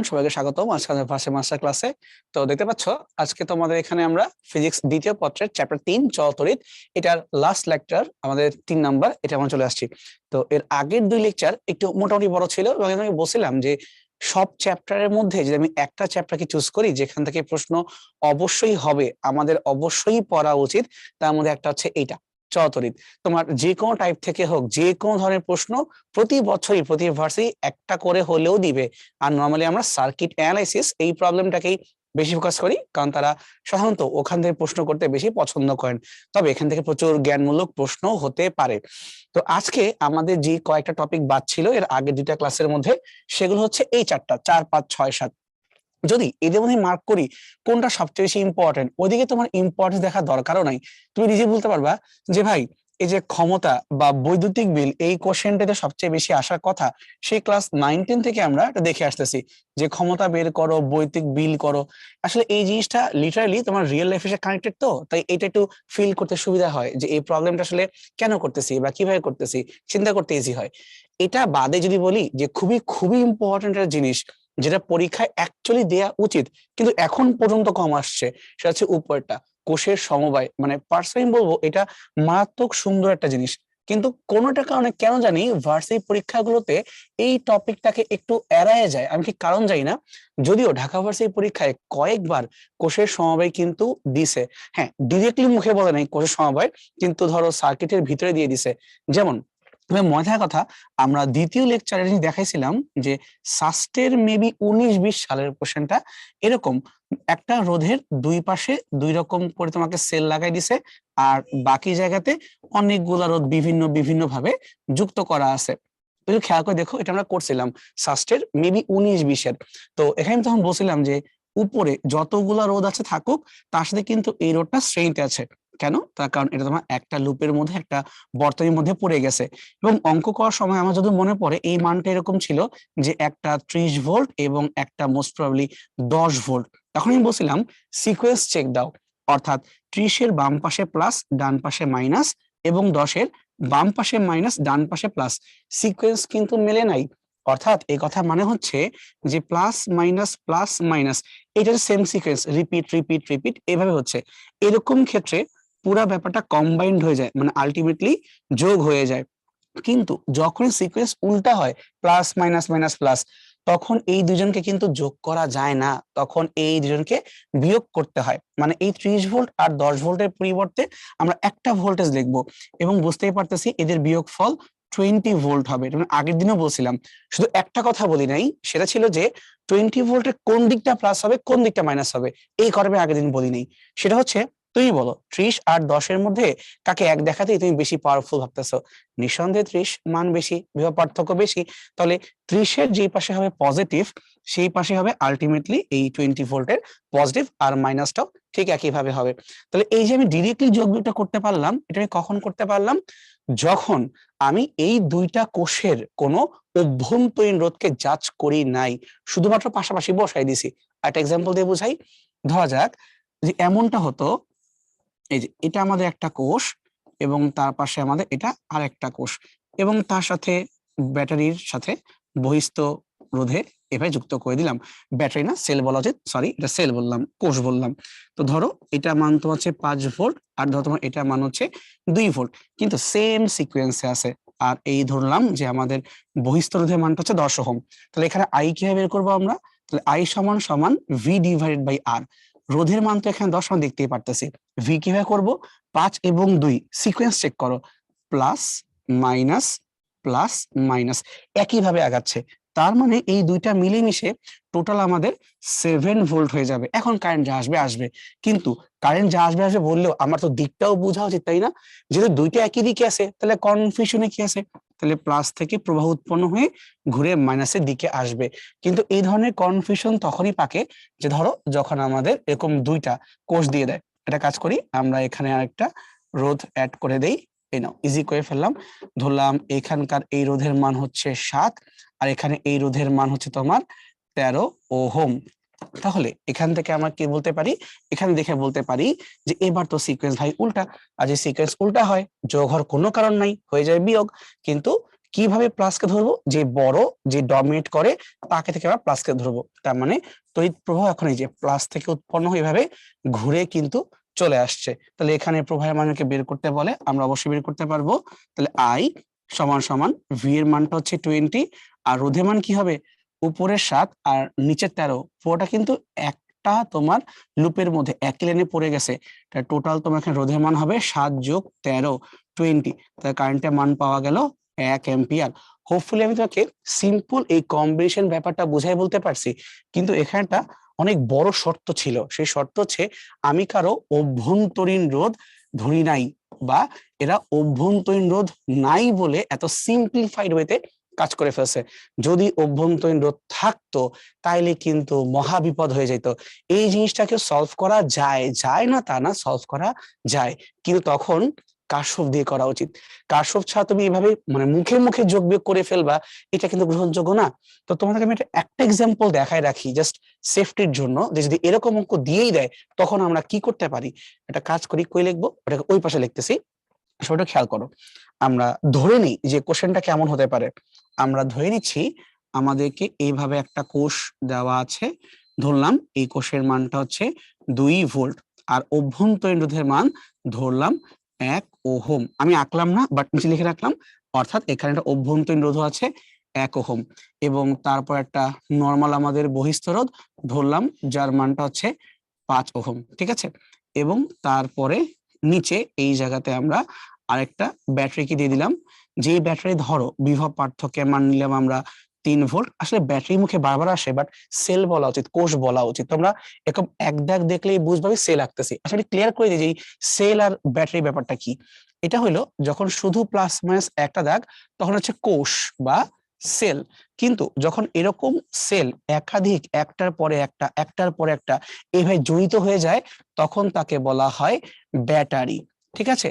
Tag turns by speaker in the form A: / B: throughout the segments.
A: সবাইকে স্বাগতম আজকে আমাদের ভার্সিটি মাস্টার ক্লাসে। তো দেখতে পাচ্ছ আজকে তোমাদের এখানে আমরা ফিজিক্স দ্বিতীয় পত্রের চ্যাপ্টার 3 চলতরিৎ এটার লাস্ট লেকচার আমাদের 3 নাম্বার এটা আমরা চলে আসছি। তো এর আগের দুই লেকচার একটু মোটামুটি বড় ছিল এবং আমি বলছিলাম যে সব চ্যাপ্টারের মধ্যে যদি আমি একটা চ্যাপ্টারকে চুজ করি যেখান থেকে প্রশ্ন অবশ্যই হবে, আমাদের অবশ্যই পড়া উচিত, তার মধ্যে একটা হচ্ছে এইটা চলতরিৎ। তোমার যে কোনো টাইপ থেকে হোক, যে কোনো ধরনের প্রশ্ন প্রতি বছরই প্রতি ভার্সিটি একটা করে হলেও দিবে। আর নর্মালি আমরা সার্কিট অ্যানালাইসিস এই প্রবলেমটাকেই বেশি ফোকাস করি, কারণ তারা সাধারণত ওখান থেকে প্রশ্ন করতে বেশি পছন্দ করেন। তবে এখান থেকে প্রচুর জ্ঞানমূলক প্রশ্ন হতে পারে। তো আজকে আমাদের যে কয়েকটা টপিক বাদ ছিল এর আগের দুইটা ক্লাসের মধ্যে, সেগুলো হচ্ছে এই চারটা, 4, 5, 6, 7। যদি এদের মধ্যে মার্ক করি কোনটা সবচেয়ে বেশি ইম্পর্টেন্ট, ওইদিকে তোমার ইম্পর্টেন্স দেখার দরকারও নাই। তুমি নিজে বলতে পারবা যে ভাই এই যে ক্ষমতা বা বৈদ্যুতিক বিল এই কোশ্চেনটাতে সবচেয়ে বেশি আসার কথা, সেই ক্লাস 9-10 থেকে আমরা এটা দেখে আসতেছি যে ক্ষমতা বের করো, বৈদ্যুতিক বিল করো। আসলে এই জিনিসটা লিটারালি তোমার রিয়েল লাইফের সাথে কানেক্টেড, তো তাই এটা একটু ফিল করতে সুবিধা হয় যে এই প্রবলেমটা আসলে কেন করতেছি বা কিভাবে করতেছি, চিন্তা করতে ইজি হয়। এটা বাদে যদি বলি যে খুবই খুবই ইম্পর্টেন্ট একটা জিনিস যেটা পরীক্ষায় অ্যাকচুয়ালি দেয়া উচিত কিন্তু এখন পর্যন্ত কম আসছে, সেটা হচ্ছে উপরটা, কোষের সমবায়। মানে পার্সোনালি বলবো এটা মারাত্মক সুন্দর একটা জিনিস, কিন্তু কোনোটা কারণে কেন জানি ভার্সিটি পরীক্ষাগুলোতে এই টপিকটাকে একটু এড়ায় যায়। আমি কি কারণ জানি না, যদিও ঢাকা ভার্সিটি পরীক্ষায় কয়েকবার কোষের সমবায় কিন্তু দিছে। হ্যাঁ, ডিরেক্টলি মুখে বলে নাই কোষের সমবায়, কিন্তু ধরো সার্কিটের ভিতরে দিয়ে দিছে। যেমন তবে মজার কথা, আমরা দ্বিতীয় লেকচারে দেখাইছিলাম যে সাস্টের মেবি 19-20 সালের কোশ্চেনটা এরকম, একটা রোধের দুই পাশে দুই রকম করে তোমাকে সেল লাগাই দিছে, আর বাকি জায়গাতে অনেকগুলা রোধ বিভিন্ন বিভিন্ন ভাবে যুক্ত করা আছে। একটু খেয়াল করে দেখো, এটা আমরা করছিলাম সাস্টের মেবি 19-20-এর। তো এখানে আমি তখন বলছিলাম যে উপরে যতগুলা রোধ আছে থাকুক, তার সাথে কিন্তু এই রোধটা শ্রেণীতে আছে। কেন? তার কারণ এটা তোমার একটা লুপের মধ্যে, একটা বর্তনীর মধ্যে পড়ে গেছে। এবং অঙ্ক করার সময় আমার যদি মনে পড়ে এই মানটা এরকম ছিল যে একটা 30 ভোল্ট এবং একটা মোস্ট প্রবাবলি 10 ভোল্ট। তখন আমি বলছিলাম সিকোয়েন্স চেক দাও, অর্থাৎ 30-এর বাম পাশে প্লাস ডান পাশে মাইনাস এবং 10-এর বাম পাশে মাইনাস ডান পাশে প্লাস, সিকোয়েন্স কিন্তু মেলে নাই। অর্থাৎ এই কথা মানে হচ্ছে যে প্লাস মাইনাস এটা same sequence, repeat repeat repeat এভাবে হচ্ছে। এরকম ক্ষেত্রে পুরা ব্যাপারটা কম্বাইন্ড হয়ে যায়, মানে আলটিমেটলি যোগ হয়ে যায়। কিন্তু যখন সিকোয়েন্স উল্টা হয়, প্লাস মাইনাস মাইনাস প্লাস, তখন এই দুজনকে কিন্তু যোগ করা যায় না, তখন এই দুজনকে বিয়োগ করতে হয়। মানে এই 30 ভোল্ট আর 10 ভোল্টের পরিবর্তে আমরা একটা ভোল্টেজ লিখবো এবং বুঝতেই পারতেছি এদের বিয়োগফল 20 ভোল্ট হবে। আগের দিনও বলছিলাম, শুধু একটা কথা বলি নাই, সেটা ছিল যে 20 ভোল্টের কোন দিকটা প্লাস হবে কোন দিকটা মাইনাস হবে, এই করবে আগের দিন বলি নাই। সেটা হচ্ছে তুমি বলো 30 আর 10-এর মধ্যে কাকে এক দেখাতেই তুমি বেশি পাওয়ারফুল ভাবতেছো? নিঃসন্দেহে 30 মান বেশি, বিভব পার্থক্য বেশি। তাহলে 30-এর যে পাশে হবে পজিটিভ, সেই পাশে হবে আলটিমেটলি এই 20 ভোল্টের পজিটিভ, আর মাইনাসটাও ঠিক একই ভাবে হবে। তাহলে এই যে আমি ডিরেক্টলি যোগ বিয়োগটা করতে পারলাম, এটা আমি কখন করতে পারলাম? যখন আমি এই দুইটা কোষের কোনো অভ্যন্তরীণ রোধকে জাজ করি নাই, শুধুমাত্র পাশাপাশি বসাই দিছি। একটা এক্সাম্পল দিয়ে বুঝাই। ধরা যাক যে এমনটা হতো, এই যে এটা আমাদের একটা কোষ এবং তার পাশে আমাদের এটা আরেকটা কোষ, এবং তার সাথে ব্যাটারির সাথে বহিস্থ রোধে এভাবে যুক্ত করে দিলাম। ব্যাটারি না, সেল বলা উচিত, সরি এটা সেল বললাম, কোষ বললাম। তো ধরো এটা মান তোমার হচ্ছে 5 ভোল্ট আর ধরো তোমার এটা মান হচ্ছে 2 ভোল্ট, কিন্তু সেম সিকোয়েন্সে আছে। আর এই ধরলাম যে আমাদের বহিস্থ রোধের মানটা হচ্ছে 10 ওহম। তাহলে এখানে আই কিভাবে বের করবো আমরা? তাহলে আই সমান সমান ভি ডিভাইডেড বাই আর। রোধের মান তো এখানে 10 আমরা দেখতেই পারতেছি। ভি কিভাবে করবো? 5 এবং 2 সিকোয়েন্স চেক করো, প্লাস মাইনাস প্লাস মাইনাস একইভাবে আগাচ্ছে। তার মানে এই দুইটা মিলেমিশে টোটাল আমাদের 7 ভোল্ট হয়ে যাবে। এখন কারেন্ট যা আসবে আসবে, কিন্তু কারেন্ট যা আসবে আসবে বললেও আমার তো দিকটাও বোঝা উচিত, তাই না? যেহেতু দুইটা একই দিকে আছে তাহলে কনফিউশনে কি আছে? তাহলে প্লাস থেকে প্রবাহ উৎপন্ন হয়ে ঘুরে মাইনাসের দিকে আসবে। কিন্তু এই ধরনের কনফিউশন তখনই পাকে যে ধরো যখন আমাদের এরকম দুইটা কোষ দিয়ে দেয়। এটা কাজ করি, আমরা এখানে আরেকটা রোধ অ্যাড করে দেই। এই নাও, ইজি করে ফেললাম। ধরলাম এখানকার এই রোধের মান হচ্ছে 7 আর এখানে এই রোধের মান হচ্ছে তোমার 13 ওহম। তাহলে এখান থেকে আমরা কি বলতে পারি? এখানে দেখে বলতে পারি যে এবার তো সিকোয়েন্স ভাই উল্টা, আর যে সিকোয়েন্স উল্টা হয় যোগ হওয়ার কোনো কারণ নাই, হয়ে যায় বিয়োগ। কিন্তু কিভাবে প্লাসকে ধরবো, যে বড়, যে ডমিনেট করে তাকে থেকে আমরা প্লাসকে ধরবো। তার মানে তড়িৎ প্রবাহ এখন এই যে প্লাস থেকে উৎপন্ন হয়ে এভাবে ঘুরে কিন্তু চলে আসছে। তাহলে এখানে প্রবাহের মানকে বের করতে বলে, আমরা অবশ্যই বের করতে পারবো। তাহলে আই সমান সমান ভি এর মানটা হচ্ছে 20, আর রোধের মান কি হবে, উপরের 7 আর নিচের 13, পুরোটা কিন্তু একটা তোমার লুপের মধ্যে একই লাইনে পড়ে গেছে। টোটাল তোমার এখানে রোধের মান হবে 7 যোগ 13, 20। তাহলে কারেন্টের মান পাওয়া গেল 1 অ্যাম্পিয়ার। হোপফুলি আমি তোমাকে সিম্পল এই কম্বিনেশন ব্যাপারটা বুঝাই বলতে পারছি, কিন্তু এখানটা অনেক বড় শর্ত ছিল। সেই শর্ত হচ্ছে আমি কারো অভ্যন্তরীণ রোধ ধরি নাই, বা এরা অভ্যন্তরীণ রোধ নাই বলে এত সিম্পলিফাইড ওয়েতে কাজ করে ফেলছে। যদি অভ্যন্তরীণ রোধ থাকতো তাইলে কিন্তু মহা বিপদ হয়ে যেত। এই জিনিসটাকে সলভ করা যায়, যায় না তা না, সলভ করা যায়, কিন্তু তখন কারশফ দিয়ে করা উচিত। কারশফ ছাড়া তুমি এভাবে মানে মুখে মুখে যোগ বিয়োগ করে ফেলবা, এটা কিন্তু গ্রহণযোগ্য না। তো তোমাদেরকে আমি একটা এক্সাম্পল দেখায় রাখি জাস্ট সেফটির জন্য, যে যদি এরকম অঙ্ক দিয়েই দেয় তখন আমরা কি করতে পারি। একটা কাজ করি, কই লিখবো ওটাকে ওই পাশে লিখতেছি, সেটা খেয়াল করো। আমরা ধরে নিই যে কোশ্চেনটা কেমন হতে পারে। আমরা ধরে নিচ্ছি আমাদেরকে এইভাবে একটা কোষ দেওয়া আছে, ধরলাম এই কোষের মানটা হচ্ছে 2 ভোল্ট, আর অভ্যন্তরীণ রোধের মান ধরলাম 1 ওহম। আমি আঁকলাম না, বাট নিচে লিখে রাখলাম। অর্থাৎ এখানে একটা অভ্যন্তরীণ রোধ আছে 1 ওহম, এবং তারপর একটা নর্মাল আমাদের বহিস্থ রোধ ধরলাম যার মানটা হচ্ছে 5 ওহম, ঠিক আছে। এবং তারপরে নিচে এই জায়গাতে আমরা আরেকটা ব্যাটারিকে দিয়ে দিলাম, যে ব্যাটারি ধরো বিভব পার্থক্যের মান নিলাম আমরা 3 ভোল্ট। আসলে ব্যাটারি মুখে বারবার আসে, বাট সেল বলা উচিত, কোষ বলা উচিত। তোমরা এরকম এক দাগ দেখলেই বুঝবে সেল আঁকতেছি। আসলে ক্লিয়ার করে দিই যে সেল আর ব্যাটারি ব্যাপারটা কি। এটা হলো যখন শুধু প্লাস মাইনাস একটা দাগ তখন হচ্ছে কোষ বা সেল, কিন্তু যখন এরকম সেল একাধিক একটার পরে একটা একটার পরে একটা এইভাবে জড়িত হয়ে যায় তখন তাকে বলা হয় ব্যাটারি, ঠিক আছে।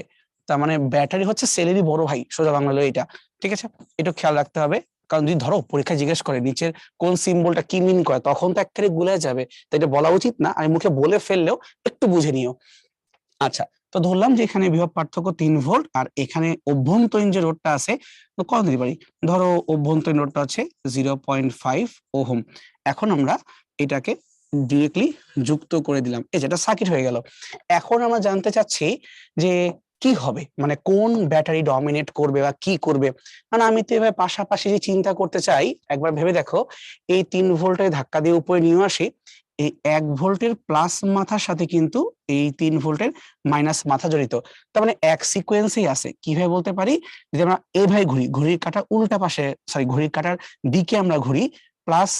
A: তার মানে ব্যাটারি হচ্ছে সেলেরই বড় ভাই, সোজা বাংলা হলো এটা, ঠিক আছে। এটা খেয়াল রাখতে হবে, কারণ যদি ধরো পরীক্ষায় জিজ্ঞেস করে নিচের কোন সিম্বলটা কি মিন করে তখন তো একেবারে গুলায় যাবে, তো এটা বলা উচিত না। আমি মুখে বলে ফেললেও একটু বুঝে নিও। আচ্ছা, তো ধরলাম যে এখানে বিভব পার্থক্য 3 ভোল্ট, আর এখানে অভ্যন্তরীণ যে রোধটা আছে তো কত দিতে পারি, ধরো অভ্যন্তরীণ রোধটা আছে 0.5 ওহম। এখন আমরা এটাকে ডিরেক্টলি যুক্ত করে দিলাম, এই যেটা সার্কিট হয়ে গেল। এখন আমরা জানতে চাচ্ছি যে কি হবে, মানে কোন ব্যাটারি ডমিনেট করবে বা কি করবে। মানে আমি তো এভাবে পাশাপাশি যে চিন্তা করতে চাই, একবার ভেবে দেখো, এই 3 ভোল্টের ধাক্কা দিয়ে উপরে নিয়ে আসি, এই 1 ভোল্টের প্লাস মাথার সাথে কিন্তু এই 3 ভোল্টের মাইনাস মাথা জড়িত। তার মানে এক সিকোয়েন্সেই আছে। কিভাবে বলতে পারি, যদি আমরা এইভাবে ঘুরি, ঘড়ির কাঁটার উল্টা পাশে, সরি ঘড়ির কাঁটার দিকে আমরা ঘুরি, প্লাস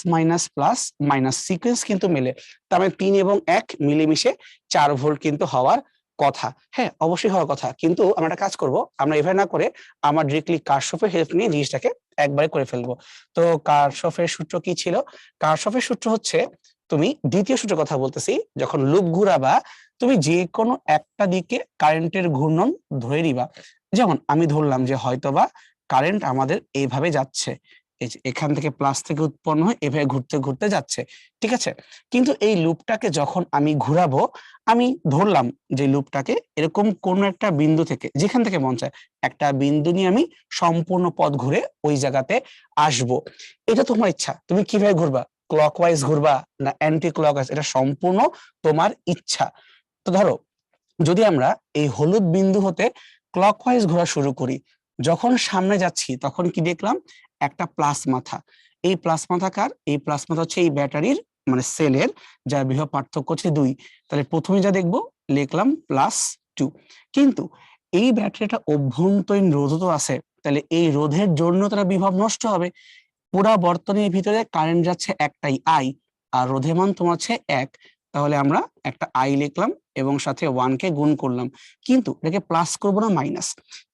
A: মাইনাস সিকোয়েন্স কিন্তু মেলে। তার মানে 3 এবং 1 মিলেমিশে 4 ভোল্ট কিন্তু হওয়ার কথা। হ্যাঁ, অবশ্যই হওয়ার কথা, কিন্তু আমরা একটা কাজ করব, আমরা এভাবে না করে আমরা ডিরেক্টলি কারশফের হেল্প নিয়ে জিনিসটাকে একবারে করে ফেলবো। তো কারশফের সূত্র কি ছিল? কারশফের সূত্র হচ্ছে, তুমি দ্বিতীয় সূত্রের কথা বলতেছি, যখন লুপ ঘুরাবা তুমি যে কোনো একটা দিকে কারেন্টের ঘূর্ণন ধরে নিবা। যেমন আমি ধরলাম যে হয়তোবা কারেন্ট আমাদের এইভাবে যাচ্ছে, এই যে এখান থেকে প্লাস থেকে উৎপন্ন হয়ে এভাবে ঘুরতে ঘুরতে যাচ্ছে, ঠিক আছে। কিন্তু এই লুপটাকে যখন আমি ঘুরাবো, আমি ধরলাম যে লুপটাকে এরকম কোন একটা বিন্দু থেকে, যেখান থেকে মন চায় একটা বিন্দু নিয়ে আমি সম্পূর্ণ পথ ঘুরে ওই জায়গাতে আসবো। এটা তোমার ইচ্ছা, তুমি কিভাবে ঘুরবা, ক্লকওয়াইজ ঘুরবা না অ্যান্টি ক্লকওয়াইজ, এটা সম্পূর্ণ তোমার ইচ্ছা। তো ধরো যদি আমরা এই হলুদ বিন্দু হতে ক্লকওয়াইজ ঘোরা শুরু করি, যখন সামনে যাচ্ছি তখন কি দেখলাম, একটা প্লাস মাথা। এই প্লাস মাথা কার? এই প্লাস মাথা হচ্ছে এই ব্যাটারির, মানে সেলের, যার বিভব পার্থক্য হচ্ছে 2। তাহলে প্রথমে যা দেখবো লিখলাম +2। কিন্তু এই ব্যাটারিটা অভ্যন্তরীণ রোধ তো আছে, তাহলে এই রোধের জন্য তারা বিভব নষ্ট হবে। পুরা বর্তনীর ভিতরে কারেন্ট যাচ্ছে একটাই আই, আর রোধের মান তোমার হচ্ছে 1। তাহলে আমরা একটা আই লিখলাম এবং সাথে 1 কে গুণ করলাম, কিন্তু এটাকে প্লাস করবো না মাইনাস।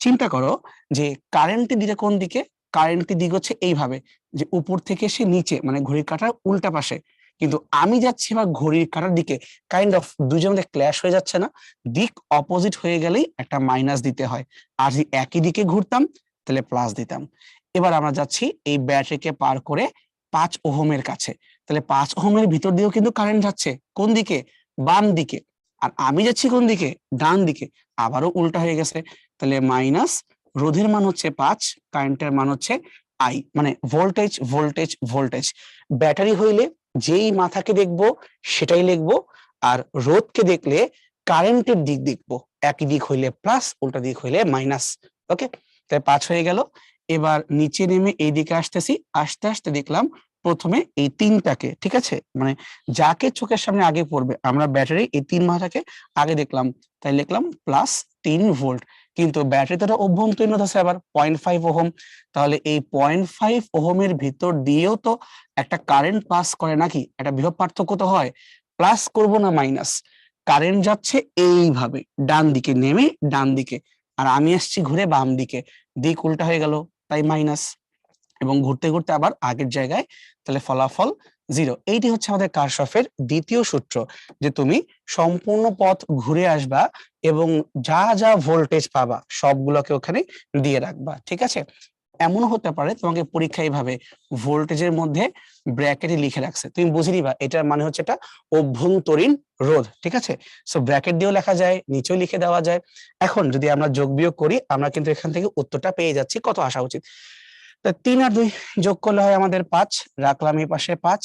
A: চিন্তা করো যে কারেন্টের দিকে কোন দিকে, কারেন্টের দিক হচ্ছে এইভাবে, যে উপর থেকে এসে নিচে, মানে ঘড়ির কাঁটার উল্টা পাশে। কিন্তু আমি যাচ্ছি এবার ঘড়ির কাঁটার দিকে, কাইন্ড অফ দুজন মধ্যে ক্ল্যাশ হয়ে যাচ্ছে না? দিক অপোজিট হয়ে গেলেই একটা মাইনাস দিতে হয়, আর যদি একই দিকে ঘুরতাম তাহলে প্লাস দিতাম। এবার আমরা যাচ্ছি এই ব্যাটারিকে পার করে 5 ওহমের কাছে, তাহলে 5 ওহমের ভিতর দিয়েও কিন্তু কারেন্ট যাচ্ছে কোন দিকে, বাম দিকে। আর আমি যাচ্ছি কোন দিকে, ডান দিকে, আবারও উল্টা হয়ে গেছে। তাহলে মাইনাস রোধের মান হচ্ছে 5, কারেন্টের মান হচ্ছে আই, মানে ভোল্টেজ ভোল্টেজ ভোল্টেজ। ব্যাটারি হইলে যেই মাথাকে দেখবো সেটাই লিখবো, আর রোধকে দেখলে কারেন্টের দিক দেখবো, একই দিক হইলে প্লাস, উল্টা দিক হইলে মাইনাস। ওকে, তাই 5 হয়ে গেল। এবার নিচে নেমে এই দিকে আসতেছি, আস্তে আস্তে দেখলাম প্রথমে এই 3টাকে, ঠিক আছে, মানে যাকে চোখের সামনে আগে পড়বে আমরা ব্যাটারি এই 3 মাথাকে আগে দেখলাম, তাই লিখলাম +3 ভোল্ট। কিন্তু ব্যাটারিতে একটা অভ্যন্তরীণ রোধ আছে আবার 0.5 ওহম, তাহলে এই 0.5 ওহমের ভিতর দিয়েও তো একটা কারেন্ট পাস করে নাকি, একটা বিভব পার্থক্য তো হয়। প্লাস করব না মাইনাস, কারেন্ট যাচ্ছে এইভাবে ডান দিকে নেমে ডান দিকে, আর আমি আসছি ঘুরে বাম দিকে, দিক উল্টা হয়ে গেল, তাই মাইনাস, এবং ঘুরতে ঘুরতে আবার আগের জায়গায়, তাহলে ফলাফল 0। এইটি হচ্ছে আমাদের কারশফের দ্বিতীয় সূত্র, যে তুমি সম্পূর্ণ পথ ঘুরে আসবা এবং যা যা ভোল্টেজ পাবা সবগুলোকে ওখানে দিয়ে রাখবা, ঠিক আছে। এমনও হতে পারে তোমাকে পরীক্ষায় এইভাবে ভোল্টেজের মধ্যে ব্র্যাকেটে লিখে রাখছে, তুমি বুঝে নিবা এটার মানে হচ্ছে এটা অভ্যন্তরীণ রোধ, ঠিক আছে। সো ব্র্যাকেট দিয়েও লেখা যায়, নিচেও লিখে দেওয়া যায়। এখন যদি আমরা যোগ বিয়োগ করি, আমরা কিন্তু এখান থেকে উত্তরটা পেয়ে যাচ্ছি, কত আসা উচিত। 3 আর 2 যোগ করলে হয় আমাদের 5, রাখলাম এই পাশে 5,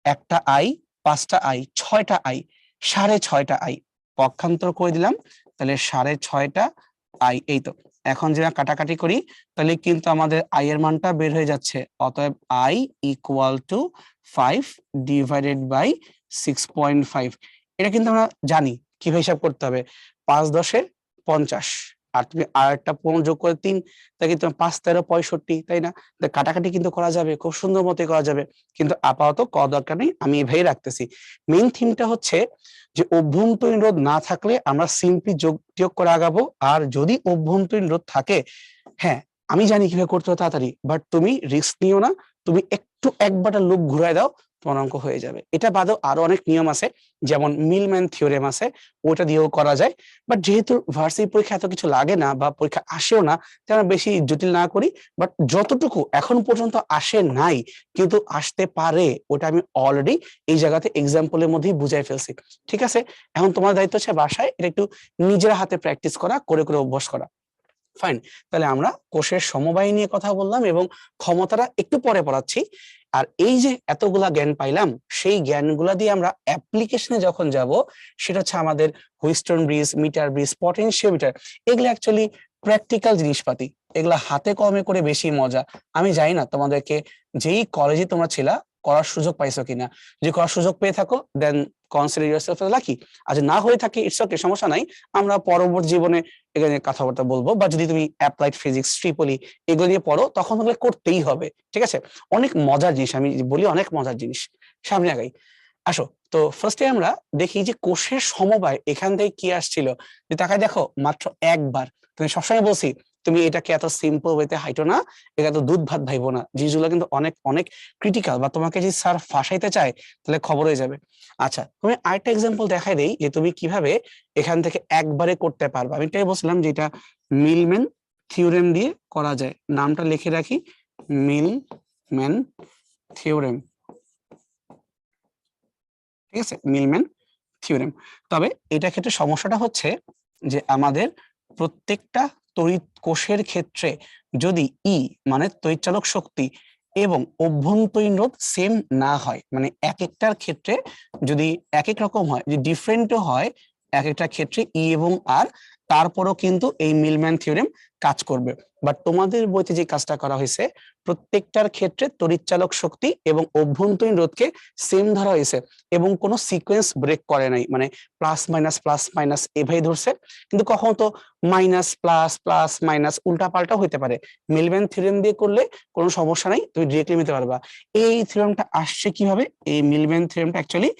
A: একটা আই, 5টা আই, 6টা আই, 6.5টা আই, পক্ষান্তর করে দিলাম, তাহলে 6.5টা আই। এই তো, এখন যদি কাটাকাটি করি তাহলে কিন্তু আমাদের আই এর মানটা বের হয়ে যাচ্ছে, অতএব I equal to 5 divided by 6.5। এটা কিন্তু আমরা জানি কিভাবে হিসাব করতে হবে, 5 10 50, আর তুমি আর একটা যোগ করে 3, তাই কিন্তু 5 13 65, তাই না। কাটাকাটি কিন্তু করা যাবে, খুব সুন্দর মতো করা যাবে, কিন্তু আপাতত করা দরকার নেই, আমি এভাবেই রাখতেছি। মেইন থিমটা হচ্ছে যে অভ্যন্তরীণ রোধ না থাকলে আমরা সিম্পলি যোগ বিয়োগ করে আগাবো, আর যদি অভ্যন্তরীণ রোধ থাকে, হ্যাঁ আমি জানি কিভাবে করতে হবে তাড়াতাড়ি, বাট তুমি রিস্ক নিও না, তুমি একটু একবারটা লুপ ঘুরায় দাও, তোমার অঙ্ক হয়ে যাবে। এটা বাদেও আরো অনেক নিয়ম আছে, যেমন মিলম্যান থিওরেম আছে, ওটা দিয়েও করা যায়। বাট যেহেতু ভার্সিটি পরীক্ষা এত কিছু লাগে না বা পরীক্ষা আসেও না, তাই আমরা বেশি জটিল না করি, বাট যতটুকু এখন পর্যন্ত আসে নাই কিন্তু আসতে পারে, ওটা আমি অলরেডি এই জায়গাতে এক্সাম্পলের মধ্যেই বুঝাই ফেলছি, ঠিক আছে। এখন তোমার দায়িত্ব হচ্ছে বাসায় এটা একটু নিজের হাতে প্র্যাকটিস করা, করে করে অভ্যাস করা। ফাইন, তাহলে আমরা কোষের সমবায় নিয়ে কথা বললাম এবং ক্ষমতাটা একটু পরে পড়াচ্ছি। আর এই যে এতগুলা জ্ঞান পাইলাম, সেই জ্ঞানগুলা দিয়ে আমরা অ্যাপ্লিকেশনে যখন যাব, সেটা হচ্ছে আমাদের Wheatstone bridge, meter bridge, potentiometer, এগুলো অ্যাকচুয়ালি প্র্যাকটিক্যাল জিনিসপাতি, এগুলা হাতে কলমে করে বেশি মজা। আমি জানি না তোমাদেরকে যেই কলেজে তোমরা ছিলা করার সুযোগ পাইছো কিনা, যে করার সুযোগ পেয়ে থাকো দেন কনসিডার ইয়োরসেলফ লাকি, আর যদি না হয়ে থাকে ইটস ওকে, সমস্যা নাই, আমরা পরবর্তী জীবনে এখানে কথাবার্তা বলবো। বা যদি তুমি অ্যাপ্লাইড ফিজিক্স, ট্রিপলি এগুলো নিয়ে পড়ো, তখন তোমাকে করতেই হবে, ঠিক আছে। অনেক মজার জিনিস, আমি বলি অনেক মজার জিনিস, সামনে আগাই। আসো, তো ফার্স্টে আমরা দেখি যে কোষের সমবায় এখান থেকে কি আসছিল, যে তাকায় দেখো মাত্র একবার। তুমি সবসময় বলছি তুমি এটাকে এত সিম্পল ওয়েতে হাইটো না, এটা তো দুধ ভাত ভাইবো না, জিনিসগুলো কিন্তু অনেক অনেক ক্রিটিক্যাল, বা তোমাকে যদি স্যার ফাঁসাইতে চায় তাহলে খবর হয়ে যাবে। আচ্ছা, তুমি আরেকটা এক্সাম্পল দেখাই দেই যে তুমি কিভাবে এখান থেকে একবারে করতে পারবে। আমি এটাই বলছিলাম যে এটা মিলম্যান থিওরেম দিয়ে করা যায়, নামটা লিখে রাখি, মিলম্যান থিওরেম, ঠিক আছে, মিলম্যান থিওরেম। তবে এটা ক্ষেত্রে সমস্যাটা হচ্ছে যে আমাদের প্রত্যেকটা তড়িৎ কোষের ক্ষেত্রে যদি ই মানে তড়িৎচালক শক্তি এবং অভ্যন্তরীণ রোধ সেম না হয়, মানে এক একটার ক্ষেত্রে যদি এক এক রকম হয়, যে ডিফারেন্টও হয় এক একটা ক্ষেত্রে ই এবং আর, তারপরও কিন্তু এই মিলম্যান থিওরেম কাজ করবে। বাট তোমাদের বইতে যে কাজটা করা হয়েছে, প্রত্যেকটার ক্ষেত্রে তড়িৎচালক শক্তি এবং অভ্যন্তরীণ রোধকে সেম ধরা হয়েছে এবং কোনো সিকোয়েন্স ব্রেক করে নাই, মানে প্লাস মাইনাস এভাবে ধরছে, কিন্তু কখনো তো মাইনাস প্লাস প্লাস মাইনাস উল্টা পাল্টা হইতে পারে। মিলম্যান থিওরেম দিয়ে করলে কোনো সমস্যা নাই, তুমি ডিরেক্টলি নিতে পারবা। এই থিওরেমটা আসছে কিভাবে, এই মিলম্যান থিওরেমটা অ্যাকচুয়ালি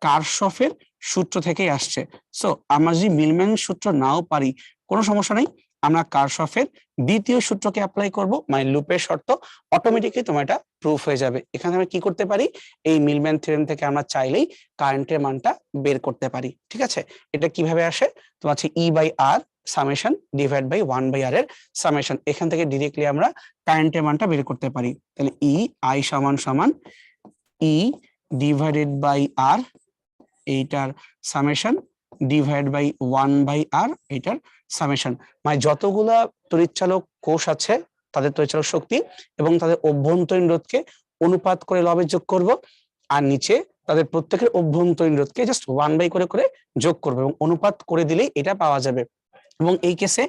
A: কারশফের সূত্র থেকেই আসছে। সো আমরা যদি মিলম্যান সূত্র নাও পারি কোনো সমস্যা নাই, আমরা কারশফের দ্বিতীয় সূত্রকে অ্যাপ্লাই করব, মানে লুপের শর্ত, অটোমেটিক্যালি তোমার এটা প্রুফ হয়ে যাবে। এখানে আমরা কি করতে পারি, এই মিলম্যান থিওরেম থেকে আমরা চাইলেই কারেন্টের মানটা বের করতে পারি, ঠিক আছে। এটা কিভাবে আসে, তোমার হচ্ছে E by R summation divide by 1/r এর সামেশন, এখান থেকে ডিরেক্টলি আমরা কারেন্টের মানটা বের করতে পারি। তাহলে ই আই সমান সমান ই ডিভাইডেড বাই আর, এইটার সামেশন ডিভাইড বাই 1/r, এটার সামেশন। মানে যতগুলা তড়িৎচালক কোষ আছে তাদের তড়িৎচালক শক্তি এবং তাদের অভ্যন্তরীণ রোধকে অনুপাত করে লবে যোগ করব, আর নিচে তাদের প্রত্যেকের অভ্যন্তরীণ রোধকে জাস্ট 1/, করে করে যোগ করবো এবং অনুপাত করে দিলেই এটা পাওয়া যাবে। এবং এই কেসে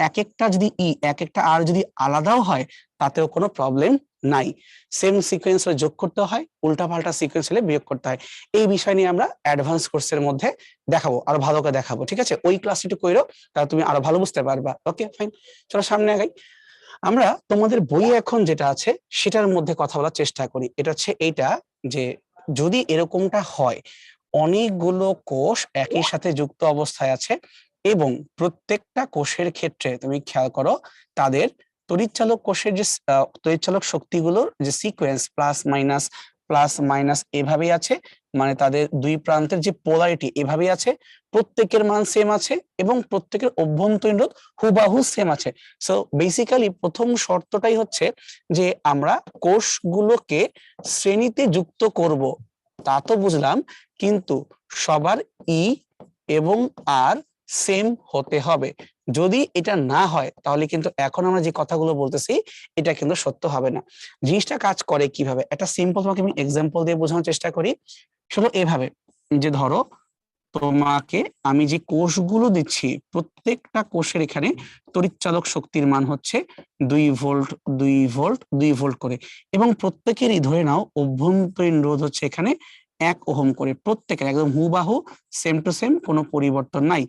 A: এক একটা যদি এক একটা আর যদি আলাদাও হয় তাতেও কোনো প্রবলেম নাই। সেম সিকোয়েন্স হলে যোগ করতে হয়, উল্টাপাল্টা সিকোয়েন্স হলে বিয়োগ করতে হয়। এই বিষয় নিয়ে আমরা অ্যাডভান্স কোর্সের মধ্যে দেখাবো, আরো ভালো করে দেখাবো। ঠিক আছে, ওই ক্লাসটি একটু কইরো, তাহলে তুমি আরো ভালো বুঝতে পারবা। ওকে ফাইন, চলো সামনে আগাই। আমরা তোমাদের বইয়ে এখন যেটা আছে সেটার মধ্যে কথা বলার চেষ্টা করি। এটা হচ্ছে এইটা, যে যদি এরকমটা হয় অনেকগুলো কোষ একই সাথে যুক্ত অবস্থায় আছে এবং প্রত্যেকটা কোষের ক্ষেত্রে তুমি খেয়াল করো তাদের তড়িৎচালক কোষের যে তড়িৎচালক শক্তিগুলোর যে সিকোয়েন্স প্লাস মাইনাস এভাবেই আছে, মানে তাদের দুই প্রান্তের যে পোলারিটি এভাবেই আছে, প্রত্যেকের মান সেম আছে এবং প্রত্যেকের অভ্যন্তরীণ রোধ হুবাহু সেম আছে। সো বেসিক্যালি প্রথম শর্তটাই হচ্ছে যে আমরা কোষগুলোকে শ্রেণীতে যুক্ত করব, তা তো বুঝলাম, কিন্তু সবার এবং আর সেম হতে হবে। যদি এটা না হয় তাহলে কিন্তু এখন আমরা যে কথাগুলো বলতেছি এটা কিন্তু সত্য হবে না। জিনিসটা কাজ করে কিভাবে, একটা সিম্পল তোমাকে আমি এক্সাম্পল দিয়ে বোঝানোর চেষ্টা করি। শুধু এভাবে, যে ধরো তোমাকে আমি যে কোষগুলো দিচ্ছি প্রত্যেকটা কোষের এখানে তড়িৎচালক শক্তির মান হচ্ছে 2 ভোল্ট 2 ভোল্ট 2 ভোল্ট করে, এবং প্রত্যেকেরই ধরে নাও অভ্যন্তরীণ রোধ হচ্ছে এখানে 1 ওহম করে, প্রত্যেকের একদম হুবাহু সেম টু সেম, কোনো পরিবর্তন নাই।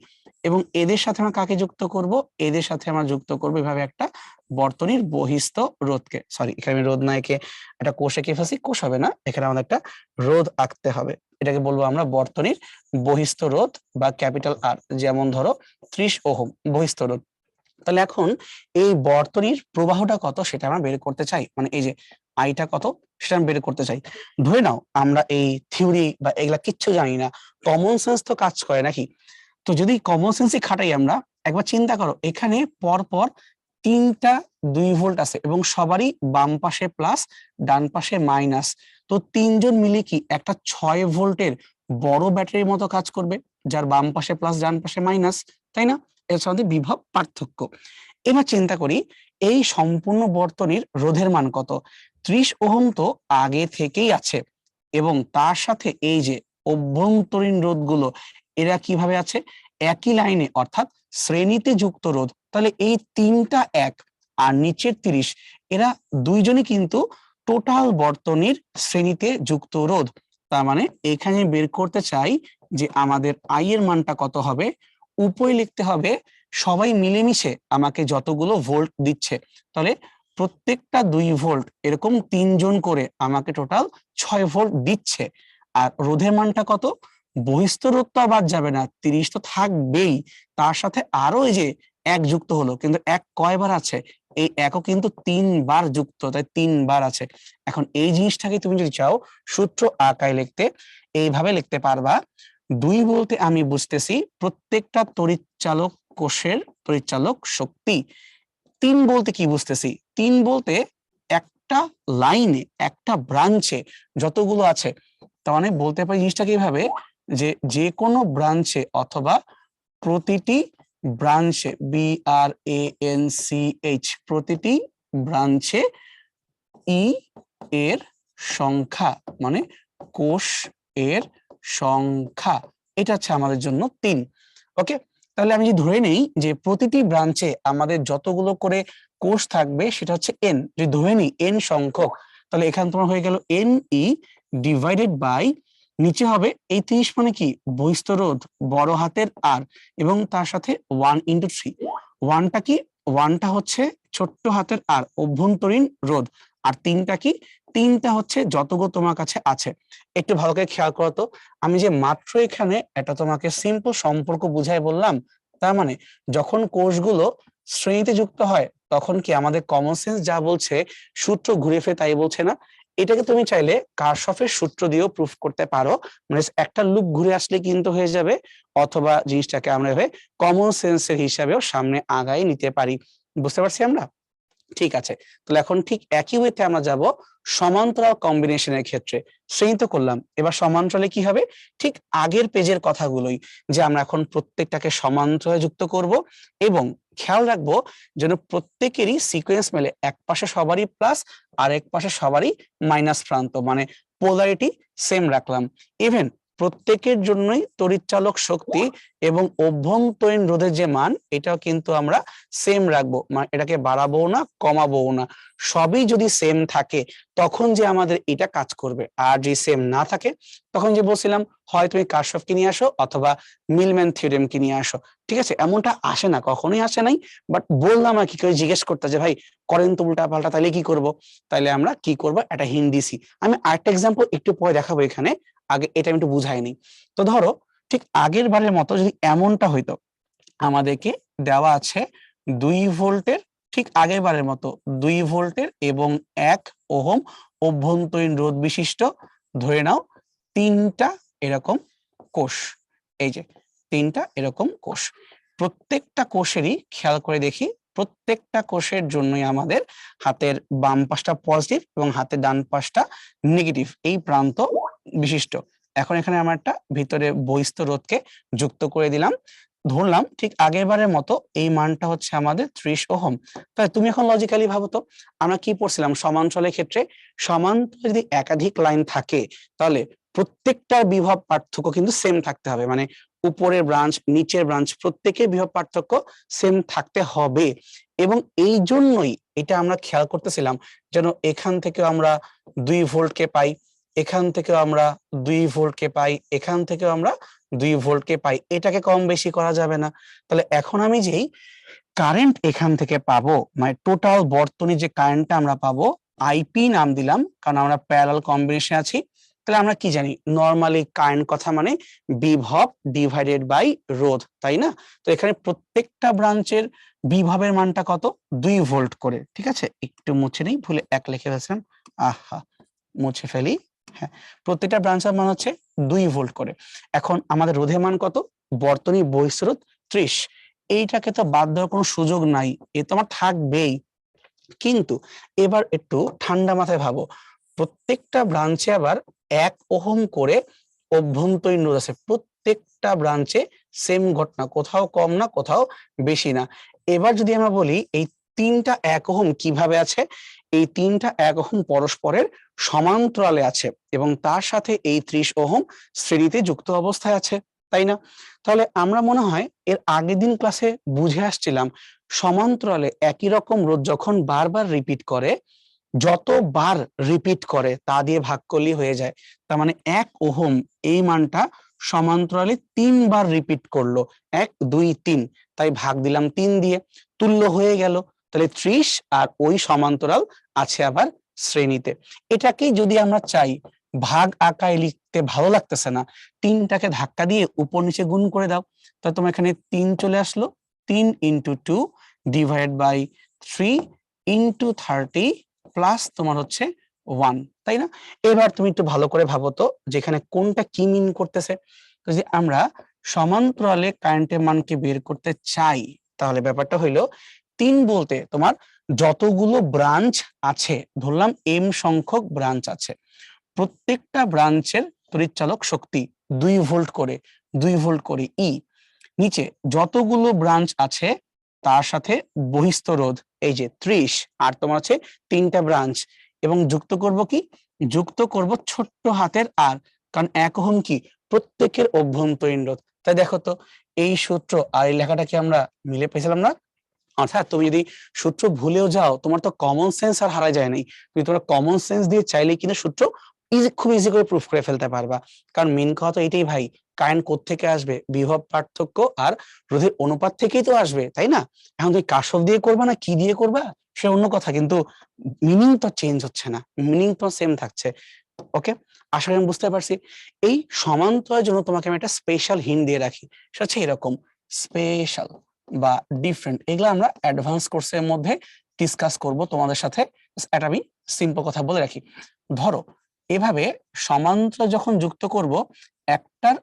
A: এবং এদের সাথে আমরা কাকে যুক্ত করব, এদের সাথে আমরা যুক্ত করবো এভাবে একটা বর্তনীর বহিস্থ রোধকে। সরি, এখানে আমি রোধ নায়কে একটা কোষে কে ফেলছি, কোষ হবে না, এখানে আমাদের একটা রোধ আঁকতে হবে। এটাকে বলবো আমরা বর্তনীর বহিস্থ রোধ বা ক্যাপিটাল আর। যেমন ধরো 30 ওহম বহিস্থ রোধ। তাহলে এখন এই বর্তনীর প্রবাহটা কত সেটা আমরা বের করতে চাই, মানে এই যে আইটা কত সেটা আমি বের করতে চাই। ধরে নাও আমরা এই থিওরি বা এগুলা কিচ্ছু জানি না, কমন সেন্স তো কাজ করে নাকি। তো যদি কমন সেন্সই খাটাই আমরা, একবার চিন্তা করো এখানে পরপর 3টা 2 ভোল্ট আছে এবং সবারই বাম পাশে প্লাস ডান পাশে মাইনাস। তো 3জন মিলে কি একটা 6 ভোল্টের বড় ব্যাটারির মতো কাজ করবে, যার বাম পাশে প্লাস ডান পাশে মাইনাস, তাই না? এর সাথে বিভব পার্থক্য। এবার চিন্তা করি এই সম্পূর্ণ বর্তনীর রোধের মান কত। 30 ওহম তো আগে থেকেই আছে এবং তার সাথে এই যে অভ্যন্তরীণ রোধগুলো এরা কিভাবে আছে, একই লাইনে, অর্থাৎ শ্রেণীতে যুক্ত রোধ। তাহলে এই 3টা এক আর নিচের 30, এরা দুইজনই কিন্তু টোটাল বর্তনীর শ্রেণীতে যুক্ত রোধ। তার মানে এখানে বের করতে চাই যে আমাদের আই এর মানটা কত হবে। উপরে লিখতে হবে সবাই মিলেমিশে আমাকে যতগুলো ভোল্ট দিচ্ছে, তাহলে প্রত্যেকটা 2 ভোল্ট এরকম 3জন করে আমাকে টোটাল 6 ভোল্ট দিচ্ছে। আর রোধের মানটা কত, বহিস্থ রোধ তো আর বাদ যাবে না, 30 তো থাকবেই, তার সাথে আরো এই যে এক যুক্ত হলো, কিন্তু এক কয়বার আছে, এই একও কিন্তু 3বার যুক্ত, তাই 3বার আছে। এখন এই জিনিসটাকে তুমি যদি চাও সূত্র আকারে লিখতে, এইভাবে লিখতে পারবা। 2 বলতে আমি বুঝতেছি প্রত্যেকটা তড়িৎচালক কোষের তড়িৎচালক শক্তি। 3 বলতে কি বুঝতেছি, 3 বলতে একটা লাইনে একটা ব্রাঞ্চে যতগুলো আছে। তার মানে বলতে পারি জিনিসটা কিভাবে, যে যে কোনো ব্রাঞ্চে অথবা প্রতিটি ব্রাঞ্চে, BRANCH, প্রতিটি ব্রাঞ্চে ই এর সংখ্যা, মানে কোষ এর সংখ্যা, এটা হচ্ছে আমাদের জন্য 3। ওকে, তাহলে আমি যদি ধরে নেই যে প্রতিটি ব্রাঞ্চে আমাদের যতগুলো করে কোষ থাকবে সেটা হচ্ছে n, যদি ধরে নিই n সংখ্যক, তাহলে এখানে তোমার হয়ে গেল NE ডিভাইডেড বাই নিচে হবে এই 30, মানে কি বহিস্থ রোধ বড় হাতের আর, এবং তার সাথে 1 × 3। 1টা কি, 1টা হচ্ছে ছোট্ট হাতের আর অভ্যন্তরীণ রোধ, আর 3টা কি, 3টা হচ্ছে যতগুলো তোমার কাছে আছে। একটু ভালো করে খেয়াল করো তো, আমি যে মাত্র এখানে এটা তোমাকে সিম্পল সম্পর্ক বুঝাই বললাম, তার মানে যখন কোষগুলো শ্রেণীতে যুক্ত হয় তখন কি আমাদের কমন সেন্স যা বলছে সূত্র ঘুরে ফিরে তাই বলছে না। এটাকে তুমি চাইলে কারশফের সূত্র দিয়েও প্রুফ করতে পারো, মানে একটা লুপ ঘুরে আসলে কিন্তু হয়ে যাবে, অথবা জিনিসটাকে আমরা কমন সেন্সের হিসাবেও সামনে আগায় নিতে পারি। বুঝতে পারছি আমরা? ঠিক আছে, তাহলে এখন ঠিক একই ওয়েতে আমরা যাব সমান্তরাল কম্বিনেশনের ক্ষেত্রে শ্রেণী তো করলাম, এবার সমান্তরালে কি হবে, ঠিক আগের পেজের কথাগুলোই, যে আমরা এখন প্রত্যেকটাকে সমান্তরালে যুক্ত করব এবং খেয়াল রাখবো যেন প্রত্যেকেরই সিকোয়েন্স মেলে, এক পাশে সবারই প্লাস আর এক পাশে সবারই মাইনাস প্রান্ত, মানে পোলারিটি সেম রাখলাম। ইভেন প্রত্যেকের জন্যই তড়িৎচালক শক্তি এবং অভ্যন্তরীণ রোধের যে মান এটাও কিন্তু আমরা সেম রাখবো, মানে এটাকে বাড়াবো না কমাবো না, সবই যদি সেম থাকে তখন যে আমাদের এটা কাজ করবে। আর যদি সেম না থাকে তখন যে বলছিলাম হয় তুমি কারশফকে নিয়ে আসো অথবা মিলম্যান থিওরেমকে নিয়ে আসো। ঠিক আছে, এমনটা আসে না, কখনোই আসে নাই, বাট বললাম আর কি, কেউ জিজ্ঞেস করতে যে ভাই করেন তো উল্টা পাল্টা, তাহলে কি করব, তাইলে আমরা কি করব, একটা হিন্ট দিছি। আমি আরেকটা এক্সাম্পল একটু পরে দেখাবো, এখানে আগে এটা আমি একটু বুঝাইনি। তো ধরো ঠিক আগের বারের মতো যদি এমনটা হইতো, আমাদেরকে দেওয়া আছে 2 ভোল্টের, ঠিক আগের বারের মতো 2 ভোল্টের এবং 1 ওহম অভ্যন্তরীণ রোধ বিশিষ্ট, ধরে নাও 3টা এরকম কোষ, এই যে 3টা এরকম কোষ, প্রত্যেকটা কোষেরই খেয়াল করে দেখি, প্রত্যেকটা কোষের জন্যই আমাদের হাতের বাম পাশটা পজিটিভ এবং হাতের ডান পাশটা নেগেটিভ এই প্রান্ত বিশিষ্ট। এখন এখানে আমরা একটা ভিতরে বহিস্থ রোধকে যুক্ত করে দিলাম, ধরলাম ঠিক আগের বারের মতো এই মানটা হচ্ছে আমাদের 30 ওহম। তাহলে তুমি এখন লজিক্যালি ভাবো তো, আমরা কি পড়ছিলাম সমান্তরালের ক্ষেত্রে, সমান্তরালে যদি একাধিক লাইন থাকে তাহলে প্রত্যেকটার বিভব পার্থক্য কিন্তু সেম থাকতে হবে, মানে উপরের ব্রাঞ্চ নিচের ব্রাঞ্চ প্রত্যেকের বিভব পার্থক্য সেম থাকতে হবে। এবং এই জন্যই এটা আমরা খেয়াল করতেছিলাম যেন এখান থেকে আমরা 2 ভোল্টকে পাই, এখান থেকেও আমরা 2 ভোল্টকে পাই, এখান থেকেও আমরা 2 ভোল্টকে পাই, এটাকে কম বেশি করা যাবে না। তাহলে এখন আমি যেই কারেন্ট এখান থেকে পাবো, মানে টোটাল বর্তনী যে কারেন্টটা আমরা পাবো, আইপি নাম দিলাম কারণ আমরা প্যারালাল কম্বিনেশনে আছি। তাহলে আমরা কি জানি, নর্মালি কারেন্ট কথা মানে বিভব ডিভাইডেড বাই রোধ, তাই না? তো এখানে প্রত্যেকটা ব্রাঞ্চের বিভবের মানটা কত, 2 ভোল্ট করে। ঠিক আছে, একটু মুছে নেই, ভুলে 1 লিখে ফেলছিলাম, আহা মুছে ফেলি। হ্যাঁ, প্রত্যেকটা ব্রাঞ্চের মান হচ্ছে 2 ভোল্ট করে। এখন আমাদের রোধের মান কত, বর্তনী বহিঃস্রোত 30, এইটাকে তো বাদ দেওয়ার কোনো সুযোগ নাই, এ তো আমার থাকবেই। কিন্তু এবার একটু ঠান্ডা মাথায় ভাবো, প্রত্যেকটা ব্রাঞ্চে আবার 1 ওহম করে অভ্যন্তরীণ রোধ আছে, প্রত্যেকটা ব্রাঞ্চে সেম ঘটনা, কোথাও কম না কোথাও বেশি না। এবার যদি আমরা বলি এই 3টা 1 ওহম কিভাবে আছে, এই 3টা 1 ওহম পরস্পরের সমান্তরালে আছে এবং তার সাথে এই 30 ওহম শ্রেণীতে যুক্ত অবস্থায় আছে, তাই না? তাহলে আমরা মনে হয় এর আগের দিন ক্লাসে বুঝে আসছিলাম, সমান্তরালে একই রকম রোধ যখন বারবার রিপিট করে, যতবার রিপিট করে তা দিয়ে ভাগ করলেই হয়ে যায়। তার মানে 1 ওহম এই মানটা সমান্তরালে 3বার রিপিট করলো, 1 2 3, তাই ভাগ দিলাম 3 দিয়ে, তুল্য হয়ে গেল। তাহলে 30 আর ওই সমান্তরাল আছে আবার শ্রেণীতে। এটাকেই যদি আমরা চাই ভাগ আকারে লিখতে ভালো লাগতেছে না, 3টাকে ধাক্কা দিয়ে উপর নিচে গুণ করে দাও, তা তোমার এখানে 3 চলে আসলো, 3 into 2 divide by 3 into 30 plus তোমার হচ্ছে 1, তাই না? এবার তুমি একটু ভালো করে ভাবো তো যেখানে কোনটা কি মিন করতেছে। যদি আমরা সমান্তরালে কারেন্টের মানকে বের করতে চাই তাহলে ব্যাপারটা হইলো 3 বলতে তোমার যতগুলো ব্রাঞ্চ আছে, ধরলাম এম সংখ্যক ব্রাঞ্চ আছে, প্রত্যেকটা ব্রাঞ্চের তড়িৎচালক শক্তি 2 ভোল্ট করে, 2 ভোল্ট করে ই, নিচে যতগুলো ব্রাঞ্চ আছে তার সাথে বহিস্থ রোধ এই যে 30, আর তোমার আছে 3টা ব্রাঞ্চ, এবং যুক্ত করব কি, যুক্ত করব ছোট্ট হাতের আর, কারণ 1 ওহম কি প্রত্যেকের অভ্যন্তরীণ রোধ। তাই দেখো তো এই সূত্র আর এই লেখাটা কি আমরা মিলে পেয়েছিলাম না? অর্থাৎ তুমি যদি সূত্র ভুলেও যাও তোমার তো কমন সেন্স আর হারা যায় নাই, তুমি তোমার কমন সেন্স দিয়ে চাইলে কিন্তু সূত্র খুব ইজি করে প্রুফ করে ফেলতে পারবা। কারণ মেন কথা তো এটাই ভাই, কারেন্ট কোত্থেকে আসবে, বিভব পার্থক্য আর রোধের অনুপাত থেকেই তো আসবে, তাই না? এখন তুমি কার্শফ দিয়ে করবা না কি দিয়ে করবা সে অন্য কথা, কিন্তু মিনিং তো চেঞ্জ হচ্ছে না, মিনিং তো সেম থাকছে। ওকে, আশা করি আমি বুঝতে পারছি। এই সমান্তরালের জন্য তোমাকে আমি একটা স্পেশাল হিন্ট দিয়ে রাখি, সেটা হচ্ছে এরকম, স্পেশাল বা ডিফারেন্ট, এগুলো আমরা অ্যাডভান্স কোর্সের মধ্যে ডিসকাস করব তোমাদের সাথে। এটা আমি সিম্পল কথা বলে রাখি, ধরো এভাবে সমান্তরাল যখন যুক্ত করব, একটার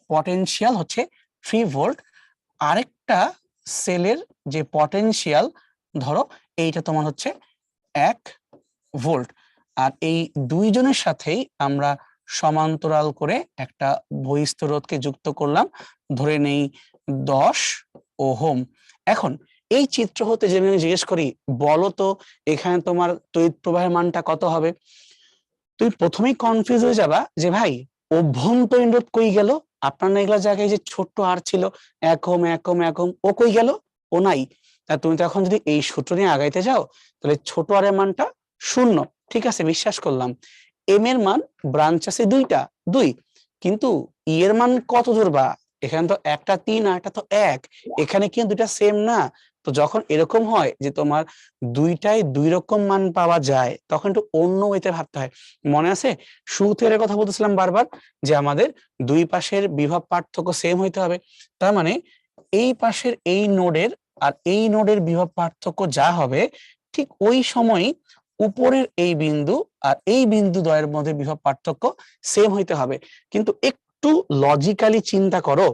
A: পটেনশিয়াল হচ্ছে 3 ভোল্ট, আরেকটা সেলের যে পটেনশিয়াল ধরো এইটা তোমার হচ্ছে 1 ভোল্ট, আর এই দুইজনের সাথেই আমরা সমান্তরাল করে একটা বহিস্থ রোধকে যুক্ত করলাম, ধরে নেই 10 ওহম। এখন এই চিত্র হতে যে আমি জিজ্ঞেস করি বলো তো এখানে তোমার তড়িৎ প্রবাহের মানটা কত হবে, তুমি প্রথমেই কনফিউজ হয়ে যাবা যে ভাই অভ্যন্তরীণ রোধ কই গেল, আপনার না এগুলা জায়গায় যে ছোট্ট আর ছিল 1 ওহম 1 ওহম 1 ওহম, ও কই গেল, ও নাই। তা তুমি তো এখন যদি এই সূত্র নিয়ে আগাইতে যাও তাহলে ছোট আর এর মানটা 0, ঠিক আছে বিশ্বাস করলাম। এম এর মান ব্রাঞ্চ আছে দুইটা, 2, কিন্তু ই এর মান কত ধরবা, এখানে তো একটা 3 আর একটা তো 1, এখানে কিন্তু দুইটা সেম না। তো যখন এরকম হয় যে তোমার দুইটাই দুই রকম মান পাওয়া যায় তখন একটু অন্য ওয়েতে ভাবতে হয়। মনে আছে শুরুতে এর কথা বলতেছিলাম বারবার যে আমাদের দুই পাশের বিভব পার্থক্য সেম হইতে হবে, তার মানে এই পাশের এই নোডের আর এই নোডের বিভব পার্থক্য যা হবে ঠিক ওই সময়ই উপরের এই বিন্দু আর এই বিন্দু দ্বয়ের মধ্যে বিভব পার্থক্য সেম হইতে হবে। কিন্তু একটু লজিক্যালি চিন্তা করো,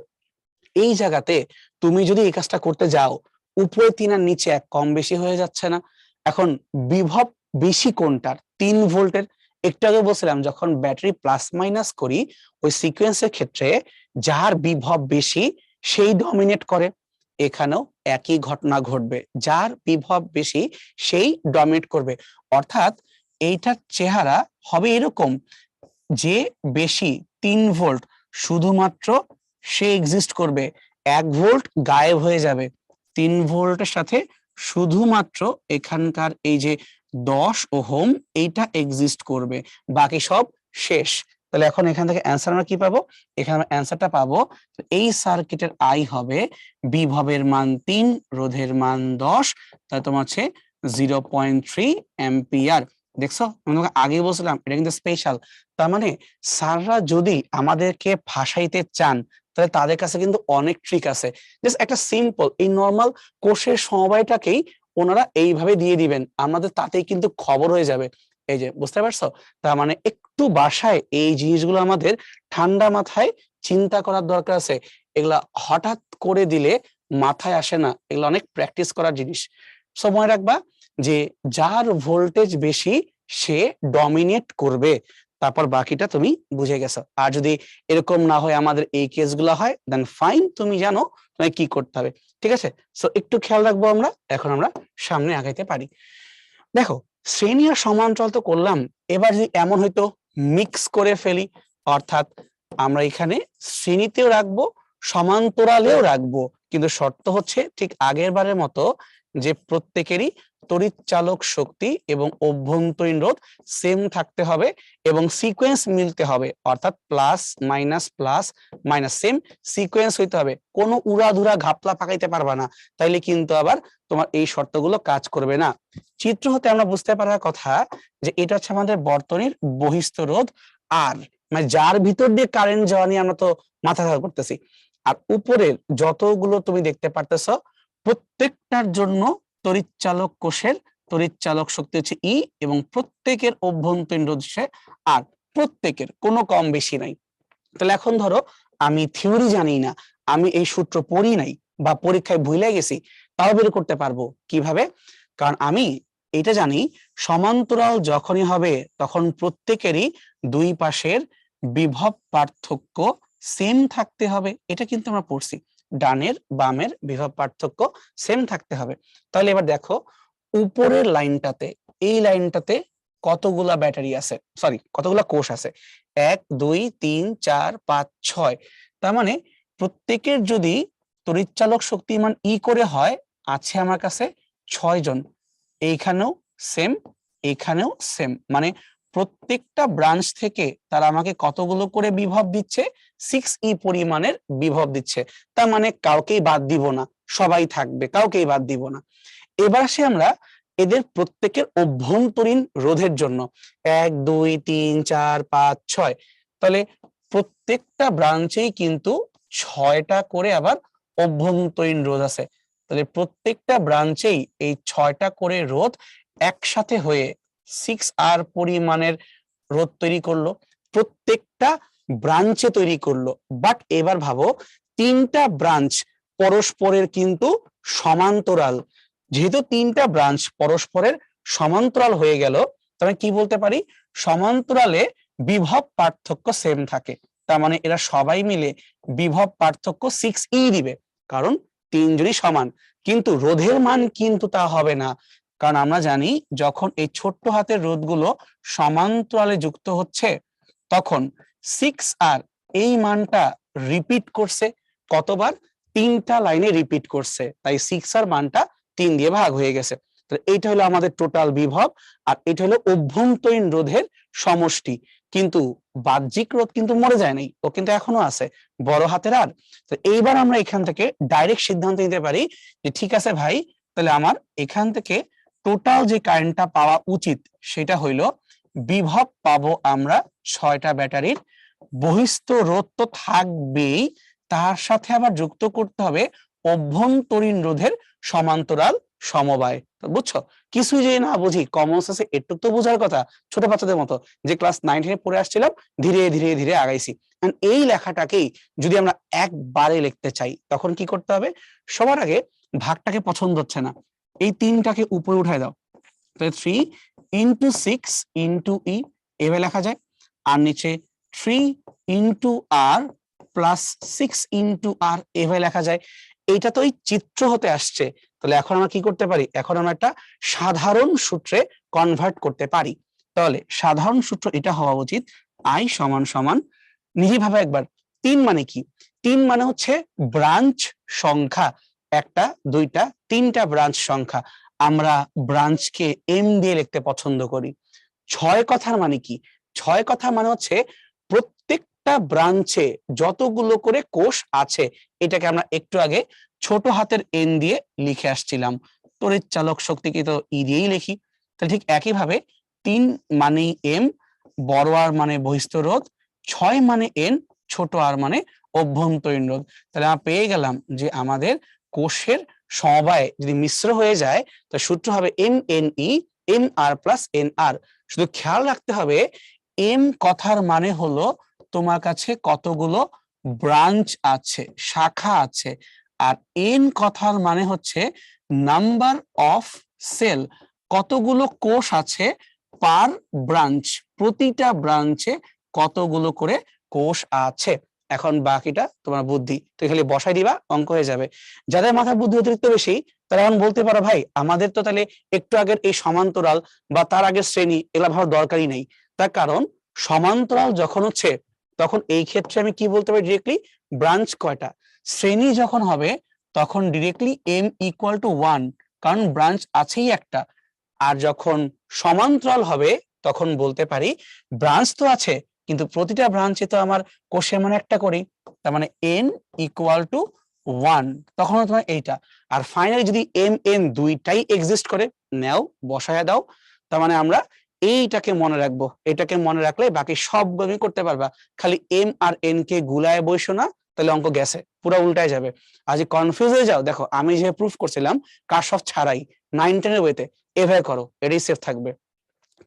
A: এই জায়গাতে তুমি যদি এই কাজটা করতে যাও উপরে 3 আর নিচে 1 কম বেশি হয়ে যাচ্ছে না? এখন বিভব বেশি কোনটার, 3 ভোল্টের। একটু আগে বলছিলাম যখন ব্যাটারি প্লাস মাইনাস করি ওই সিকোয়েন্সের ক্ষেত্রে যার বিভব বেশি সেই ডমিনেট করে, এখানেও একই ঘটনা ঘটবে, যার বিভব বেশি সেই ডমিনেট করবে। অর্থাৎ এইটার চেহারা হবে এরকম যে বেশি 3 ভোল্ট শুধুমাত্র সে এক্সিস্ট করবে, 1 ভোল্ট গায়েব হয়ে যাবে। 3 ভোল্টের সাথে শুধুমাত্র এখানকার এই যে 10 ওহম এইটা এক্সিস্ট করবে, বাকি সব শেষ। তাহলে এখন এখান থেকে অ্যান্সার আমরা কি পাবো, এখানে আমরা অ্যান্সারটা পাবো এই সার্কিটের আই হবে বিভবের মান 3, রোধের মান 10, তাহলে তোমার হচ্ছে 0.3 অ্যাম্পিয়ার। দেখছো আমি তোমাকে আগে বলছিলাম এটা কিন্তু স্পেশাল। তার মানে স্যাররা যদি আমাদেরকে ভাসাইতে চান তাহলে তাদের কাছে কিন্তু অনেক ট্রিক আছে। জাস্ট একটা সিম্পল এই নর্মাল কোষের সমবায়টাকেই ওনারা এইভাবে দিয়ে দিবেন, আমাদের তাতেই কিন্তু খবর হয়ে যাবে। এই যে বুঝতে পারছো, তার মানে একটু বাসায় এই জিনিসগুলো আমাদের ঠান্ডা মাথায় চিন্তা করার দরকার আছে। এগুলা হঠাৎ করে দিলে মাথায় আসে না, এগুলো অনেক প্র্যাকটিস করার জিনিস। সো মনে রাখবা যে যার ভোল্টেজ বেশি সে ডমিনেট করবে, তারপর বাকিটা তুমি বুঝে গেছো। আর যদি এরকম না হয় আমাদের এই কেসগুলো হয় দেন ফাইন, তুমি জানো তুমি কি করতে হবে, ঠিক আছে। সো একটু খেয়াল রাখবো আমরা, এখন আমরা সামনে আগাইতে পারি। দেখো শ্রেণী আর সমান্তরাল তো করলাম, এবার যদি এমন হয়তো মিক্স করে ফেলি, অর্থাৎ আমরা এখানে শ্রেণীতেও রাখবো সমান্তরালেও রাখবো, কিন্তু শর্ত হচ্ছে ঠিক আগের বারের মতো যে প্রত্যেকেরই তড়িৎ চালক শক্তি এবং অভ্যন্তরীণ রোধ সেম থাকতে হবে এবং সিকোয়েন্স মিলতে হবে, অর্থাৎ প্লাস মাইনাস সেম সিকোয়েন্স হইতে হবে, কোনো উড়াধুরা ঘাপলা পাকাইতে পারবা না, তাইলে কিন্তু আবার তোমার এই শর্তগুলো কাজ করবে না। চিত্র হতে আমরা বুঝতে পারার কথা যে এটা হচ্ছে আমাদের বর্তনীর বহিস্থ রোধ আর, মানে যার ভিতর দিয়ে কারেন্ট যাওয়া নিয়ে আমরা তো মাথা ব্যথা করতেছি। আর উপরের যতগুলো তুমি দেখতে পারতেছ প্রত্যেকটার জন্য তড়িৎচালক কোষের তড়িৎচালক শক্তি হচ্ছে ই এবং প্রত্যেকের অভ্যন্তরীণ রোধ হচ্ছে আর, প্রত্যেকের কোনো কম বেশি নাই। তাহলে এখন ধরো আমি থিওরি জানি না, আমি এই সূত্র পড়ি নাই বা পরীক্ষায় ভুলে গেছি, তাও বের করতে পারবো কিভাবে, কারণ আমি এটা জানি সমান্তরাল যখনই হবে তখন প্রত্যেকেরই দুই পাশের বিভব পার্থক্য সেম থাকতে হবে, এটা কিন্তু আমরা পড়ছি, ডানের বামের বিভব পার্থক্য সেম থাকতে হবে। তাহলে এবার দেখো উপরের লাইনটাতে, এই লাইনটাতে কতগুলা ব্যাটারি আছে, সরি কতগুলা কোষ আছে, 1 2 3 4 5 6, তার মানে প্রত্যেকের যদি তড়িৎচালক শক্তি মান ই করে হয় আছে আমার কাছে 6 জন, এইখানেও সেম এইখানেও সেম, মানে প্রত্যেকটা ব্রাঞ্চ থেকে তারা আমাকে কতগুলো করে বিভব দিচ্ছে, 6e পরিমাণের বিভব দিচ্ছে, তার মানে কাউকেই বাদ দিব না, সবাই থাকবে, কাউকেই বাদ দিব না। এবার আসি আমরা এদের প্রত্যেকের অভ্যন্তরীণ রোধের জন্য 1 2 3 4 5 6, তাহলে প্রত্যেকটা ব্রাঞ্চেই কিন্তু 6টা করে আবার অভ্যন্তরীণ রোধ আছে, তাহলে প্রত্যেকটা ব্রাঞ্চেই এই 6টা করে রোধ একসাথে হয়ে 6R পরিমাণের রোধ তৈরি করলো, প্রত্যেকটা ব্রাঞ্চে তৈরি করলো। বাট এবার ভাবো 3টা ব্রাঞ্চ পরস্পরের কিন্তু সমান্তরাল, যেহেতু 3টা ব্রাঞ্চ পরস্পরের সমান্তরাল হয়ে গেল তবে কি বলতে পারি, সমান্তরালে বিভব পার্থক্য সেম থাকে, তার মানে এরা সবাই মিলে বিভব পার্থক্য 6e দিবে, কারণ তিনজনই সমান। কিন্তু রোধের মান কিন্তু তা হবে না, কারণ আমরা জানি যখন এই ছোট্ট হাতের রোধগুলো সমান্তরালে যুক্ত হচ্ছে তখন 6r এই মানটা রিপিট করছে কতবার, 3টা লাইনে রিপিট করছে, তাই 6r মানটা 3 দিয়ে ভাগ হয়ে গেছে। তো এইটা হলো আমাদের টোটাল বিভব, আর এটা হলো অভ্যন্তরীণ রোধের সমষ্টি। কিন্তু বাহ্যিক রোধ কিন্তু মরে যায় নাই, ও কিন্তু এখনো আছে, বড় হাতের আর। তো এইবার আমরা এখান থেকে ডাইরেক্ট সিদ্ধান্ত নিতে পারি যে ঠিক আছে ভাই, তাহলে আমার এখান থেকে টোটাল যে কারেন্টটা পাওয়া উচিত সেটা হইলো বিভব পাবো আমরা 6টা ব্যাটারির, বহিস্থ রোধ তো থাকবেই, তার সাথে আবার যুক্ত করতে হবে অভ্যন্তরীণ রোধের সমান্তরাল সমবায়। বুঝছো? কিছুই যে না বুঝি, কমন সেন্সে একটু তো বোঝার কথা, ছোট বাচ্চাদের মতো যে ক্লাস 9-10 পড়ে আসছিলাম, ধীরে ধীরে ধীরে আগাইছি। এই লেখাটাকেই যদি আমরা একবারে লিখতে চাই তখন কি করতে হবে, সবার আগে ভাগটাকে পছন্দ হচ্ছে না, এই 3টাকে উপরে উঠায় দাও, তাহলে 3 ইন্টু 6 ইন্টু ই এভাবে লেখা যায়, আর নিচে 3 ইন্টু আর প্লাস 6 ইন্টু আর এভাবে লেখা যায়। এইটা তো এই চিত্র হতে আসছে, তাহলে এখন আমরা কি করতে পারি, এখন আমরা একটা সাধারণ সূত্রে কনভার্ট করতে পারি। তাহলে সাধারণ সূত্র এটা হওয়া উচিত, আই সমান সমান, নিজে ভাবে একবার, 3 মানে কি, 3 মানে হচ্ছে ব্রাঞ্চ সংখ্যা, একটা দুইটা তিনটা ব্রাঞ্চ সংখ্যা, আমরা ব্রাঞ্চকে এম দিয়ে লিখতে পছন্দ করি। 6 কথার মানে কি, 6 কথা মানে হচ্ছে প্রত্যেকটা ব্রাঞ্চে যতগুলো করে কোষ আছে, এটাকে আমরা একটু আগে ছোট হাতের এন দিয়ে লিখে আসছিলাম, তড়িৎ চালক শক্তিকে তো ই দিয়েই লিখি। তাহলে ঠিক একইভাবে 3 মানে এম, বড় আর মানে বহিস্থ রোধ, 6 মানে এন, ছোট আর মানে অভ্যন্তরীণ রোধ। তাহলে আমরা পেয়ে গেলাম যে আমাদের কোষের সমবায় যদি মিশ্র হয়ে যায় তো সূত্র হবে M N E M R plus N আর। শুধু খেয়াল রাখতে হবে এম কথার মানে হলো তোমার কাছে কতগুলো ব্রাঞ্চ আছে, শাখা আছে, আর এন কথার মানে হচ্ছে নাম্বার অফ সেল, কতগুলো কোষ আছে পার ব্রাঞ্চ, প্রতিটা ব্রাঞ্চে কতগুলো করে কোষ আছে। এখন বাকিটা তোমার বুদ্ধি, তুই খালি বসাই দিবা, অঙ্ক হয়ে যাবে। যাদের মাথার বুদ্ধি অতিরিক্ত বেশি তারা এখন বলতে পারো ভাই আমাদের তো তাহলে একটু আগের এই সমান্তরাল বা তার আগের শ্রেণী এগুলা ভাবার দরকারই নেই। তার কারণ সমান্তরাল যখন হচ্ছে তখন এই ক্ষেত্রে আমি কি বলতে পারি ডিরেক্টলি, ব্রাঞ্চ কয়টা, শ্রেণী যখন হবে তখন ডিরেক্টলি এম ইকুয়াল টু 1, কারণ ব্রাঞ্চ আছেই একটা। আর যখন সমান্তরাল হবে তখন বলতে পারি ব্রাঞ্চ তো আছে কিন্তু প্রতিটা ব্রাঞ্চে তো আমার কোষের মান একটা করি, তার মানে এন ইকুয়াল টু 1, তখন তোমার এইটা। আর ফাইনালি যদি এম এন দুইটাই এক্সিস্ট করে, নাও বসায়া দাও, তার মানে আমরা এইটাকে মনে রাখবো, এটাকে মনে রাখলে বাকি সবগুলো করতে পারবা। খালি এম আর এন কে গুলায় বসো না, তাহলে অঙ্ক গেছে, পুরো উল্টায় যাবে। আর যে কনফিউজ হয়ে যাও, দেখো আমি যে প্রুফ করছিলাম কারশফ ছাড়াই 9-10 এর ওয়েতে, এভাবে করো, এটাই সেফ থাকবে।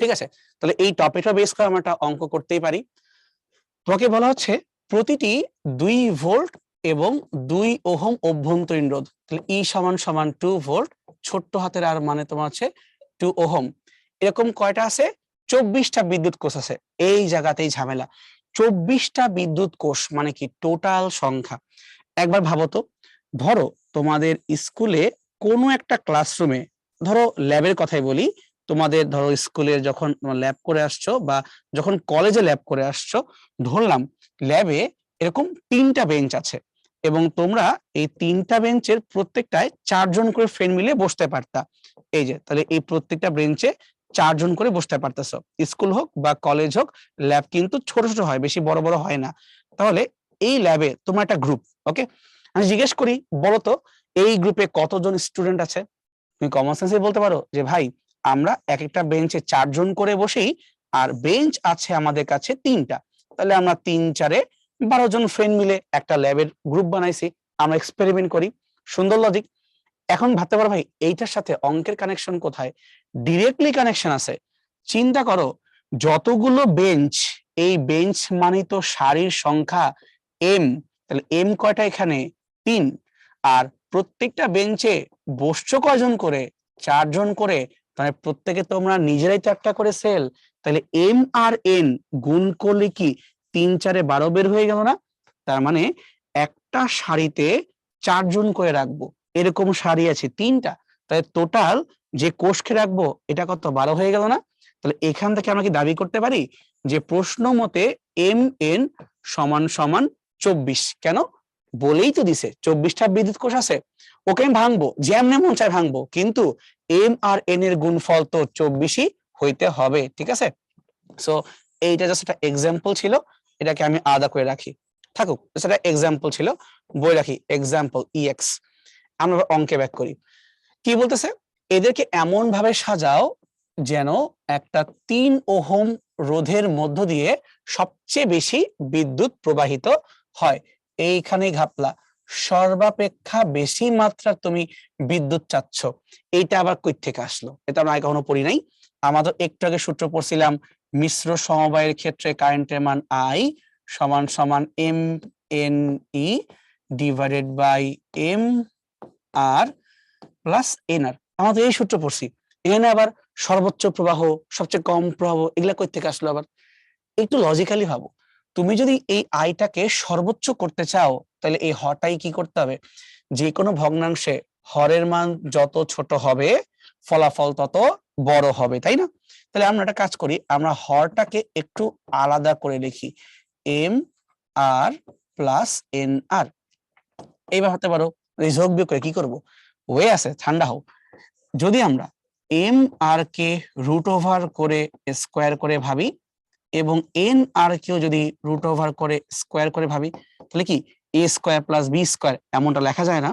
A: ঠিক আছে, তাহলে এই টপিকটা বেস করে আমরা একটা অঙ্ক করতেই পারি। তোমাকে বলা হচ্ছে প্রতিটি 2 ভোল্ট এবং 2 ওহম অভ্যন্তরীণ রোধ, তাহলে ই সমান সমান 2 ভোল্ট, ছোট্ট হাতের আর মানে তোমার হচ্ছে 2 ওহম, এরকম কয়টা আছে, 24টা বিদ্যুৎ কোষ আছে। এই জায়গাতেই ঝামেলা, 24টা বিদ্যুৎ কোষ মানে কি টোটাল সংখ্যা। একবার ভাবো তো, ধরো তোমাদের স্কুলে কোনো একটা ক্লাসরুমে, ধরো ল্যাবের কথাই বলি, তোমাদের ধরো স্কুলে যখন ল্যাব করে আসছো বা যখন কলেজে ল্যাব করে আসছো, ধরলাম ল্যাবে এরকম 3টা বেঞ্চ আছে এবং তোমরা এই 3টা বেঞ্চের প্রত্যেকটায় 4 জন করে ফ্রেন্ড মিলে বসতে পারতা। এই যে তাহলে এই প্রত্যেকটা বেঞ্চে 4 জন করে বসতে পারতেছো, স্কুল হোক বা কলেজ হোক, ল্যাব কিন্তু ছোট ছোট হয়, বেশি বড় বড় হয় না। তাহলে এই ল্যাবে তোমার একটা গ্রুপ, ওকে, আমি জিজ্ঞেস করি বলো তো এই গ্রুপে কতজন স্টুডেন্ট আছে, তুমি কমন সেন্সে বলতে পারো যে ভাই আমরা এক একটা বেঞ্চে 4 জন করে বসেই, আর বেঞ্চ আছে আমাদের কাছে 3টা, তাহলে আমরা 3-4-এ 12 জন ফ্রেন্ড মিলে একটা ল্যাবের গ্রুপ বানাইছি, আমরা এক্সপেরিমেন্ট করি। সুন্দর লজিক। এখন ভাবতে পারো ভাই এইটার সাথে অঙ্কের কানেকশন কোথায়, ডিরেক্টলি কানেকশন আছে। চিন্তা করো যতগুলো বেঞ্চ, এই বেঞ্চ মানে তো সারির সংখ্যা এম, তাহলে এম কয়টা এখানে 3, আর প্রত্যেকটা বেঞ্চে বসছো কয়জন করে, 4 জন করে, তাহলে প্রত্যেকে তোমরা নিজেরাই তো একটা করে সেল, তাহলে এম আর এন গুণ করলে কি 3 4 12 বের হয়ে গেল না? তার মানে একটা সারিতে 4 জন করে রাখবো, এরকম সারি আছে 3টা, তাহলে টোটাল যে কোষকে রাখবো এটা কত 12 হয়ে গেল না? তাহলে এখান থেকে আমরা কি দাবি করতে পারি যে প্রশ্ন মতে এম এন সমান সমান 24? কেন? বলেই তো দিছে 24টা বিদ্যুৎ কোষ আছে, ওকে আমি ভাঙবো যেমন মন চায় ভাঙবো, কিন্তু এম আর এন এর গুণফল তো 24ই হইতে হবে, ঠিক আছে? সো এইটা জাস্ট একটা এক্সাম্পল ছিল, এটাকে আমি আলাদা করে রাখি, থাকুক, সেটা এক্সাম্পল ছিল, বই রাখি এক্সাম্পল ইএক্স। আমরা অঙ্কে ব্যাক করি, কি বলতেছে? এদেরকে এমন ভাবে সাজাও যেন একটা 3 ওহম রোধের মধ্য দিয়ে সবচেয়ে বেশি বিদ্যুৎ প্রবাহিত হয়। এইখানে ঘাপলা, সর্বাপেক্ষা বেশি মাত্রা তুমি বিদ্যুৎ চাচ্ছ, এইটা আবার কই থেকে আসলো? এটা আমরা কখনো পড়ি নাই। আমাদের একটু আগে সূত্র পড়ছিলাম, মিশ্র সমবায়ের ক্ষেত্রে কারেন্টের মান আই সমান সমান M N E divided by M R plus N R. আমাদের এই সূত্র পড়ছি, এখানে আবার সর্বোচ্চ প্রবাহ, সবচেয়ে কম প্রবাহ, এগুলা কই থেকে আসলো আবার? একটু লজিক্যালি ভাবো, তুমি যদি এই আইটাকে সর্বোচ্চ করতে চাও তাহলে এই হটাই কি করতে হবে? যে কোনো ভগ্নাংশে হরের মান যত ছোট হবে ফলাফল তত বড় হবে, তাই না? তাহলে আমরা একটা কাজ করি, আমরা হরটাকে একটু আলাদা করে লিখি, এম আর প্লাস এন আর। এইবার হতে পারো যোগ বিয়োগ করে কি করব, ওয়ে আছে, ঠান্ডা হও। যদি আমরা এম আর কে রুট ওভার করে স্কোয়ার করে ভাবি এবং এন আর কেও যদি রুট ওভার করে স্কোয়ার করে ভাবি, তাহলে কি A square plus B square এমনটা লেখা যায় না?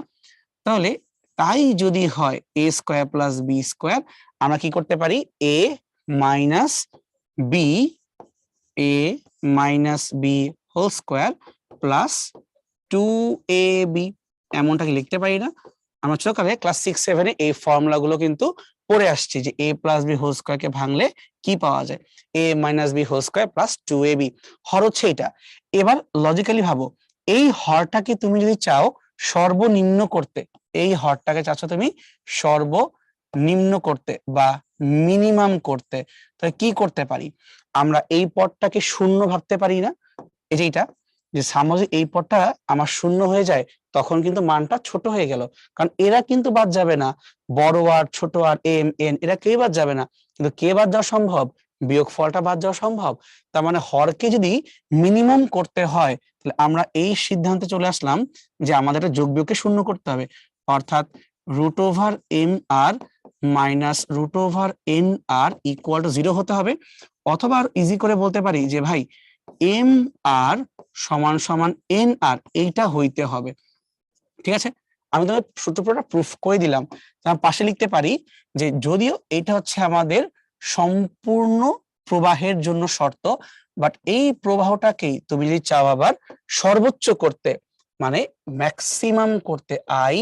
A: তাহলে তাই যদি হয় A square plus B square, আমরা কি করতে পারি A minus B, A minus B whole square plus 2ab, এমনটা কি লিখতে পারি না? আমরা ছোটকালে ক্লাস 6 7 এই ফর্মুলা গুলো কিন্তু পড়ে আসছি যে a plus B whole square কে ভাঙলে কি পাওয়া যায়, a minus B whole square plus 2ab। হর হচ্ছে এটা। এবার লজিক্যালি ভাবো, এই হরটাকে তুমি যদি চাও সর্বনিম্ন করতে, এই হরটাকে চাচ্ছ তুমি সর্বনিম্ন করতে বা মিনিমাম করতে, তাহলে কি করতে পারি? আমরা এই পদটাকে শূন্য ভাবতে পারি না? এই যে এটা, যে সামনে এই পদটা আমার শূন্য হয়ে যায়, তখন কিন্তু মানটা ছোট হয়ে গেল, কারণ এরা কিন্তু বাদ যাবে না, বড় আর ছোট আর এম এন এরা কেউ বাদ যাবে না, কিন্তু কে বাদ যাওয়া সম্ভব? বিয়োগ ফলটা বাদ যাওয়া সম্ভব। তার মানে হরকে যদি মিনিমাম করতে হয় তাহলে আমরা এই সিদ্ধান্তে চলে আসলাম যে আমাদের একটা যোগ বিয়োগকে শূন্য করতে হবে, অর্থাৎ root over M R minus root over N R equal to 0 হতে হবে। অথবা আর ইজি করে বলতে পারি যে ভাই এম আর সমান সমান এন আর, এইটা হইতে হবে, ঠিক আছে? আমি তোমাকে সূত্রটা প্রুফ করে দিলাম। তার পাশে লিখতে পারি যে যদিও এটা হচ্ছে আমাদের সম্পূর্ণ প্রবাহের জন্য শর্ত, বাট এই প্রবাহটাকেই তুমি যদি চাও আবার সর্বোচ্চ করতে, মানে ম্যাক্সিমাম করতে, আই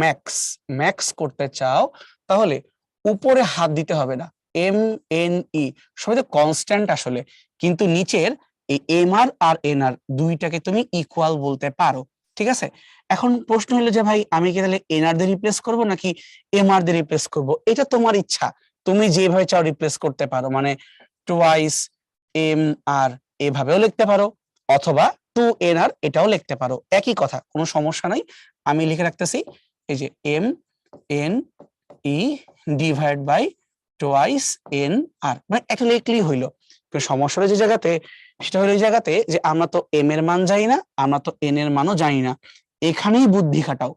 A: ম্যাক্স ম্যাক্স করতে চাও, তাহলে উপরে হাত দিতে হবে না, এম এন ই সবই তো কনস্ট্যান্ট আসলে, কিন্তু নিচের এই এম আর আর এন আর দুইটাকে তুমি ইকুয়াল বলতে পারো, ঠিক আছে? এখন প্রশ্ন হলো যে ভাই আমি কি তাহলে এনআর দিয়ে রিপ্লেস করব নাকি এমআর দিয়ে রিপ্লেস করব? এটা তোমার ইচ্ছা, তুমি যেভাবে চাও রিপ্লেস করতে পারো, মানে টুয়াইস এম আর এভাবেও লিখতে পারো, অথবা 2nr এটাও লিখতে পারো, একই কথা, কোনো সমস্যা নাই। আমি লিখে রাখতেছি এই যে M N E divide by twice N R, মানে একটা লিখলেই হইলো। সমস্যাটা যে জায়গাতে, সেটা হলো এই জায়গাতে যে আমরা তো এম এর মান জানি না, আমরা তো এন এর মানও জানি না, এখানেই বুদ্ধি খাটাও।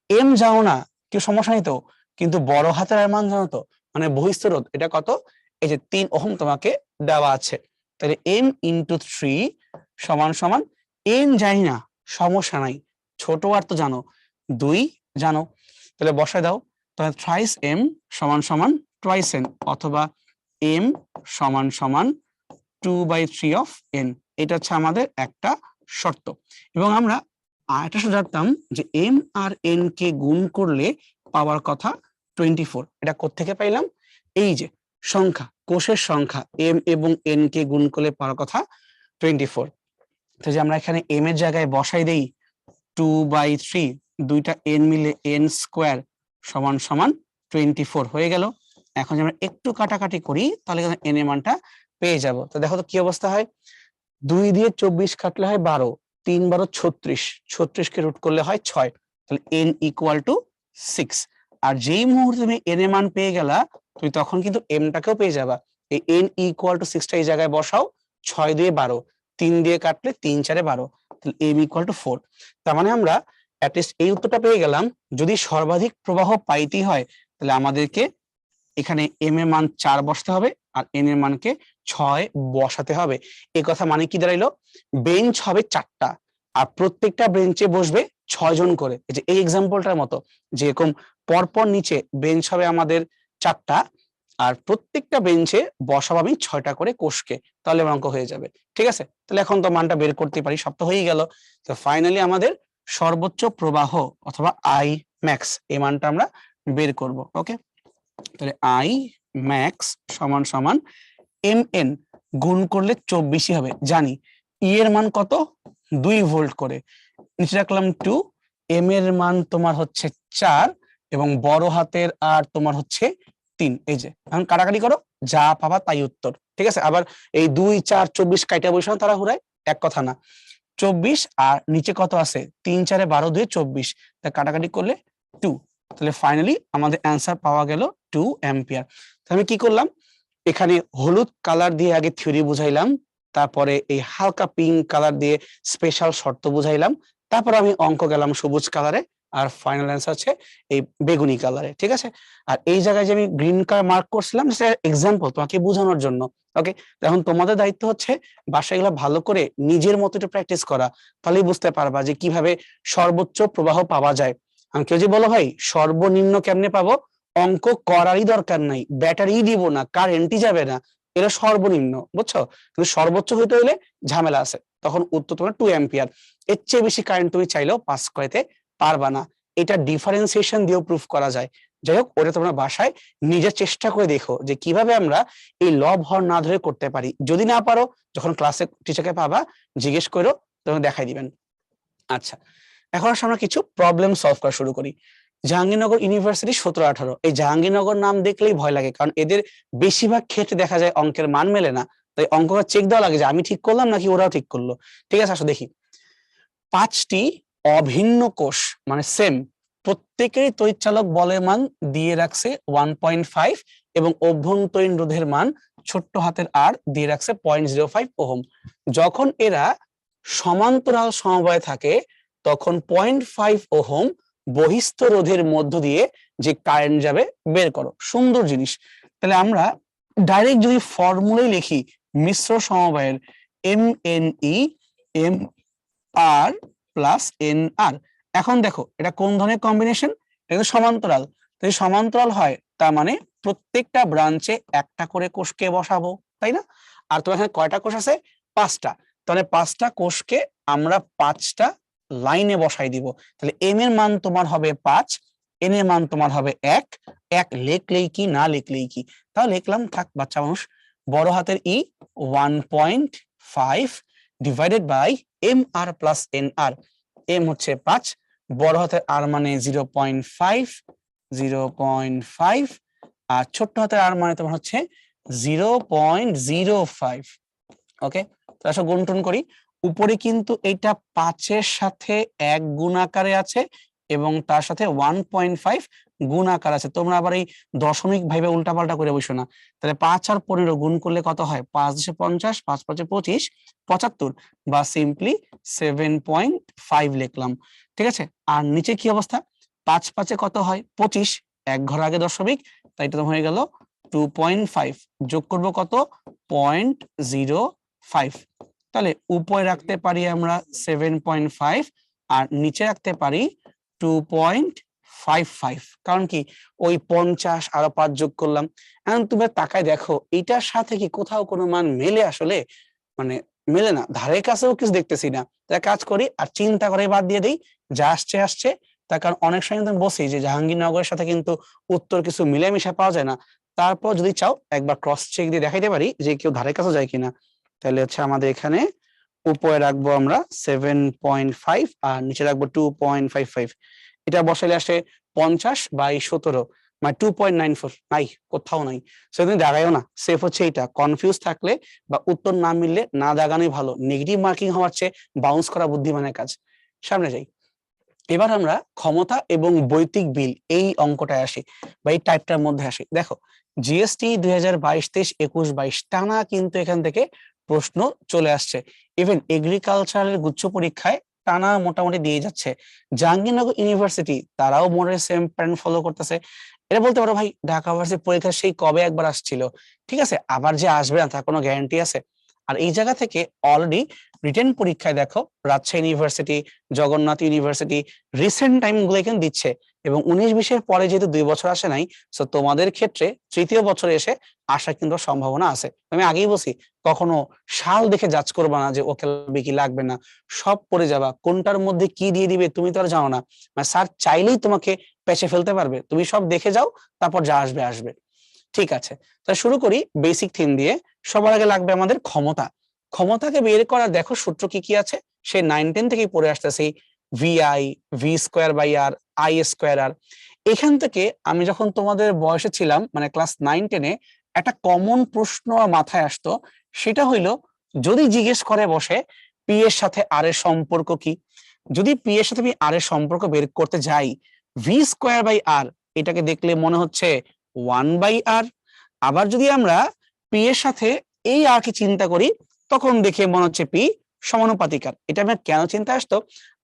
A: এম জানো না, কেউ সমস্যা নেই তো, কিন্তু বড় হাতের মান জানো তো, মানে বহিঃস্থ রোধ এটা কত, এই যে 3 ওহম তোমাকে দেওয়া আছে, তাহলে এম ইন্টু 3 সমান সমান, এন জানি না সমস্যা নাই, ছোট আর তো জানো 2 জানো, তাহলে বসায় দাও, তাহলে থ্রাইস এম সমান সমান টুয়াইস এন, অথবা এম সমান সমান 2/3 অফ এন, এটা হচ্ছে আমাদের একটা শর্ত। এবং আমরা আরেকটা শর্ত জানতাম যে এম আর এন কে গুণ করলে পাওয়ার কথা 24, এটা কোত্থেকে পাইলাম? এই যে সংখ্যা, কোষের সংখ্যা এম এবং এন কে গুণ করলে পাওয়ার কথা 24, তো যে আমরা এখানে এম এর জায়গায় বসাই দেই 2/3, দুইটা এন মিলে এন স্কোয়ার সমান সমান 24 হয়ে গেল। এখন যদি আমরা একটু কাটাকাটি করি তাহলে এন এর মানটা পেয়ে যাব। তো দেখো তো কি অবস্থা হয়, 2 দিয়ে 24 কাটলে হয় 12, 3 12 36, 36 কে রুট করলে হয় 6, তাহলে n ইকুয়াল টু 6। আর যেই মুহূর্তে তুমি n এর মান পেয়ে গেলা তুমি তখন কিন্তু m টাকেও পেয়ে যাবা। এই n ইকুয়াল টু 6 টা এই জায়গায় বসাও, 6 দিয়ে 12, 3 দিয়ে কাটলে 3 4 12, তাহলে m ইকুয়াল টু 4। তার মানে আমরা অ্যাটলিস্ট এই উত্তরটা পেয়ে গেলাম। যদি সর্বাধিক প্রবাহ পাইতে হয় তাহলে আমাদেরকে এখানে m এর মান 4 বসাতে হবে আর n এর মানকে 6 বসাতে হবে। এই কথা মানে কি দাঁড়াইলো, বেঞ্চ হবে 4টা আর প্রত্যেকটা বেঞ্চে বসবে 6 জন করে। এই যে এই এক্সাম্পলটার মতো যেরকম পরপর নিচে বেঞ্চ হবে আমাদের 4টা আর প্রত্যেকটা বেঞ্চে বসাবো আমি 6টা করে কোষকে, তাহলে অঙ্ক হয়ে যাবে। ঠিক আছে, তাহলে এখন তো মানটা বের করতে পারি, সব তো হয়েই গেল। তো ফাইনালি আমাদের সর্বোচ্চ প্রবাহ অথবা আই ম্যাক্স এই মানটা আমরা বের করব। ওকে, তাহলে আই ম্যাক্স সমান সমান এম এন গুণ করলে 24 হবে, জানি ই এর মান কত 2 ভোল্ট করে, নিচে রাখলাম 2, এম এর মান তোমার হচ্ছে 4 এবং বড় হাতের আর তোমার হচ্ছে 3। এই যে এখন কাটাকাটি করো, যা পাবা তাই উত্তর। ঠিক আছে, আবার এই 2 4 24 কাইটা বসানো তারা হুরায় এক কথা না, 24 আর নিচে কত আছে 3 4 12 2 24, তা কাটাকাটি করলে 2। তাহলে ফাইনালি আমাদের অ্যান্সার পাওয়া গেল 2 অ্যাম্পিয়ার। আমি কি করলাম, এখানে হলুদ কালার দিয়ে আগে থিওরি বুঝাইলাম, তারপরে এই হালকা পিঙ্ক কালার দিয়ে স্পেশাল শর্ত বুঝাইলাম, তারপর আমি অঙ্ক গেলাম সবুজ কালারে, আর ফাইনাল অ্যান্সার হচ্ছে এই বেগুনি কালারে। ঠিক আছে, আর এই জায়গায় যে আমি গ্রিন কালার মার্ক করছিলাম সেটা এক্সাম্পল তোমাকে বোঝানোর জন্য। ওকে, এখন তোমাদের দায়িত্ব হচ্ছে বাসায় এগুলো ভালো করে নিজের মতো একটু প্র্যাকটিস করা, তাহলেই বুঝতে পারবা যে কিভাবে সর্বোচ্চ প্রবাহ পাওয়া যায়। আমি কেউ যে বলো ভাই সর্বনিম্ন কেমনে পাবো, অঙ্ক করারই দরকার নাই, ব্যাটারি দিব না, কারেন্টই যাবে না, এটা সর্বনিম্ন, বুঝছো? কিন্তু সর্বোচ্চ হইতে হইলে ঝামেলা আছে, তখন উত্তর তোমার 2 অ্যাম্পিয়ার। এর চেয়ে বেশি কারেন্ট তুমি চাইলেও পাস করতে পারবা না, এটা ডিফারেন্সিয়েশন দিয়েও প্রুফ করা যায়। যাই হোক, ওটা তোমরা বাসায় নিজের চেষ্টা করে দেখো যে কিভাবে আমরা এই লব হর না ধরে করতে পারি। যদি না পারো যখন ক্লাসে টিচারকে পাবা জিজ্ঞেস করো, তখন দেখাই দিবেন। আচ্ছা, এখন আমরা কিছু প্রবলেম সলভ করা শুরু করি। জাহাঙ্গীরনগর ইউনিভার্সিটি 17-18, এই জাহাঙ্গীরনগর নাম দেখলেই ভয় লাগে, কারণ এদের বেশিরভাগ ক্ষেত্রে দেখা যায় অঙ্কের মান মেলে না, তাই অঙ্কটা চেক দেওয়া লাগে যে আমি ঠিক করলাম নাকি ওরাও ঠিক করলো। ঠিক আছে, আসো দেখি। 5টি অভিন্ন কোষ মানে সেম, প্রত্যেকেরই তড়িৎচালক বলের মান দিয়ে রাখছে 1.5 এবং অভ্যন্তরীণ রোধের মান ছোট্ট হাতের আর দিয়ে রাখছে 0.05 ওহম। যখন এরা সমান্তরাল সমবায়ে থাকে তখন 0.5 ওহম বহিস্থ রোধের মধ্য দিয়ে যে কারেন্ট যাবে বের করো। সুন্দর জিনিস। তাহলে আমরা ডাইরেক্ট যদি ফর্মুলাই লিখি মিশ্র সমবায়ের M N E M R plus N আর। এখন দেখো এটা কোন ধরনের কম্বিনেশন, এটা সমান্তরাল, যদি সমান্তরাল হয় তার মানে প্রত্যেকটা ব্রাঞ্চে একটা করে কোষকে বসাবো, তাই না? আর তোমার এখানে কয়টা কোষ আছে, 5টা, তাহলে 5টা কোষকে আমরা 5টা লাইনে বসাই দিব। তাহলে এম এর মান তোমার হবে 5, এন এর মান তোমার হবে 1, 1 লিখলেই কি না লিখলেই কি, তাহলে লিখলাম, থাক বাচ্চা মানুষ, বড় হাতের E 1.5 divided by M R plus N R. M হচ্ছে 5, বড় হাতের আর মানে 0.5 আর ছোট্ট হাতের আর মানে তোমার হচ্ছে 0.05। ওকে, তো আসলে গুণটুন করি, উপরে কিন্তু এটা 5-এর সাথে 1 গুণ আকারে আছে এবং তার সাথে 1.5 গুণ আকার আছে। তোমরা আবার এই দশমিক ভাবে উল্টাপাল্টা করে বসো না। তাহলে 5 আর 15 গুণ করলে কত হয়, 5 × 50, 5 × 25, 75 বা সিম্পলি 7.5 লিখলাম। ঠিক আছে, আর নিচে কি অবস্থা, 5 5 কত হয় 25, এক ঘর আগে দশমিক, তাই এটা হয়ে গেল 2.5, যোগ করব কত 0.05। তাহলে উপরে রাখতে পারি আমরা 7.5 আর নিচে রাখতে পারি 2.55, কারণ কি ওই 50 আরো 5 যোগ করলাম। এখন তুমি তাকায় দেখো এটার সাথে কি কোথাও কোনো মান মেলে, আসলে মানে মেলে না, ধারে কাছেও কিছু দেখতেছি না। তাই কাজ করি আর চিন্তা করে বাদ দিয়ে দিই, যা আসছে আসছে। তার কারণ অনেক সময় কিন্তু বসি যে জাহাঙ্গীরনগরের সাথে কিন্তু উত্তর কিছু মিলেমিশে পাওয়া যায় না, তারপর যদি চাও একবার ক্রস চেক দিয়ে দেখাইতে পারি যে কেউ ধারে কাছে যায় কিনা। তাহলে হচ্ছে আমাদের এখানে উপরে রাখবো আমরা 7.5 আর নিচে রাখবো 2.55, এটা বসাইলে আসে 50/17, মানে 2.94 নাই, কোথাও নাই। সো তুমি দাগাইও না, সেফ হচ্ছে এইটা। কনফিউজ থাকলে বা উত্তর না মিললে না দাগানোই ভালো। নেগেটিভ মার্কিং হওয়ার চেয়ে বাউন্স করা বুদ্ধিমানের কাজ। সামনে যাই। এবার আমরা ক্ষমতা এবং বৈদিক বিল এই অঙ্কটায় আসি বা এই টাইপটার মধ্যে আসি। দেখো জিএসটি 2022-23-21-22 টানা কিন্তু এখান থেকে প্রশ্ন চলে আসছে। ইভেন এগ্রিকালচারের গুচ্ছ পরীক্ষায় টানা মোটামুটি দিয়ে যাচ্ছে। জাহাঙ্গীরনগর ইউনিভার্সিটি তারাও মোটে সেম প্যাটার্ন ফলো করতেছে। এটা বলতে পারো ভাই ঢাকা ভার্সিটি পরীক্ষা সেই কবে একবার আসছিল, ঠিক আছে, আবার যে আসবে না তার কোনো গ্যারান্টি আছে? আর এই জায়গা থেকে অলরেডি রিটেন পরীক্ষায় দেখো Rajshahi university, Jagannath university recent time গুলো এখানে দিচ্ছে। এবং 19-20-এর পরে যেহেতু 2 বছর আসে নাই, সো তোমাদের ক্ষেত্রে তৃতীয় বছরে এসে আসার কিন্তু সম্ভাবনা আছে। আমি আগেই বলছি, কখনো সাল দেখে জাজ করবা না যে ওকে লাগবে কি লাগবে না, সব পড়ে যাবা। কোনটার মধ্যে কি দিয়ে দিবে তুমি তো আর জানো না, মানে স্যার চাইলেই তোমাকে পেছে ফেলতে পারবে। তুমি সব দেখে যাও, তারপর যা আসবে আসবে। ঠিক আছে, তাহলে শুরু করি বেসিক থিম দিয়ে। সবার আগে লাগবে আমাদের ক্ষমতা। ক্ষমতাকে বের করার দেখো সূত্র কি কি আছে, সে 9-10 থেকেই পড়ে আসতেছি। VI, V square by R, I square R. এখান থেকে আমি যখন তোমাদের বয়সে ছিলাম, মানে ক্লাস 9-10-এ, একটা কমন প্রশ্ন মাথায় আসতো। সেটা হইলো, যদি জিজ্ঞেস করে বসে পি এর সাথে আর এর সম্পর্ক কি, যদি পি এর সাথে আমি আর এর সম্পর্ক বের করতে যাই, ভি স্কোয়ার বাই আর এটাকে দেখলে মনে হচ্ছে 1/r। আবার যদি আমরা পি এর সাথে এই আর কে চিন্তা করি, তখন দেখে মনে হচ্ছে পি সমানুপাতিক আর। এটা আমার কেন চিন্তা আসতো,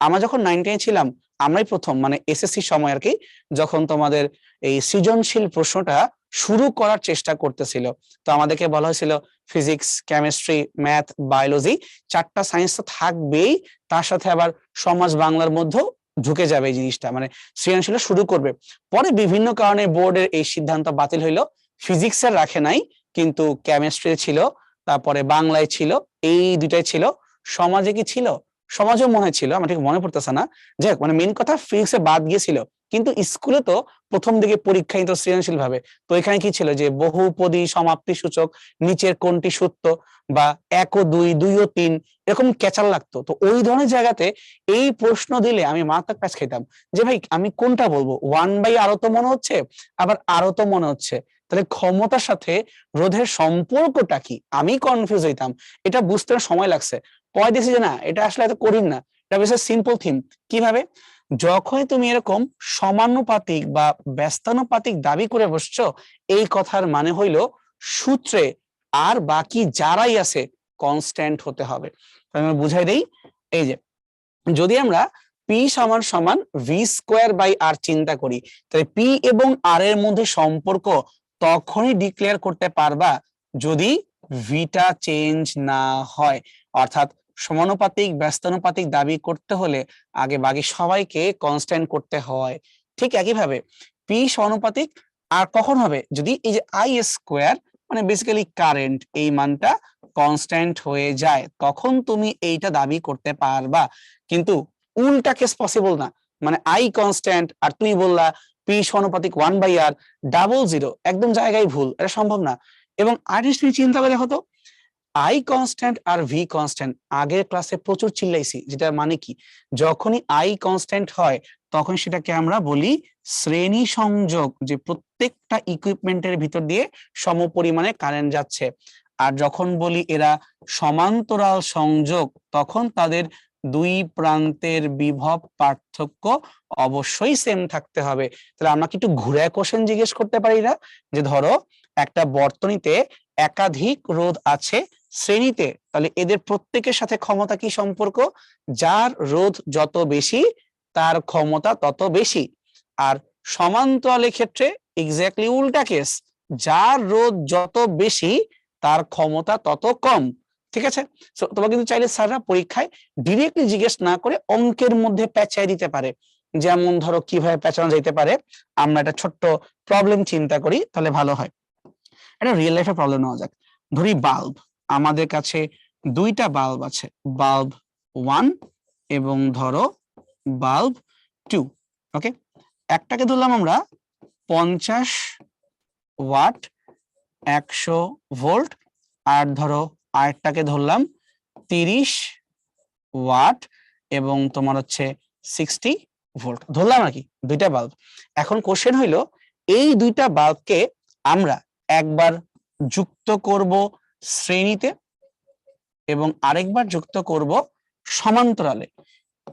A: আমরা যখন 9-10 ছিলাম, আমরাই প্রথম মানে এসএসসি সময় আর কি, যখন তোমাদের এই সৃজনশীল প্রশ্নটা শুরু করার চেষ্টা করতেছিল, তো আমাদেরকে বলা হয়েছিল ফিজিক্স, কেমিস্ট্রি, ম্যাথ, বায়োলজি, 4টা সায়েন্স তো থাকবেই, তার সাথে আবার সমাজ বাংলার মধ্যেও ঢুকে যাবে এই জিনিসটা, মানে সৃজনশীল শুরু করবে। পরে বিভিন্ন কারণে বোর্ডের এই সিদ্ধান্ত বাতিল হইলো, ফিজিক্সের রাখে নাই, কিন্তু কেমিস্ট্রি ছিল, তারপরে বাংলায় ছিল, এই দুটাই ছিল। সমাজে কি ছিল? সমাজেও মনে ছিল, আমার ঠিক মনে পড়তেছে না। যাই হোক, মানে মেন কথা ফিজিক্সে বাদ গিয়েছিল। কিন্তু স্কুলে তো প্রথম দিকে পরীক্ষা নিত সৃজনশীল ভাবে, তো এখানে কি ছিল যে বহুপদী সমাপ্তি সূচক, নিচের কোনটি সত্য, বা 1 ও 2, 2 ও 3, এরকম ক্যাচাল লাগতো। তো ওই ধরনের জায়গাতে এই প্রশ্ন দিলে আমি মাথা প্যাচ খেতাম যে ভাই আমি কোনটা বলবো, 1/r তো মনে হচ্ছে, আবার আরো তো মনে হচ্ছে, তাহলে ক্ষমতার সাথে রোধের সম্পর্কটা কি, আমি কনফিউজ হইতাম। এটা বুঝতে সময় লাগছে, পরে দেখছি যে না, এটা আসলে এত কঠিন না, এটা বেশ সিম্পল থিম। কিভাবে? যখন তুমি এরকম সমানুপাতিক বা ব্যস্তানুপাতিক দাবি করে বসছো, এই কথার মানে হইল সূত্রে আর বাকি যারাই আছে কনস্ট্যান্ট হতে হবে। আমি বুঝাই দেই, এই যে যদি আমরা পি সমান সমান ভি স্কোয়ার বাই আর চিন্তা করি, তাহলে পি এবং আর এর মধ্যে সম্পর্ক তখনই ডিক্লেয়ার করতে পারবা যদি ভিটা চেঞ্জ না হয়। অর্থাৎ সমানুপাতিক ব্যস্তানুপাতিক দাবি করতে হলে আগে বাকি সবাইকে কনস্ট্যান্ট করতে হয়। ঠিক একইভাবে পি সমানুপাতিক আর কখন হবে, যদি এই যে আই স্কোয়ার মানে বেসিক্যালি কারেন্ট, এই মানটা কনস্ট্যান্ট হয়ে যায়, তখন তুমি এইটা দাবি করতে পারবা। কিন্তু উল্টা কেস পসিবল না, মানে আই কনস্ট্যান্ট আর তুমি বললা পি সমানুপাতিক 1/r, ডাবল জিরো, একদম জায়গায় ভুল, এটা সম্ভব না। এবং আরেকটা তুমি চিন্তা করে দেখো তো, আই কনস্ট্যান্ট আর ভি কনস্ট্যান্ট আগের ক্লাসে প্রচুর চিল্লাইছি, যেটা মানে কি, যখনই আই কনস্ট্যান্ট হয় তখন সেটাকে আমরা বলি শ্রেণী সংযোগ, যে প্রত্যেকটা ইকুইপমেন্টের ভিতর দিয়ে সমপরিমাণে কারেন্ট যাচ্ছে। আর যখন বলি এরা সমান্তরাল সংযোগ, তখন তাদের দুই প্রান্তের বিভব পার্থক্য অবশ্যই সেম থাকতে হবে। তাহলে আমরা কি একটু ঘুরে কোশ্চেন জিজ্ঞেস করতে পারি না, যে ধরো একটা বর্তনীতে একাধিক রোধ আছে শ্রেণীতে, তাহলে এদের প্রত্যেকের সাথে ক্ষমতা কি সম্পর্ক, যার রোধ যত বেশি তার ক্ষমতা তত বেশি। আর সমান্তরালের ক্ষেত্রে এক্স্যাক্টলি উল্টা কেস, যার রোধ যত বেশি তার ক্ষমতা তত কম। ঠিক আছে, তোমরা কিন্তু চাইলে স্যাররা পরীক্ষায় ডিরেক্টলি জিজ্ঞেস না করে অঙ্কের মধ্যে পেঁচাই দিতে পারে। যেমন ধরো কিভাবে পেঁচানো যেতে পারে, আমরা একটা ছোট্ট প্রবলেম চিন্তা করি, তাহলে ভালো হয়। একটা রিয়েল লাইফে প্রবলেম নেওয়া যাক। ধরি বাল্ব, আমাদের কাছে দুইটা বাল্ব আছে, বাল্ব 1 এবং ধরো বাল্ব 2। ওকে, একটাকে ধরলাম আমরা 50 ওয়াট 100 ভোল্ট, আর ধরো আরেকটাকে ধরলাম 30 ওয়াট এবং তোমার হচ্ছে 60 ভোল্ট ধরলাম আর কি, দুইটা বাল্ব। এখন কোশ্চেন হইলো এই দুইটা বাল্বকে আমরা একবার যুক্ত করব শ্রেণীতে এবং আরেকবার যুক্ত করব সমান্তরালে,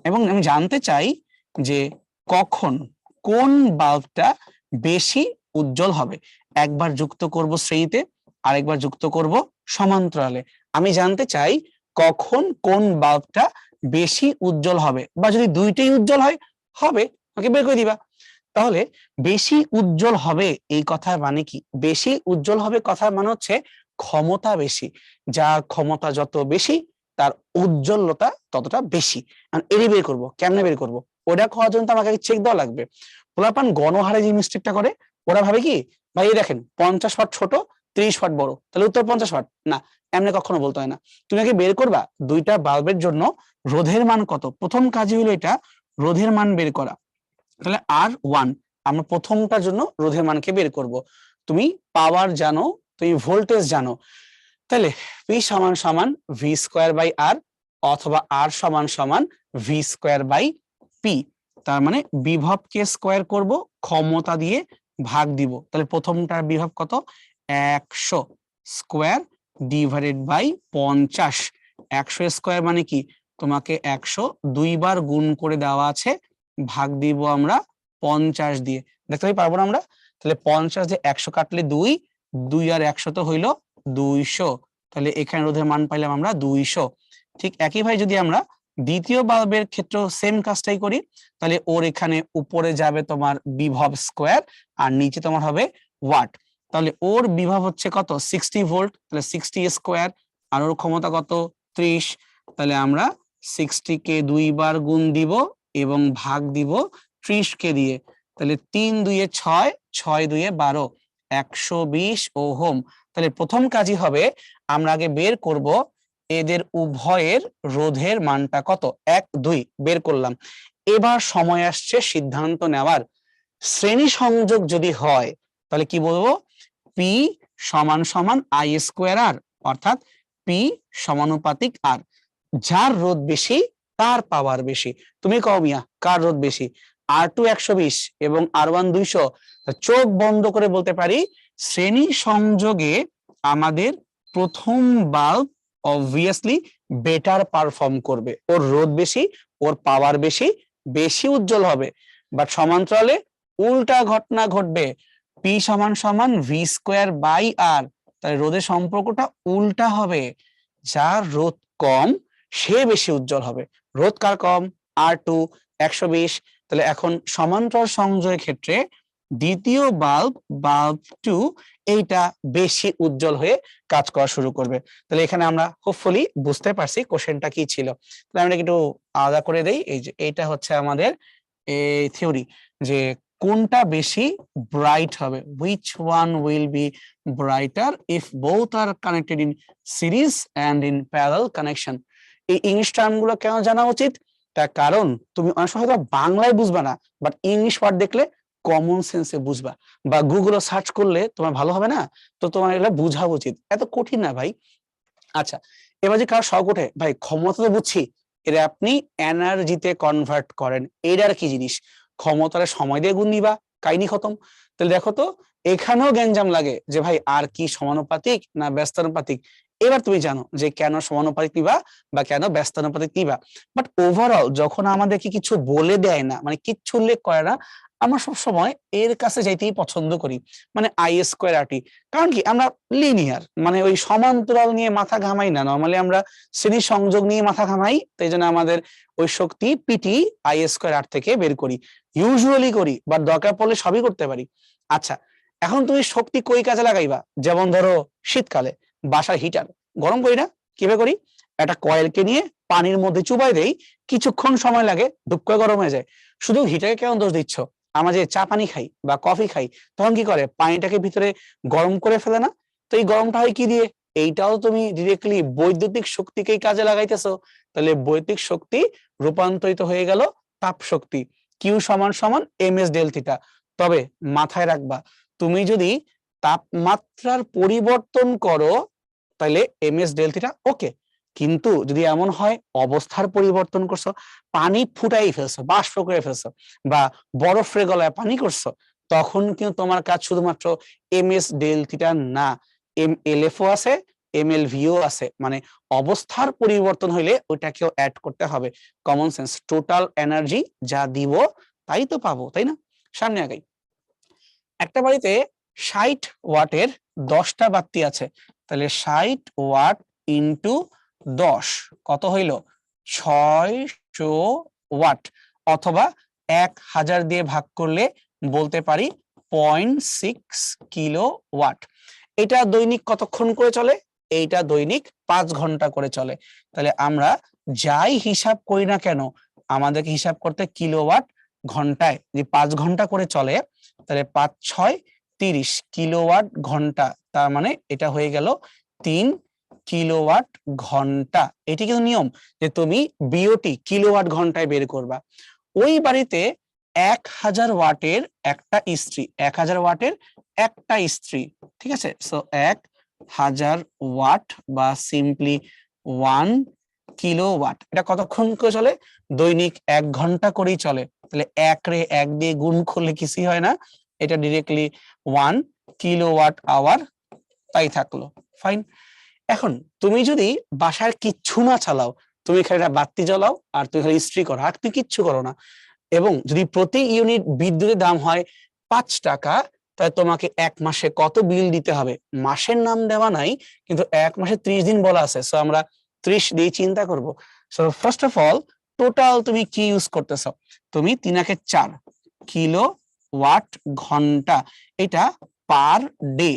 A: এবং আমি জানতে চাই যে কখন কোন বাল্বটা বেশি উজ্জ্বল হবে। একবার যুক্ত করব শ্রেণীতে, আরেকবার যুক্ত করব সমান্তরালে। আমি জানতে চাই কখন কোন বাল্বটা বেশি উজ্জ্বল হবে, বা যদি দুইটাই উজ্জ্বল হয় হবে আমাকে বের করে দিবা। তাহলে বেশি উজ্জ্বল হবে এই কথার মানে কি? বেশি উজ্জ্বল হবে কথার মানে হচ্ছে ক্ষমতা বেশি, যার ক্ষমতা যত বেশি তার উজ্জ্বলতা ততটা বেশি। এরই বের করবো, কেমনে বের করবো? ওটা করার জন্য তো আমাকে চেক দেওয়া লাগবে। পোলাপান গণহারে যে মিস্টেকটা করে, ওরা ভাবে কি ভাই এই দেখেন 50 ওয়াট ছোট, 30 ওয়াট বড়, তাহলে উত্তর 50 ওয়াট। না, এমনি কখনো বলতে হয় না। তুমি আগে বের করবা দুইটা বাল্বের জন্য রোধের মান কত। প্রথম কাজই হলো এটা, রোধের মান বের করা। তাহলে R1 আমরা প্রথমটার জন্য রোধের মানকে বের করব। তুমি পাওয়ার জানো, তুমি ভোল্টেজ জানো, তাহলে P সমান সমান ভি স্কোয়ার বাই আর, অথবা আর সমান সমান ভি স্কোয়ার বাই পি। তার মানে বিভবকে স্কোয়ার করব, ক্ষমতা দিয়ে ভাগ দিব। তাহলে প্রথমটার বিভব কত? 100 স্কোয়ার ডিভাইডেড বাই 50। 100 স্কোয়ার মানে কি? তোমাকে 100 দুইবার গুণ করে দেওয়া আছে, ভাগ দিব আমরা 50 দিয়ে। দেখতে পারবো না আমরা? তাহলে 50 দিয়ে 100 কাটলে 2, 2 আর 100 তো হইলো 200। তাহলে এখানে রোধের মান পাইলাম আমরা 200। ঠিক একইভাবে যদি আমরা দ্বিতীয় বাল্বের ক্ষেত্রেও সেম কাজটাই করি, তাহলে ওর এখানে উপরে যাবে তোমার বিভব স্কোয়ার, আর নিচে তোমার হবে ওয়াট। তাহলে ওর বিভব হচ্ছে কত? 60 ভোল্ট, তাহলে 60 স্কোয়ার, আর ওর ক্ষমতা কত? 30। তাহলে আমরা 60 কে দুইবার গুণ দিব এবং ভাগ দিব 30 কে দিয়ে। তাহলে 3 দুইয়ে 6, 6 দুইয়ে 12, 120 ওহম। তাহলে প্রথম কাজই হবে আমরা আগে বের করব এদের উভয়ের রোধের মানটা কত। 1 2 বের করলাম। এবার সময় আসছে সিদ্ধান্ত নেওয়ার। শ্রেণী সংযোগ যদি হয় তাহলে কি বলবো? পি সমান সমান আই স্কোয়ার আর, অর্থাৎ পি সমানুপাতিক আর। যার রোধ বেশি তার পাওয়ার বেশি। তুমি কও মিয়া কার রোধ বেশি? R2 120 এবং R1 200। চোখ বন্ধ করে বলতে পারি শ্রেণী সংযোগে আমাদের প্রথম বাল্ব অবভিয়াসলি বেটার পারফর্ম করবে। ওর রোধ বেশি, ওর পাওয়ার বেশি, বেশি উজ্জ্বল হবে। বাট সমান্তরালে উল্টা ঘটনা ঘটবে। পি সমান সমান ভি স্কোয়ার বাই আর, তাই রোধের সম্পর্কটা উল্টা হবে। যার রোধ কম সে বেশি উজ্জ্বল হবে। রোধ কার কম? R2 120। তাহলে এখন সমান্তরাল সংযোগের ক্ষেত্রে দ্বিতীয় বাল্ব, বাল্ব 2, এইটা বেশি উজ্জ্বল হয়ে কাজ করা শুরু করবে। তাহলে এখানে আমরা হোপফুলি বুঝতে পারছি কোশ্চেনটা কি ছিল। তাহলে আমরা একটু আলাদা করে দেই। এই যে এইটা হচ্ছে আমাদের এই থিওরি, যে কোনটা বেশি ব্রাইট হবে, which one will be brighter if both are connected in series and in parallel connection। এই ইংলিশ টার্ম গুলো কেন জানা উচিত? তার কারণ তুমি অনেক সময় হয়তো বাংলায় বুঝবা না, বাট ইংলিশ ওয়ার্ড দেখলে কমন সেন্সে বুঝবা, বা গুগলে সার্চ করলে তোমার ভালো হবে না। তো তোমার এগুলো বুঝা উচিত, এত কঠিন না ভাই। আচ্ছা, এবার যে কার শখ ওঠে ভাই ক্ষমতা তো বুঝছি, এর আপনি এনার্জিতে কনভার্ট করেন, এটার কি জিনিস? ক্ষমতার সময় দিয়ে গুণ দিবা, কাহিনী খতম। তাহলে দেখো তো এখানেও গ্যাঞ্জাম লাগে যে ভাই আর কি সমানুপাতিক না ব্যস্তানুপাতিক। এবার তুমি জানো যে কেন সমানুপাতিক নিবা বা কেন ব্যস্তানুপাতিক নিবা। বাট ওভারঅল যখন আমাদেরকে কিছু বলে দেয় না, মানে কিচ্ছু উল্লেখ করে না, আমরা সবসময় এর কাছে যাইতেই পছন্দ করি, মানে আই স্কোয়ার আর টি। কারণ কি আমরা লিনিয়ার, মানে ওই সমান্তরাল নিয়ে মাথা ঘামাই না, নর্মালি আমরা শ্রেণী সংযোগ নিয়ে মাথা ঘামাই। তাই জন্য আমাদের ওই শক্তি পিটি আই স্কোয়ার আর থেকে বের করি, ইউজুয়ালি করি, বাট দরকার পড়লে সবই করতে পারি। আচ্ছা, এখন তুমি শক্তি কই কাজে লাগাইবা? যেমন ধরো শীতকালে বাসার হিটার গরম করি না, কিভাবে করি? একটা কয়েলকে নিয়ে পানির মধ্যে চুবাই দেই, কিছুক্ষণ সময় লাগে, ধুপ করে গরম হয়ে যায়। শুধু হিটারকে কেমন দোষ দিচ্ছ? আমরা যে চা পানি খাই বা কফি খাই তখন কি করে? পানিটাকে ভিতরে গরম করে ফেলে না? তো এই গরমটা হয় কি দিয়ে? এইটাও তুমি ডিরেক্টলি বৈদ্যুতিক শক্তিকেই কাজে লাগাইতেছো। তাহলে বৈদ্যুতিক শক্তি রূপান্তরিত হয়ে গেল তাপ শক্তি, কিউ সমান সমান এম এস ডেল থিটা। তবে মাথায় রাখবা, তুমি যদি তাপমাত্রার পরিবর্তন করো তাহলে M S del theta okay, কিন্তু যদি এমন হয় অবস্থার পরিবর্তন করছো, পানি ফুটাই ফেলছো, বাষ্প করে ফেলছো, বা বরফের গলায় পানি করছো, তখন কিন্তু তোমার কাজ শুধুমাত্র এমএস ডেল থিটা না, এমএলএফও আছে, এমএলভিও আছে, মানে অবস্থার পরিবর্তন হইলে ওইটাকেও অ্যাড করতে হবে। কমন সেন্স, টোটাল এনার্জি যা দিব তাই তো পাবো, তাই না? সামনে আগাই। একটা বাড়িতে 60 ওয়াটের 10টা বাতি আছে, তাহলে 60 ওয়াট ইন্টু 10 কত হইল? 600 ওয়াট, অথবা 1000 দিয়ে ভাগ করলে বলতে পারি 0.6 কিলো ওয়াট। এটা দৈনিক কতক্ষণ করে চলে? এইটা দৈনিক 5 ঘন্টা করে চলে। তাহলে আমরা যাই হিসাব করি না কেন, আমাদেরকে হিসাব করতে কিলোওয়াট ঘন্টায়, যে 5 ঘন্টা করে চলে, তাহলে 5 6 30 কিলোওয়াট ঘন্টা, তার মানে এটা হয়ে গেল 3 কিলোওয়াট ঘন্টা। এটি কিন্তু নিয়ম যে তুমি বিওটি কিলোওয়াট ঘন্টায় বের করবা। ওই বাড়িতে 1000 ওয়াটের একটা ইস্ত্রি, 1000 ওয়াটের একটা ইস্ত্রি, ঠিক আছে? সো 1000 ওয়াট বা সিম্পলি 1 কিলোওয়াট, এটা কতক্ষণ করে চলে? দৈনিক 1 ঘন্টা করেই চলে। তাহলে 1 রে 1 দিয়ে গুণ করলে কিছুই হয় না, এটা ডিরেক্টলি 1 কিলোওয়াট আওয়ার, তাই থাকলো। ফাইন। এখন তুমি যদি বাসার কিচ্ছু না চালাও, তুমি খালি একটা বাতি জ্বালাও আর তুমি খালি ইস্ত্রি করো, আর তুমি কিচ্ছু করো না, এবং যদি প্রতি ইউনিট বিদ্যুতের দাম হয় 5 টাকা, তাহলে তোমাকে 1 মাসে কত বিল দিতে হবে? মাসের নাম দেওয়া নাই, কিন্তু 1 মাসে 30 দিন বলা আছে, সো আমরা 30 দিয়ে চিন্তা করব। So first of all, total তুমি কি ইউজ করতেছ? তুমি 3 × 4 কিলো ওয়াট ঘন্টা, এটা পার ডে,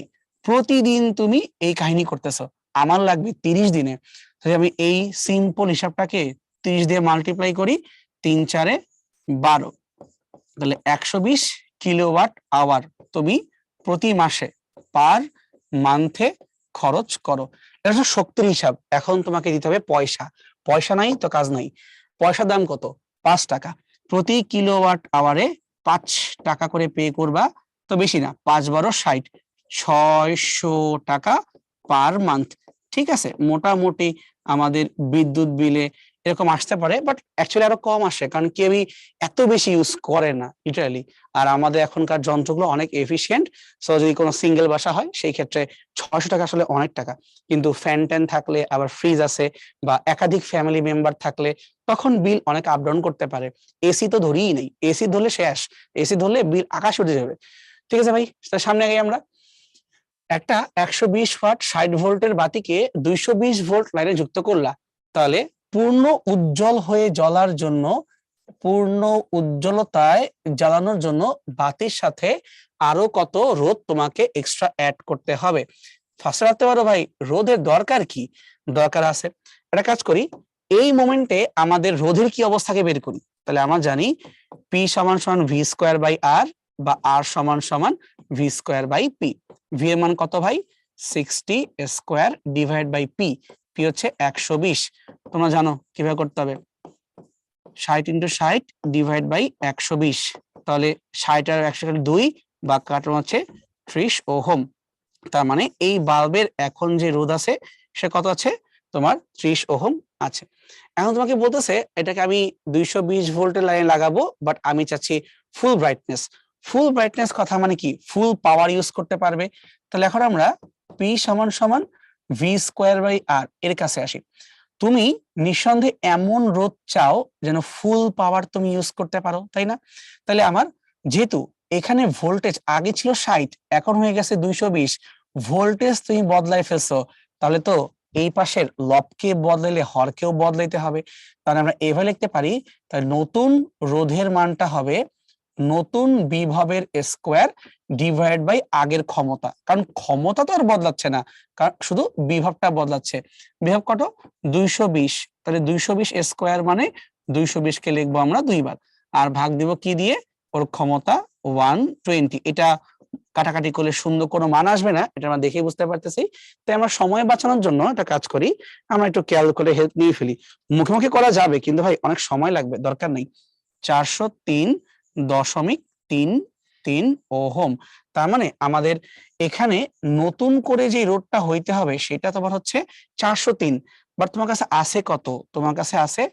A: প্রতিদিন তুমি এই কাহিনী করতেছো। আমার লাগবে 30 দিনে, তাহলে আমি এই সিম্পল হিসাবটাকে 30 দিয়ে মাল্টিপ্লাই করি, 3 4 এ 12, তাহলে 120 কিলোওয়াট আওয়ার তুমি প্রতি মাসে পার মান্থে খরচ করো। এটা হচ্ছে শক্তির হিসাব। এখন তোমাকে দিতে হবে পয়সা। পয়সা নাই তো কাজ নাই। পয়সার দাম কত? 5 টাকা। প্রতি কিলোওয়াট আওয়ারে 5 টাকা করে পে করবা, তো বেশি না, 5 12 60, 600 টাকা পার মান্থ। ঠিক আছে, মোটামুটি আমাদের বিদ্যুৎ বিলে এরকম আসতে পারে, বাট অ্যাকচুয়ালি আরো কম আসে, কারণ কেউই এত বেশি ইউজ করে না লিটারালি। আর আমাদের এখনকার যন্ত্রগুলো অনেক এফিশিয়েন্ট, সো যদি কোনো সিঙ্গেল বাসা হয় সেই ক্ষেত্রে 600 টাকা আসলে অনেক টাকা। কিন্তু ফ্যান ট্যান থাকলে, আবার ফ্রিজ আছে, বা একাধিক ফ্যামিলি মেম্বার থাকলে তখন বিল অনেক আপ ডাউন করতে পারে। এসি তো ধরেই নেই, এসি ধরলে শেষ, এসি ধরলে বিল আকাশ উঠে যাবে। ঠিক আছে ভাই, সামনে আগে আমরা একটা 120 ওয়াট 60 ভোল্টের বাতিকে 220 ভোল্ট লাইনে যুক্ত করলা, তাহলে পূর্ণ উজ্জ্বল হয়ে জ্বলার জন্য, পূর্ণ উজ্জ্বলতায় জ্বালানোর জন্য বাতির সাথে আরো কত রোধ তোমাকে এক্সট্রা অ্যাড করতে হবে? ফার্স্টে ভাবতে পারো ভাই রোধের দরকার কি? দরকার আছে, একটা কাজ করি, এই মোমেন্টে আমাদের রোধের কি অবস্থাকে বের করি। তাহলে আমরা জানি পি সমান সমান ভি স্কোয়ার বাই আর, বা আর সমান সমান V square by P. V এর মান কত ভাই? 60 square divide by P. P হচ্ছে 120। তোমরা জানো কিভাবে করতে হবে, 60 × 60 ডিভাইড বাই 120, তাহলে 60 আর 100 2, বা কাটন হচ্ছে 30 ওহম। তার মানে এই বাল্বের এখন যে রোধ আছে সে কত আছে? তোমার 30 ওহম আছে। এখন তোমাকে বলতেছে এটাকে আমি 220 ভোল্টের লাইনে লাগাবো, বাট আমি চাচ্ছি ফুল ব্রাইটনেস। ফুল ব্রাইটনেস কথা মানে কি? ফুল পাওয়ার ইউজ করতে পারবে। তাহলে এখন আমরা পি সমান সমান ভি স্কোয়ার বাই আর এর কাছে আসি। তুমি নিঃসন্দেহে এমন রোধ চাও যেন ফুল পাওয়ার তুমি ইউজ করতে পারো, তাই না? তাহলে আমার যেহেতু এখানে ভোল্টেজ আগে ছিল 60, এখন হয়ে গেছে 220, ভোল্টেজ তুমি বদলাই ফেলছো, তাহলে তো এই পাশের লবকে বদলাইলে হরকেও বদলাইতে হবে। তাহলে আমরা এভাবে লিখতে পারি, তাহলে নতুন রোধের মানটা হবে নতুন বিভবের স্কোয়ার ডিভাইড বাই আগের ক্ষমতা, কারণ ক্ষমতা তো আর বদলাচ্ছে না, কারণ শুধু বিভবটা বদলাচ্ছে। বিভব কত? 220, তাহলে 220 স্কোয়ার মানে 220 কে লিখবো আমরা 2 বার, আর ভাগ দিব কি দিয়ে? ওর ক্ষমতা 120। এটা কাটাকাটি করলে সুন্দর কোনো মান আসবে না, এটা আমরা দেখে বুঝতে পারতেছি। তাই আমরা সময় বাঁচানোর জন্য একটা কাজ করি, আমরা একটু খেয়াল করে হেল্প নিয়ে ফেলি। মুখে মুখে করা যাবে, কিন্তু ভাই অনেক সময় লাগবে, দরকার নেই। 403.33 ওহম। তার মানে আমাদের এখানে নতুন করে যে রোধটা হইতে হবে সেটা তোমার হচ্ছে 403, বাট তোমার কাছে আছে কত? তোমার কাছে আছে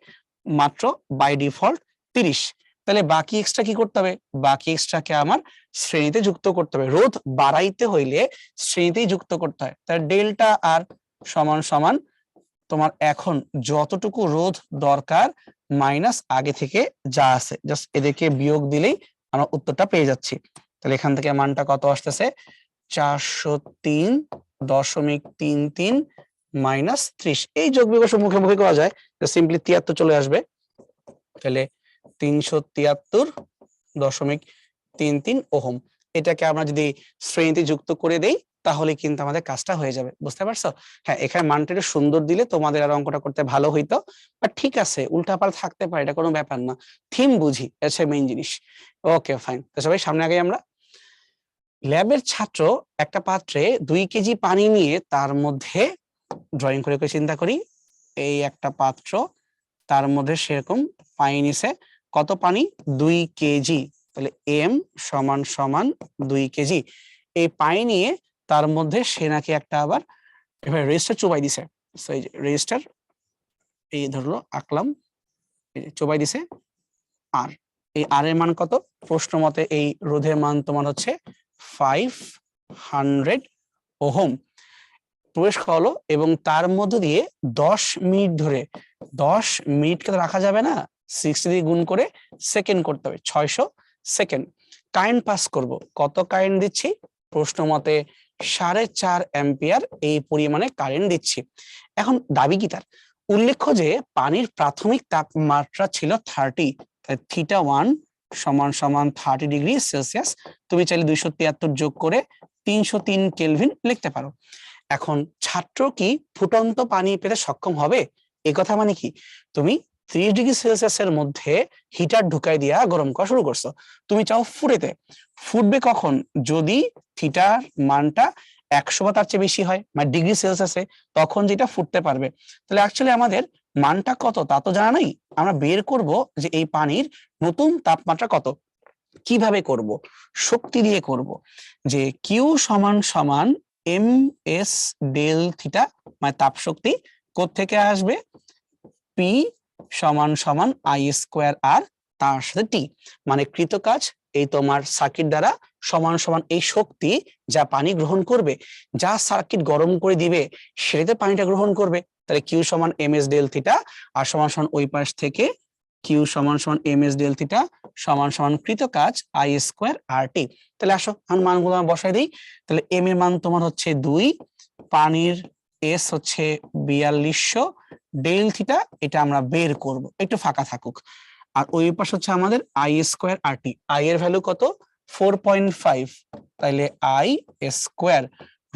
A: মাত্র বাই ডিফল্ট 30। তাহলে বাকি এক্সট্রা কি করতে হবে, বাকি এক্সট্রাকে আমার শ্রেণীতে যুক্ত করতে হবে। রোধ বাড়াইতে হইলে শ্রেণীতেই যুক্ত করতে হয়। তাহলে ডেল্টা আর সমান সমান তোমার এখন যতটুকু রোধ দরকার মাইনাস আগে থেকে যা আছে, জাস্ট এদেরকে বিয়োগ দিলেই আমরা উত্তরটা পেয়ে যাচ্ছি। তাহলে এখান থেকে মানটা কত আসতেছে, 403.33 মাইনাস 30। এই যোগ বিয়োগ মুখে মুখে করা যায়, সিম্পলি 73 চলে আসবে। তাহলে 373.33 ওহম। এটাকে আমরা যদি শ্রেণীতে যুক্ত করে দেই তাহলে কিন্তু আমাদের কাজটা হয়ে যাবে, বুঝতে পারছো? হ্যাঁ, এখানে মানটা একটু সুন্দর দিলে তোমাদের আর অঙ্কটা করতে ভালো হইতো, বাট ঠিক আছে, উল্টাপাল্টা থাকতে পারে, এটা কোনো ব্যাপার না। থিম বুঝি, এটা মেইন জিনিস। ওকে ফাইন, তো সবাই সামনে আগে আমরা। ল্যাবের ছাত্র একটা পাত্রে 2 কেজি পানি নিয়ে তার মধ্যে, ড্রয়িং করে চিন্তা করি, এই একটা পাত্র, তার মধ্যে সেরকম পানি নিছে, কত পানি, 2 কেজি। তাহলে এম সমান সমান 2 কেজি। এই পানি নিয়ে তার মধ্যে সে নাকি একটা আবার এবার রেজিস্টার চুবাই দিছে। এই যে রেজিস্টার, এই ধরলো আঁকলাম, চুবাই দিছে। আর এই আর এর মান কত, প্রশ্ন মতে এই রোধের মান তোমার হচ্ছে 500 ওহম। প্রবেশ করালো এবং তার মধ্য দিয়ে 10 মিনিট ধরে, 10 মিনিটকে তো রাখা যাবে না, 60 দিয়ে গুণ করে সেকেন্ড করতে হবে, 600 সেকেন্ড। কারেন্ট পাস করব, কত কারেন্ট দিচ্ছি, প্রশ্ন মতে 4.5 অ্যাম্পিয়ার এই পরিমাণে কারেন্ট দিচ্ছি। এখন দাবি কি তার, উল্লেখ্য যে পানির প্রাথমিক তাপমাত্রা ছিল 30, তাই θ1 সমান সমান 30 ডিগ্রি সেলসিয়াস। তুমি চাইলে 273 যোগ করে 303 কেলভিন লিখতে পারো। এখন ছাত্র কি ফুটন্ত পানি পেতে সক্ষম হবে, এ কথা মানে কি, তুমি 30 ডিগ্রি সেলসিয়াসের মধ্যে হিটার ঢুকাই দিয়া গরম করা শুরু করছো, তুমি চাও ফুটেতে, ফুটবে কখন, যদি থিটার মানটা 100 বা তার চেয়ে বেশি হয়, মানে ডিগ্রি সেলসিয়াসে, তখন যেটা ফুটতে পারবে। তাহলে অ্যাকচুয়ালি আমাদের মানটা কত তা তো জানা নাই, আমরা বের করব যে এই পানির নতুন তাপমাত্রা কত। কিভাবে করব, শক্তি দিয়ে করব, যে কিউ সমান সমান এম এস ডেল থিটা, মানে তাপ শক্তি কোত্থেকে আসবে, পি সমান সমান আই স্কোয়ার আর তার সাথে টি, মানে কৃত কাজ এই তোমার সার্কিট দ্বারা সমান সমান এই শক্তি যা পানি গ্রহণ করবে, যা সার্কিট গরম করে দিবে সেটাতে পানিটা গ্রহণ করবে। তাহলে কিউ সমান এম এস ডেল থিটা, আর সমান সমান ওই পাশ থেকে কিউ সমান সমান এম এস ডেল থিটা সমান সমান কৃত কাজ আই স্কোয়ার আর টি। তাহলে আসো আমি মানগুলো বসাই দিই। তাহলে এম এর মান তোমার হচ্ছে 2, পানির এস হচ্ছে 4200, ডেল থিটা এটা আমরা বের করব, একটু ফাঁকা থাকুক। আর ওই পাশে হচ্ছে আমাদের I square R T, I এর ভ্যালু কত 4.5, তাইলে আই স্কোয়ার,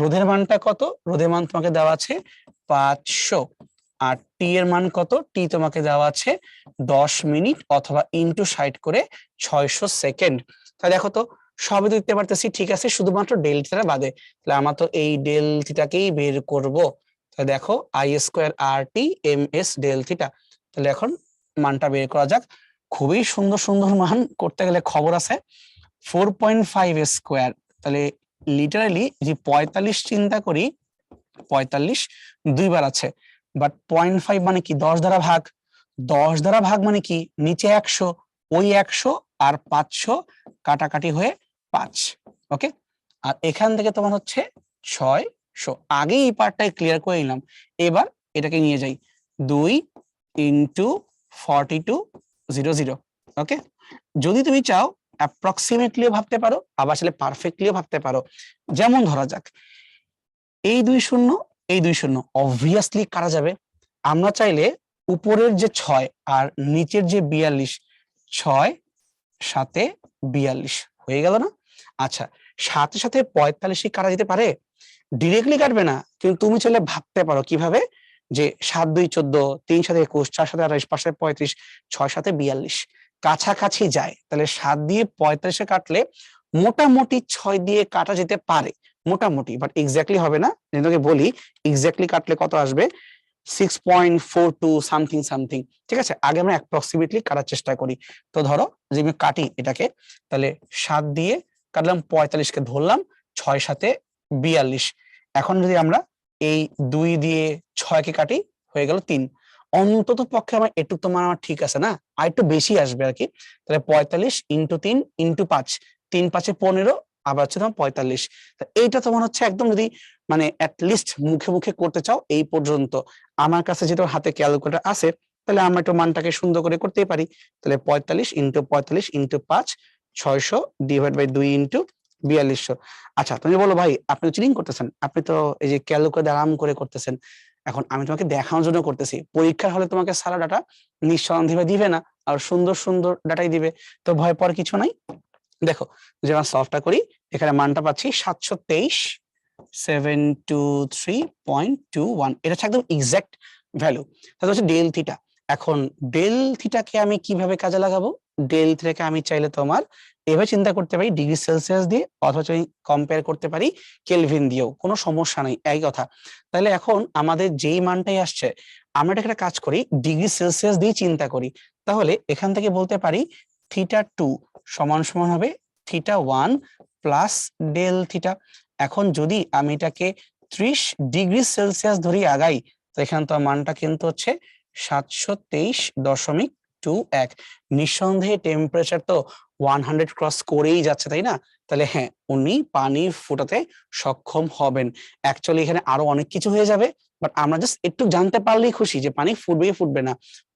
A: রোধের মানটা কত, রোধের মান তোমাকে দেওয়া আছে 500, আর টি এর মান কত, টি তোমাকে দেওয়া আছে 10 মিনিট অথবা ইনটু 60 করে 600 সেকেন্ড। তাহলে দেখো তো সবই দেখতে পারতেছি ঠিক আছে, শুধুমাত্র ডেল থিটা বাদে। তাহলে আমরা তো এই ডেল থিটাকেই বের করব। তাহলে দেখো I square R T M S del theta. তাহলে এখন মানটা বের করা যাক। খুবই সুন্দর সুন্দর মান করতে গেলে খবর আছে। 4.5 স্কোয়ার, তাহলে লিটারালি যে 45 চিন্তা করি, 45 দুইবার আছে, বাট 0.5 মানে কি 10 দ্বারা ভাগ, 10 দ্বারা ভাগ মানে কি নিচে 100, ওই 100 আর 500 কাটাকাটি হয়ে 5। ওকে, আর এখান থেকে তোমার হচ্ছে 600। আগে এই পার্টটাই ক্লিয়ার করে নিলাম, এবার এটাকে নিয়ে যাই 2 ইন্টু 4200। ওকে, যদি তুমি চাও অ্যাপ্রক্সিমেটলিও ভাবতে পারো, আবার আসলে পারফেক্টলিও ভাবতে পারো। যেমন ধরা যাক এই 2 শূন্য, এই 2 শূন্য অবভিয়াসলি কাটা যাবে। আমরা চাইলে উপরের যে 6 আর নিচের যে 42, 6 সাথে 42 হয়ে গেল না? আচ্ছা, সাথে সাথে 45 কাটা যেতে পারে, ডিরেক্টলি কাটবে না, কিন্তু তুমি চাইলে ভাবতে পারো কিভাবে, যে 7 2 14, 3 7 21, 4 7 28, 5 7 35, 6 7 42 কাছাকাছি যায়। তাহলে 7 দিয়ে 45 কাটলে মোটামুটি 6 দিয়ে কাটা যেতে পারে, মোটামুটি, বাট এক্স্যাক্টলি হবে না। তোমাকে বলি এক্স্যাক্টলি কাটলে কত আসবে, 6.42 সামথিং সামথিং। ঠিক আছে, আগে আমরা অ্যাপ্রক্সিমেটলি কাটার চেষ্টা করি। তো ধরো যে আমি কাটি এটাকে, তাহলে 7 দিয়ে কাটলাম, 45কে ধরলাম, 6 7 42। এখন যদি আমরা এই 2 দিয়ে 6কে কাটি, হয়ে গেল 3। অন্তত পক্ষে আমার একটু তোমার আমার ঠিক আছে না, আর একটু বেশি আসবে আর কি। তাহলে 45 ইন্টু 3 ইন্টু 5, 3 5 15, আবার হচ্ছে তোমার 45। এইটা তোমার হচ্ছে একদম যদি মানে লিস্ট মুখে মুখে করতে চাও এই পর্যন্ত, আমার কাছে যেটা হাতে ক্যালকুলেটর আছে, তাহলে আমরা একটু মানটাকে সুন্দর করে করতেই পারি। তাহলে 45 into 45 into 5, 600 divide by 2 into 4200। আচ্ছা তুমি বলো ভাই আপনি চিটিং করতেছেন, আপনি তো এই যে ক্যালকুলেটর আরাম করে করতেছেন। এখন আমি তোমাকে দেখানোর জন্য করতেছি, পরীক্ষার হলে তোমাকে সারা ডাটা নিঃসন্দেহে দিবে না, আর সুন্দর সুন্দর ডাটাই দিবে, তো ভয় পাওয়ার কিছু নাই। দেখো যে আমরা সলভটা করি, এখানে মানটা পাচ্ছি 723 723.21, এটা হচ্ছে একদম এক্সাক্ট ভ্যালু। তাহলে হচ্ছে ডেল থিটা। এখন ডেল থিটাকে আমি কিভাবে কাজে লাগাবো? ডেল থিটাকে আমি চাইলে তোমার এভাবে চিন্তা করতে পারি ডিগ্রি সেলসিয়াস দিয়ে, অথবা আমি কম্পেয়ার করতে পারি কেলভিন দিয়েও, কোনো সমস্যা নাই, একই কথা। তাহলে এখন আমাদের যেই মানটাই আসছে, আমরা এটা একটা কাজ করি ডিগ্রি সেলসিয়াস দিয়ে চিন্তা করি। তাহলে এখান থেকে বলতে পারি থিটা 2 সমান সমান হবে থিটা 1 প্লাস ডেল থিটা। এখন যদি আমি এটাকে 30 ডিগ্রি সেলসিয়াস ধরে আগাই, তো এখানে তো মানটা কিন্তু হচ্ছে 723.21। নিঃসন্দেহে টেম্পারেচার তো 100 ক্রস করেই যাচ্ছে, তাই না? তাহলে হ্যাঁ, উনি পানি ফোটাতে সক্ষম হবেন। অ্যাকচুয়ালি এখানে আরো অনেক কিছু হয়ে যাবে, বাট আমরা জাস্ট একটু জানতে পারলেই খুশি যে পানি ফুটবে কি ফুটবে না।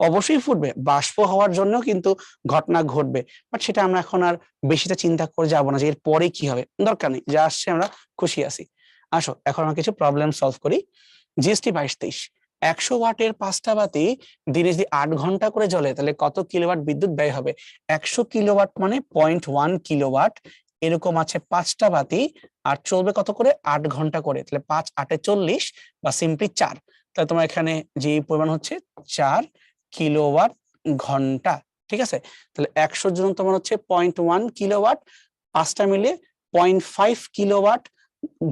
A: অবশ্যই ফুটবে, বাষ্প হওয়ার জন্য কিন্তু ঘটনা ঘটবে, বাট সেটা আমরা এখন আর বেশিটা চিন্তা করে যাবো না যে এর পরে কি হবে, দরকার নেই, যা আসছে আমরা খুশি আছি। আসো এখন আমরা কিছু প্রবলেম সলভ করি। জিএসটি 22-23, 100 ওয়াটের 5টা বাতি দিনে যদি 8 ঘন্টা করে জ্বলে, তাহলে কত কিলোওয়াট বিদ্যুৎ ব্যয় হবে? 100 কিলোওয়াট মানে 0.1 কিলোওয়াট। এরকম আছে 5টা বাতি, আর চলবে কত করে? 8 ঘন্টা করে। তাহলে 5 8 40, বা সিম্পলি 4। তাহলে তোমার এখানে যে পরিমাণ হচ্ছে 4 কিলোওয়াট ঘন্টা। ঠিক আছে, তাহলে 100 জন তোমার হচ্ছে 0.1 কিলোওয়াট, 5টা মিলে 0.5 কিলোওয়াট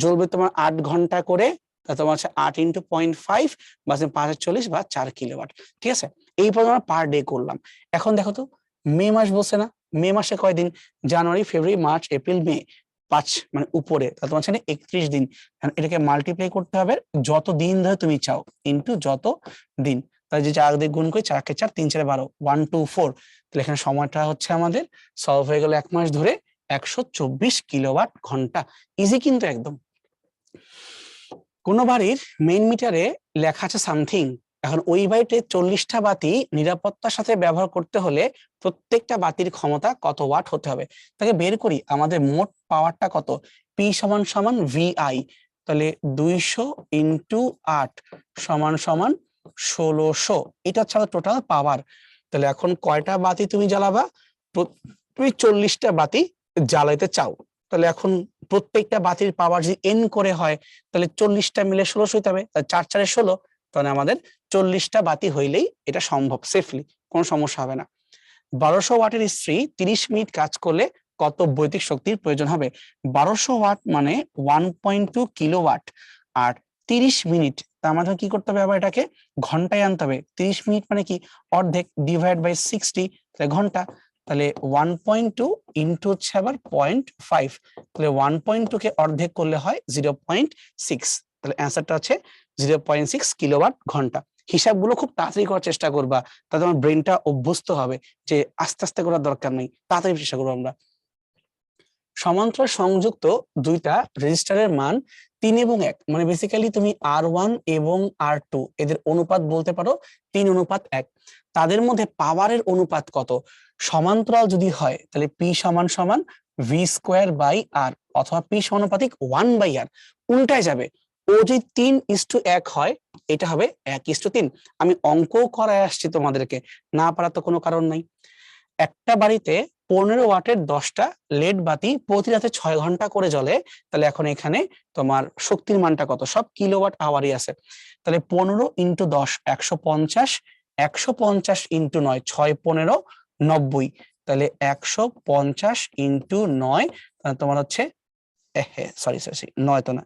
A: জ্বলবে তোমার 8 ঘন্টা করে। তা তোমার হচ্ছে 8 ইন্টু 0.5 বা 540 বা 4 কিলোওয়াট। ঠিক আছে, এই পর্যন্ত আমরা পার ডে করলাম। এখন দেখো তো মে মাস বলছে না, মে মাসে কয়দিন? জানুয়ারি ফেব্রুয়ারি মার্চ এপ্রিল মে, 5 মানে উপরে, তাহলে তোমার হচ্ছে 31 দিন। এটাকে মাল্টিপ্লাই করতে হবে যত দিন ধরে তুমি চাও, ইন্টু যত দিন। তাহলে যে 4 দিয়ে গুণ করি, 4 কে 4 3 4 12, 124। তাহলে এখানে সময়টা হচ্ছে আমাদের সলভ হয়ে গেল 1 মাস ধরে 124 কিলোওয়াট ঘন্টা। ইজি কিন্তু একদম। কোন বাড়ির মেইন মিটারে লেখা আছে সামথিং। এখন ওই বাড়িতে 40টা বাতি নিরাপত্তার সাথে ব্যবহার করতে হলে প্রত্যেকটা বাতির ক্ষমতা কত ওয়াট হতে হবে? তাকে বের করি আমাদের মোট পাওয়ারটা কত। পি সমান সমান ভিআই, তাহলে 200 ইন্টু 8 সমান সমান 1600। এটা হচ্ছে আমাদের টোটাল পাওয়ার। তাহলে এখন কয়টা বাতি তুমি জ্বালাবা? তুমি 40টা বাতি জ্বালাইতে চাও, তাহলে এখন প্রত্যেকটা বাতির পাওয়ার যদি এন করে হয়, তাহলে 40টা মিলে 1600 হইতে হবে, 4 4 16। তাহলে আমাদের 40টা বাতি হইলেই এটা সম্ভব, সেফলি, কোনো সমস্যা হবে না। 1200 ওয়াটের ইস্ত্রি 30 মিনিট কাজ করলে কত বৈদ্যুতিক শক্তির প্রয়োজন হবে? 1200 ওয়াট মানে 1.2 কিলোওয়াট, আর 30 মিনিট, তা আমাদের কি করতে হবে? আবার এটাকে ঘন্টায় আনতে হবে। 30 মিনিট মানে কি? অর্ধেক, ডিভাইড বাই 60, তাহলে ঘন্টা। তাহলে 1.2 ইন্টু হচ্ছে আবার 0.5, তাহলে 1.2 কে অর্ধেক করলে হয় 0.6। তাহলে অ্যান্সারটা হচ্ছে 0.6 কিলোওয়াট ঘন্টা। হিসাবগুলো খুব তাড়াতাড়ি করার চেষ্টা করবা, তাতে আমার ব্রেনটা অভ্যস্ত হবে যে আস্তে আস্তে করার দরকার নেই, তাড়াতাড়ি চেষ্টা করবো আমরা। সমান্তরাল সংযুক্ত দুইটা রেজিস্টারের মান 3 এবং 1, মানে বেসিক্যালি তুমি R1 এবং R2 এদের অনুপাত বলতে পারো 3:1। তাদের মধ্যে পাওয়ারের অনুপাত কত? সমান্তরাল যদি হয় তাহলে P সমান সমান V² বাই R, অথবা P সমানুপাতিক 1 বাই R। উল্টায় যাবে, ও যদি 3:1 হয়, এটা হবে 1:3। আমি অঙ্ক করায় আসছি তোমাদেরকে, না পারা তো কোনো কারণ নাই। একটা বাড়িতে 15 ওয়াটের 10টা লেড বাতি প্রতি রাতে 6 ঘন্টা করে জ্বলে, তাহলে এখন এখানে তোমার শক্তির মানটা কত? সব কিলোওয়াট আওয়ারই আছে। তাহলে 15 ইন্টু 10 150, 150 ইন্টু 9 6 15 90, তাহলে 150 ইন্টু 9, তোমার হচ্ছে সরি সরি 9 তো না,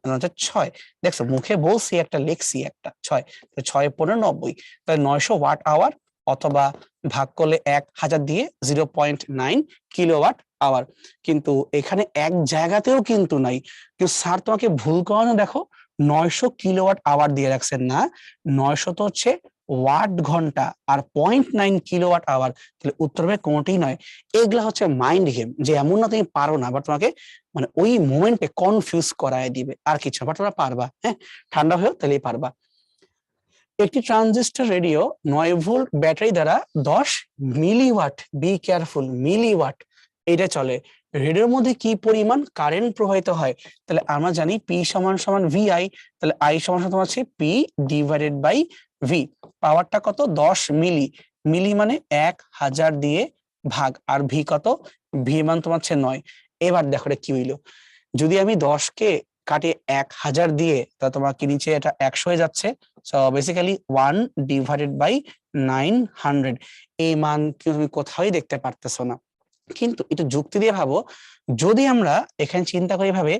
A: 6। দেখছো মুখে বলছি একটা, লেখছি একটা, 6, 6 15 90, তাহলে 900 ওয়াট আওয়ার, অথবা ভাগ করলে 1000 দিয়ে 0.9 কিলোওয়াট আওয়ার। কিন্তু এখানে এক জায়গাতেও কিন্তু নাই, কিন্তু স্যার তোমাকে ভুল করানো, দেখো 900 কিলোওয়াট আওয়ার দিয়ে রাখছেন না, 900 তো হচ্ছে ওয়াট ঘন্টা আর 0.9 কিলোওয়াট আওয়ার, তাহলে উত্তর হবে কোনটাই নয়। এগুলা হচ্ছে মাইন্ড গেম, যে এমন না তুমি পারো না, বাট তোমাকে মানে ওই মোমেন্টে কনফিউজ করায় দিবে, আর কিছু, বাট তোমরা পারবা। হ্যাঁ, ঠান্ডা হয়েও তাহলেই পারবা। একটি ট্রানজিস্টর রেডিও 9 ভোল্ট ব্যাটারি দ্বারা 10 মিলিওয়াট, বি কেয়ারফুল, মিলিওয়াট এটা চলে। রেডিওর মধ্যে কি পরিমাণ কারেন্ট প্রবাহিত হয়? তাহলে আমরা জানি পি সমান সমান ভিআই, তাহলে আই সমান সমান তোমার হচ্ছে পি ডিভাইডেড বাই ভি। পাওয়ারটা কত? 10 মিলি, মিলি মানে 1000 দিয়ে ভাগ, আর ভি কত? ভি মান তোমার হচ্ছে 9। এবার দেখো এটা কি হইলো, যদি আমি 10 কে কাটে 1000 দিয়ে, তা তোমার কি নিচে এটা 100 হয়ে যাচ্ছে। সো বেসিক্যালি 1 ডিভাইডেড বাই 900, এই মান তুমি কোথাও দেখতে পারতেছো না। কিন্তু একটু যুক্তি দিয়ে ভাবো, যদি আমরা এখানে চিন্তা করি ভাবে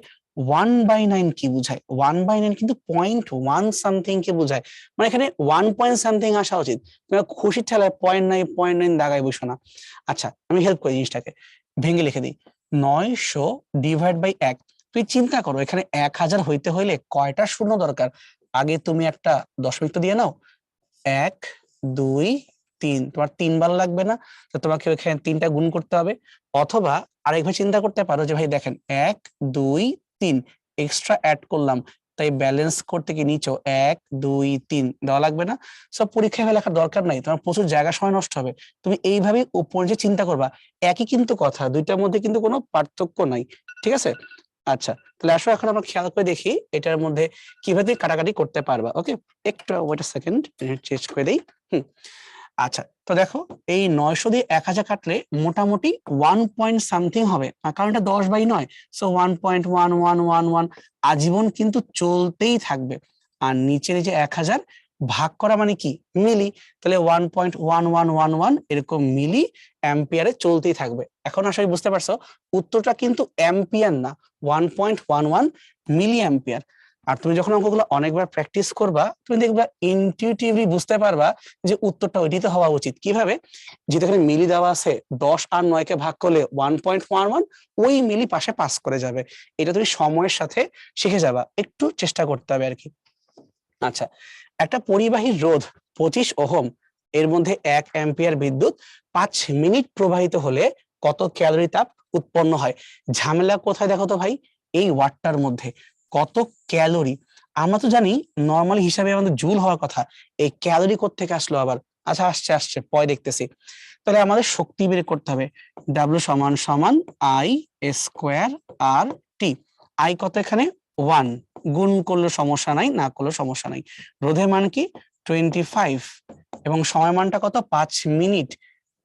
A: 1/9 কি বুঝায়? 1/9 কিন্তু 0.1 সামথিং কে বুঝায়, মানে এখানে 1 পয়েন্ট সামথিং আসা উচিত। তুমি খুশির ঠেলায় 0.9 দাগায় বসো না। আচ্ছা, আমি হেল্প করি জিনিসটাকে, ভেঙে লিখে দিই। 900 ডিভাইড বাই 1, তুই চিন্তা করো এখানে 1000 হইতে হইলে কয়টা শূন্য দরকার? আগে তুমি একটা দশমিক তো দিয়ে নাও, 1 2 3, তোমার 3 বার লাগবে না? তো তোমাকে ওইখানে 3টা গুণ করতে হবে। অথবা আরেকভাবে চিন্তা করতে পারো যে ভাই দেখেন 1 2 3 এক্সট্রা অ্যাড করলাম, তাই ব্যালেন্স করতে কি নিচো 1 2 3 দেওয়া লাগবে না? সব পরীক্ষায় লেখার দরকার নাই, তোমার প্রচুর জায়গা সময় নষ্ট হবে। তুমি এইভাবে উপরে যে চিন্তা করবা, একই কিন্তু কথা, দুইটার মধ্যে কিন্তু কোনো পার্থক্য নাই। ঠিক আছে? আচ্ছা, তাহলে আসো এখন আমরা খেয়াল করে দেখি এটার মধ্যে কিভাবে কাটাকাটি করতে পারবা। ওকে, একটু ওয়েট আ সেকেন্ড, চেঞ্জ করে দেই। আচ্ছা, তো দেখো এই 900 দিয়ে 1000 কাটলে মোটামুটি 1 পয়েন্ট সামথিং হবে, কারণ এটা 10/9, সো 1.1111 আজীবন কিন্তু চলতেই থাকবে। আর নিচে যে 1000 ভাগ করা মানে কি? মিলি, তাহলে 1.1111 এরকম মিলি অ্যাম্পিয়ারে চলতেই থাকবে। এখন আসলে বুঝতে পারছো উত্তরটা কিন্তু অ্যাম্পিয়ার না, 1.11 মিলি অ্যাম্পিয়ার। আর তুমি যখন অঙ্কগুলো অনেকবার প্র্যাকটিস করবা, তুমি দেখবা ইনটিউটিভলি বুঝতে পারবা যে উত্তরটা ওইটিতে হওয়া উচিত। কিভাবে? যেটা এখানে মিলি দেওয়া আছে, 10 আর 9 কে ভাগ করলে 1.11, ওই মিলি পাশে পাস করে যাবে। এটা তুমি সময়ের সাথে শিখে যাবা, একটু চেষ্টা করতে হবে আর কি। আচ্ছা, একটা পরিবাহীর রোধ 25 ওহম, এর মধ্যে 1 অ্যাম্পিয়ার বিদ্যুৎ 5 মিনিট প্রবাহিত হলে কত ক্যালোরি তাপ উৎপন্ন হয়? ঝামেলা কোথায় দেখো তো ভাই, এই ওয়াটটার মধ্যে কত ক্যালোরি। আমরা তো জানি নর্মালি হিসাবে আমাদের জুল হওয়ার কথা, এই ক্যালোরি কোত্থেকে আসলো আবার? আচ্ছা, আসছে আসছে, পরে দেখতেছি। তাহলে আমাদের শক্তি বের করতে হবে, ডাব্লিউ সমান সমান I square R T. I কত এখানে? 1, গুণ করলে সমস্যা নাই, না করলে সমস্যা নাই। রোধের মান কি? 25, এবং সময় মানটা কত? 5 মিনিট।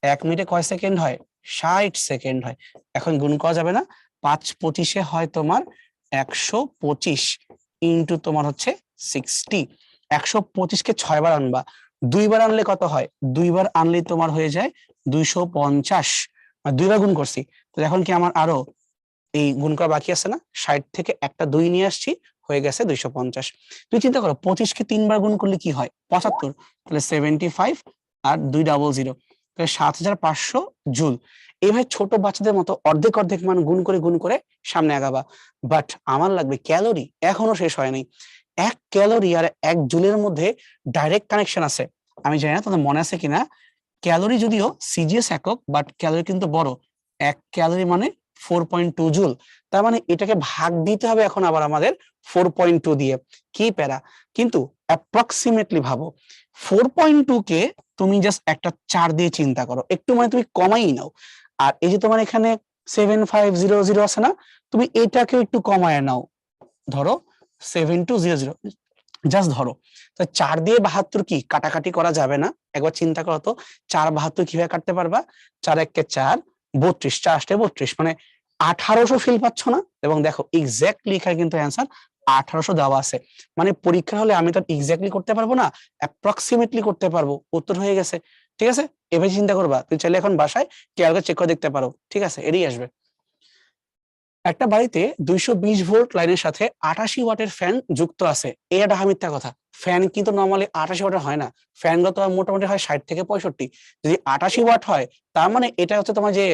A: 1 মিনিটে কয় সেকেন্ড হয়? 60 সেকেন্ড হয়। এখন গুণ করা যাবে না, 5 25 হয় তোমার 125, ইন্টু তোমার হচ্ছে 60। 125 কে 6 বার আনবা, 2 বার আনলে কত হয়? 2 বার আনলে তোমার হয়ে যায় 250, 2 বার গুণ করছি। তো এখন কি আমার আরো এই গুণ করা বাকি আছে না? 60 থেকে একটা 2 নিয়ে আসছি, হয়ে গেছে 250। তুই চিন্তা করো 25 কে 3 বার গুণ করলে কি হয়? 75, তাহলে 75 আর 200, তাহলে 7500 জুল। এইভাবে ছোট বাচ্চাদের মতো অর্ধেক অর্ধেক মান গুণ করে সামনে আগাবা। বাট আমার লাগবে ক্যালোরি, এখনো শেষ হয়নি। 1 ক্যালোরি আর 1 জুলের মধ্যে ডাইরেক্ট কানেকশন আছে। আমি জানি না তোমাদের মনে আছে কিনা, ক্যালোরি যদিও সিজিএস একক, বাট ক্যালোরি কিন্তু বড়। 1 ক্যালোরি মানে 4.2 জুল। তার মানে এটাকে ভাগ দিতে হবে এখন আবার আমাদের 4.2 দিয়ে। কি প্যারা! কিন্তু অ্যাপ্রক্সিমেটলি ভাবো, 4.2 কে তুমি জাস্ট একটা 4 দিয়ে চিন্তা করো, একটু মানে তুমি কমাই নাও। আর এই যে তোমার এখানে 7500 আছে না, তুমি এটাকেও একটু কমায় নাও, ধরো 7200, জাস্ট ধরো। তো 4 দিয়ে 72 কি কাটাকাটি করা যাবে না? একবার চিন্তা করো তো, 4 72 কিভাবে কাটতে পারবা? 4 1 কে 4, 32, 4 আসতে 32, মানে 1800 ফিল পাচ্ছ না? এবং দেখো এক্স্যাক্টলি এখানে কিন্তু অ্যান্সার 1800 দেওয়া আছে। মানে পরীক্ষা হলে আমি তো এক্স্যাক্টলি করতে পারবো না, অ্যাপ্রক্সিমেটলি করতে পারবো। উত্তর হয়ে গেছে। ঠিক আছে, এভাবে চিন্তা করবা। তুমি চাইলে এখন বাসায় ক্যালকুলেটর চেক করে দেখতে পারো। ঠিক আছে, এটাই আসবে। একটা বাড়িতে 220 ভোল্ট লাইনের সাথে 88 ওয়াটের ফ্যান যুক্ত আছে, এটা মিথ্যা কথা। ফ্যান কিন্তু নরমালি 88 ওয়াটের হয় না, ফ্যান গুলো তো মোটামুটি হয় 60 থেকে 65। যদি 88 ওয়াট হয়, তার মানে এটা হচ্ছে তোমার যে,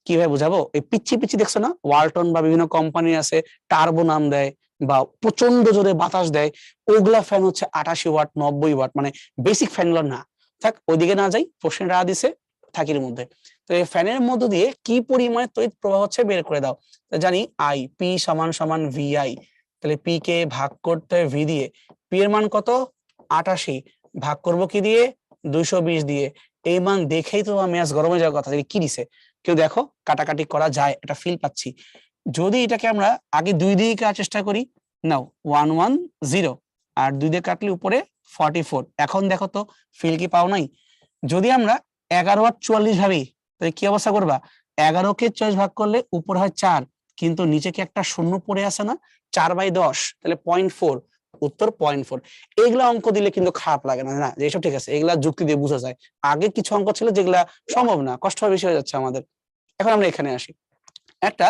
A: কিভাবে বুঝাবো, এই পিচ্ছি পিচ্ছি দেখছো না, ওয়ালটন বা বিভিন্ন কোম্পানি আছে, টার্বো নাম দেয়, বা প্রচন্ড জোরে বাতাস দেয়, ওগুলা ফ্যান হচ্ছে 88 ওয়াট 90 ওয়াট, মানে বেসিক ফ্যানগুলো না। থাক, ওইদিকে না যাই, প্রশ্নটা দিছে থাকির মধ্যে। তো এই ফ্যানের মধ্য দিয়ে কি পরিমাণে তড়িৎ প্রবাহ হচ্ছে বের করে দাও। তো জানি আই পি সমান সমান ভিআই, তাহলে পি কে ভাগ করতে হয় ভি দিয়ে। পি এর মান কত? 88, ভাগ করব কি দিয়ে? 220 দিয়ে। এই মান দেখেই তো ম্যাচ গরমে যাওয়ার কথা, কি দিছে কেউ দেখো, কাটাকাটি করা যায়, এটা ফিল পাচ্ছি। যদি এটাকে আমরা আগে 2 দিয়ে কাটার চেষ্টা করি, নাও 110, আর 2 দিয়ে কাটলে উপরে 44। এখন দেখো তো ফিল কি পাও নাই? যদি আমরা 11 আর 44 ভাবি, তাহলে কি অবস্থা করবা? 11কে 44 ভাগ করলে উপর হয় 4, কিন্তু নিচে কি একটা শূন্য পড়ে আছে না? 4/10, তাহলে 0.4, উত্তর 0.4। এইগুলা অঙ্ক দিলে কিন্তু খারাপ লাগে না, না এইসব ঠিক আছে, এগুলা যুক্তি দিয়ে বোঝা যায়। আগে কিছু অঙ্ক ছিল যেগুলা সম্ভব না, কষ্ট বেশি হয়ে যাচ্ছে আমাদের। এখন আমরা এখানে আসি, একটা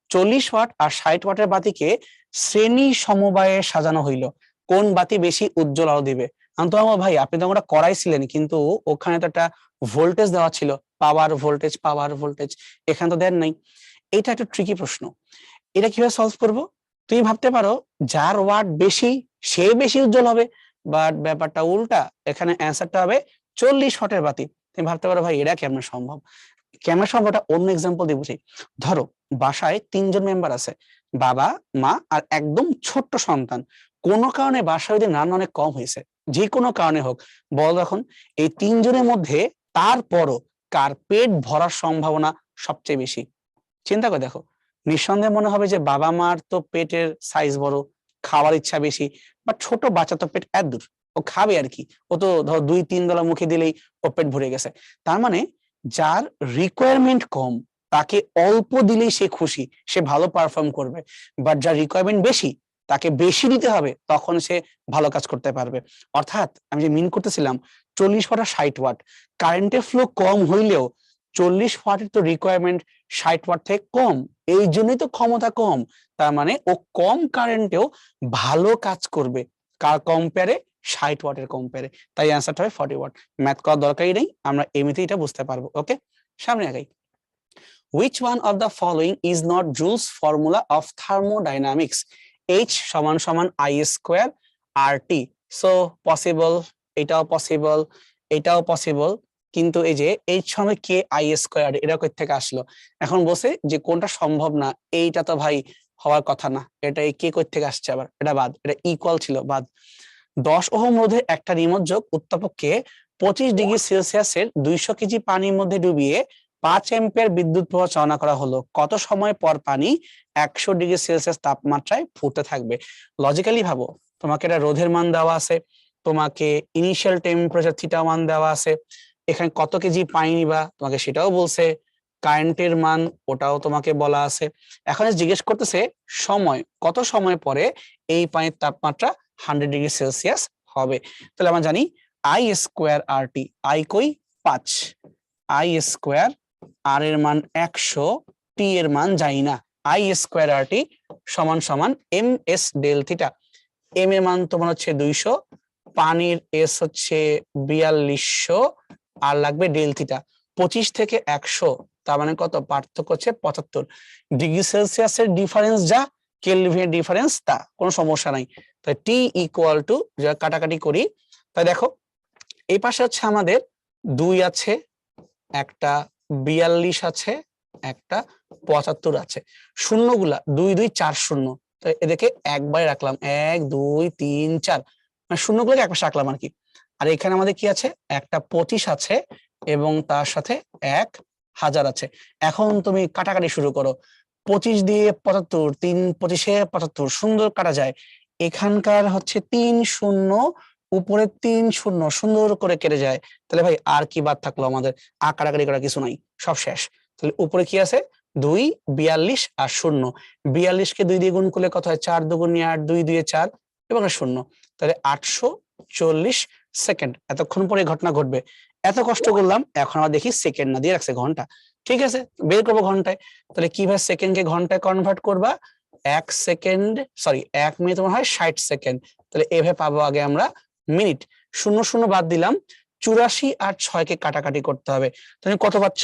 A: 40 ওয়াট আর 60 ওয়াটের বাতিকে শ্রেণী সমবায়ে সাজানো হইল, কোন বাতি বেশি উজ্জ্বল আলো দিবে? তো আমার ভাই, আপনি তো আমরা করাইছিলেন, কিন্তু ওখানে তো একটা ভোল্টেজ দেওয়া ছিল, পাওয়ার ভোল্টেজ, এখানে তো দেন নাই। এটা একটা ট্রিকি প্রশ্ন, এটা কিভাবে সলভ করব? তুমি ভাবতে পারো যার ওয়াট বেশি সে বেশি উজ্জ্বল হবে, বাট ব্যাপারটা উল্টা, এখানে অ্যান্সারটা হবে 40 ওয়াটের বাতি। তুমি ভাবতে পারো ভাই এটা কেমন সম্ভব? কেমন সম্ভব এটা অন্য এক্সাম্পল দিয়ে বুঝি। ধরো বাসায় 3জন মেম্বার আছে, বাবা, মা আর একদম ছোট্ট সন্তান। কোনো কারণে বাসায় ওদের রান্না অনেক কম হয়েছে, যে কোনো কারণে হোক, বল এখন এই 3জনের মধ্যে তারপরও কার পেট ভরার সম্ভাবনা সবচেয়ে বেশি? চিন্তা করে দেখো, নিঃসন্দেহে মনে হবে যে বাবা মার তো পেটের সাইজ বড়, খাওয়ার ইচ্ছা বেশি, বাট ছোট বাচ্চা তো পেট এত দূর, ও খাবে আর কি, ও তো ধর 2-3 দলা মুখে দিলেই ও পেট ভরে গেছে। তার মানে যার রিকোয়ারমেন্ট কম তাকে অল্প দিলেই সে খুশি, সে ভালো পারফর্ম করবে, বাট যার রিকোয়ারমেন্ট বেশি তাকে বেশি দিতে হবে, তখন সে ভালো কাজ করতে পারবে। অর্থাৎ আমি যে মিন করতেছিলাম, 40 ওয়াট আর 60 ওয়াট, কারেন্টের ফ্লো কম হইলেও 40 ওয়াটের তো রিকোয়ারমেন্ট 60 ওয়াট থেকে কম, এই জন্যই তো ক্ষমতা কম। তার মানে ও কম কারেন্টেও ভালো কাজ করবে, কার কম্পেয়ারে? 60 ওয়াটের কম্পেয়ারে। তাই অ্যান্সারটা হবে 40 ওয়াট। ম্যাথ করার দরকারই নেই, আমরা এমনিতেই এটা বুঝতে পারবো। ওকে, সামনে আগাই। Which one of the following is not Joule's formula of thermodynamics? H সমান সমান I square RT। So possible, এটাও পসিবল, এটাও পসিবল, কিন্তু এই যে H সমান কে I স্কোয়ার, এটা কই থেকে আসলো? এখন বসে যে কোনটা সম্ভব না, এইটা তো ভাই হওয়ার কথা না, এটা এই কে কই থেকে আসছে আবার, এটা বাদ, এটা ইকুয়াল ছিল, বাদ। 10 ওহম রোধের একটা নিমজ্জক উত্তাপককে 25 ডিগ্রি সেলসিয়াসের 200 কেজি পানির মধ্যে ডুবিয়ে 5 অ্যাম্পিয়ার বিদ্যুৎ প্রবাহ চালনা করা হলো, কত সময় পর পানি 100 ডিগ্রি সেলসিয়াস তাপমাত্রায় ফুটতে থাকবে? লজিক্যালি ভাবো, তোমাকে এটা রোধের মান দেওয়া আছে, তোমাকে ইনিশিয়াল টেম্পারেচার থিটা মান দেওয়া আছে, এখানে কত কেজি পানি নিবা তোমাকে সেটাও বলছে, কারেন্টের মান ওটাও তোমাকে বলা আছে। এখন জিজ্ঞেস করতেছে সময়, কত সময় পরে এই পানির তাপমাত্রা 100 ডিগ্রি সেলসিয়াস হবে। তাহলে আমরা জানি I square R T, I কই 5, আই স্কোয়ার, আর এর মান 100, টি এর মান জানি না, আই স্কোয়ার আর টি সমান সমান M S del theta. M এর মান তোমার হচ্ছে 200, পানির এস হচ্ছে 4200, আর লাগবে ডেল থিটা। 25 থেকে 100, তার মানে কত? পার্থক্য হচ্ছে 75 ডিগ্রি সেলসিয়াসের ডিফারেন্স, যা কেলভিনের ডিফারেন্স তা, কোনো সমস্যা নাই। তাই টি ইকুয়াল টু, যা কাটাকাটি করি, তাই দেখো এই পাশে হচ্ছে আমাদের 2 আছে, একটা 42 আছে, একটা 75 আছে, শূন্যগুলা 2 2 4 শূন্য, তো এদেরকে একবারে রাখলাম, 1 2 3 4, মানে শূন্যগুলোকে একপাশে রাখলাম আর কি। আর এখানে আমাদের কি আছে? একটা 25 আছে এবং তার সাথে 1000 আছে। এখন তুমি কাটাকাটি শুরু করো, 25 দিয়ে 75, 3 25-এ 75, সুন্দর কাটা যায়। এখানকার হচ্ছে 3 শূন্য, উপরে 3 শূন্য, সুন্দর করে কেটে যায়। তাহলে ভাই আর কি বাদ থাকলো আমাদের? আর কাটাকাটি করা কিছু নাই, সব শেষ। তাহলে উপরে কি আছে? 2 42 আর শূন্য, 42-কে 2 দিয়ে গুণ করলে কত হয়? 4 2 8, 2 2 4 এবং শূন্য, তাহলে 840 সেকেন্ড। এতক্ষণ পরে ঘটনা ঘটবে, এত কষ্ট করলাম, এখন আমরা দেখি সেকেন্ড না দিয়ে রাখছে ঘন্টা। ঠিক আছে, বের করবো ঘন্টায়। তাহলে কিভাবে সেকেন্ডকে ঘন্টায় কনভার্ট করবা? 1 সেকেন্ড, সরি 1 মিনিট তোমার হয় 60 সেকেন্ড, তাহলে এভাবে পাবো আগে আমরা মিনিট। শূন্য শূন্য বাদ দিলাম, 84 আর 6-কে কাটাকাটি করতে হবে। তুমি কত পাচ্ছ?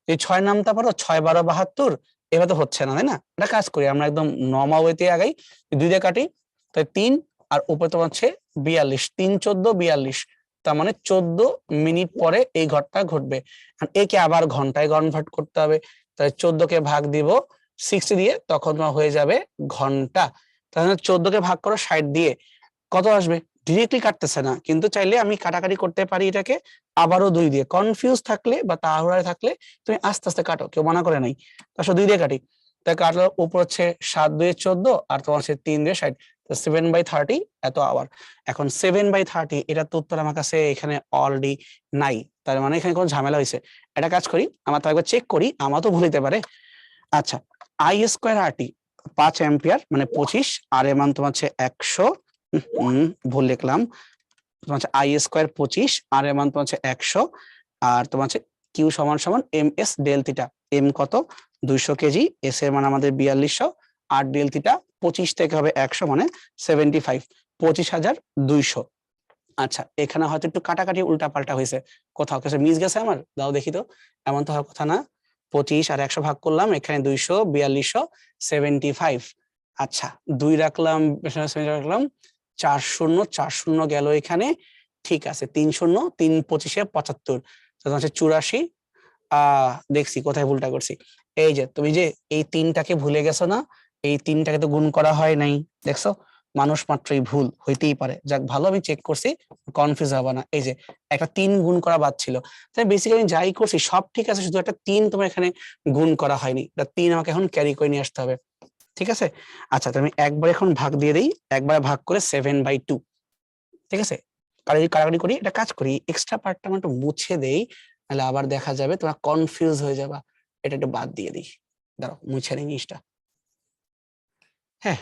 A: এই 6 নামতা পারো, 6 12 72, এবার তো হচ্ছে না, তাই না? এটা কাজ করি আমরা একদম নর্মাল ওয়েতে আগাই, 2 দিয়ে কাটি, তাই 3 আর উপরে তোমার হচ্ছে 42, 3 14 42, তার মানে 14 মিনিট পরে এই ঘটনা ঘটবে। আর একে আবার ঘন্টায় কনভার্ট করতে হবে, তাই 14 কে ভাগ দিব 60 দিয়ে, তখন তোমার হয়ে যাবে ঘন্টা। তাহলে 14 কে ভাগ করো 60 দিয়ে, কত আসবে? ডিরেক্টলি কাটতেছে না, কিন্তু চাইলে আমি কাটাকাটি করতে পারি এটাকে আবারও 2 দিয়ে। কনফিউজ থাকলে বা তাড়াহুড়ায় থাকলে তুমি আস্তে আস্তে কাটো, কেউ মানা করে নাই। তার 2 দিয়ে কাটি, তাই কাটলো উপর হচ্ছে 7 2 14 আর তোমার হচ্ছে 3 দিয়ে 60, 7/30 এত আওয়ার। এখন 7/30 এটা তো উত্তর আমার কাছে এখানে অলরেডি নাই, তার মানে এখানে কোনো ঝামেলা হয়েছে। এটা কাজ করি, আমার তো একবার চেক করি, আমার তো ভুল হতে পারে। আচ্ছা, I square R T 5 ampere মানে 25, আর এর মান তোমার হচ্ছে 100, ভুল লিখলাম, তোমার হচ্ছে আই স্কোয়ার 25 আর এর মান তোমার হচ্ছে 100, আর তোমার হচ্ছে কিউ সমান সমান M S del theta. M কত? 200 কেজি, এস এর মান আমাদের 4200, আর ডেল থিটা 25 থেকে হবে 100 মানে 75, 25,200। আচ্ছা, এখানে হয়তো একটু কাটাকাটি উল্টা পাল্টা হয়েছে, কোথাও কিছু মিস গেছে আমার, দাও দেখি তো। এমন তো হওয়ার কথা না। 25 আর 100 ভাগ করলাম, এখানে 200 4200 75। আচ্ছা, 2 রাখলাম, রাখলাম 4 শূন্য 4 শূন্য গেল এখানে, ঠিক আছে। 3 শূন্য 3 25 75, হচ্ছে 84। দেখছি কোথায় ভুলটা করছি। এই যে তুমি যে এই 3টাকে ভুলে গেছো না, এই 3টাকে তো গুণ করা হয় নাই, দেখছো? মানুষ মাত্রই ভুল হইতেই পারে, যাক ভালো আমি চেক করছি, কনফিউজ হবে না। এই যে একটা 3 গুণ করা বাদ ছিল, তাই বেসিক্যালি আমি যাই করছি সব ঠিক আছে, শুধু একটা 3 তোমার এখানে গুণ করা হয়নি, এটা 3 আমাকে এখন ক্যারি করে নিয়ে আসতে হবে, ঠিক আছে? আচ্ছা, তো আমি একবার এখন ভাগ দিয়ে দিই, একবার ভাগ করে 7/2, ঠিক আছে? কাটাকাটি করি, এটা কাজ করি, এক্সট্রা পার্টটা আমরা একটু মুছে দেই, তাহলে আবার দেখা যাবে তোমরা কনফিউজ হয়ে যাবা। এটা একটু বাদ দিয়ে দিই, দাঁড়াও মুছে নিই জিনিসটা। হ্যাঁ,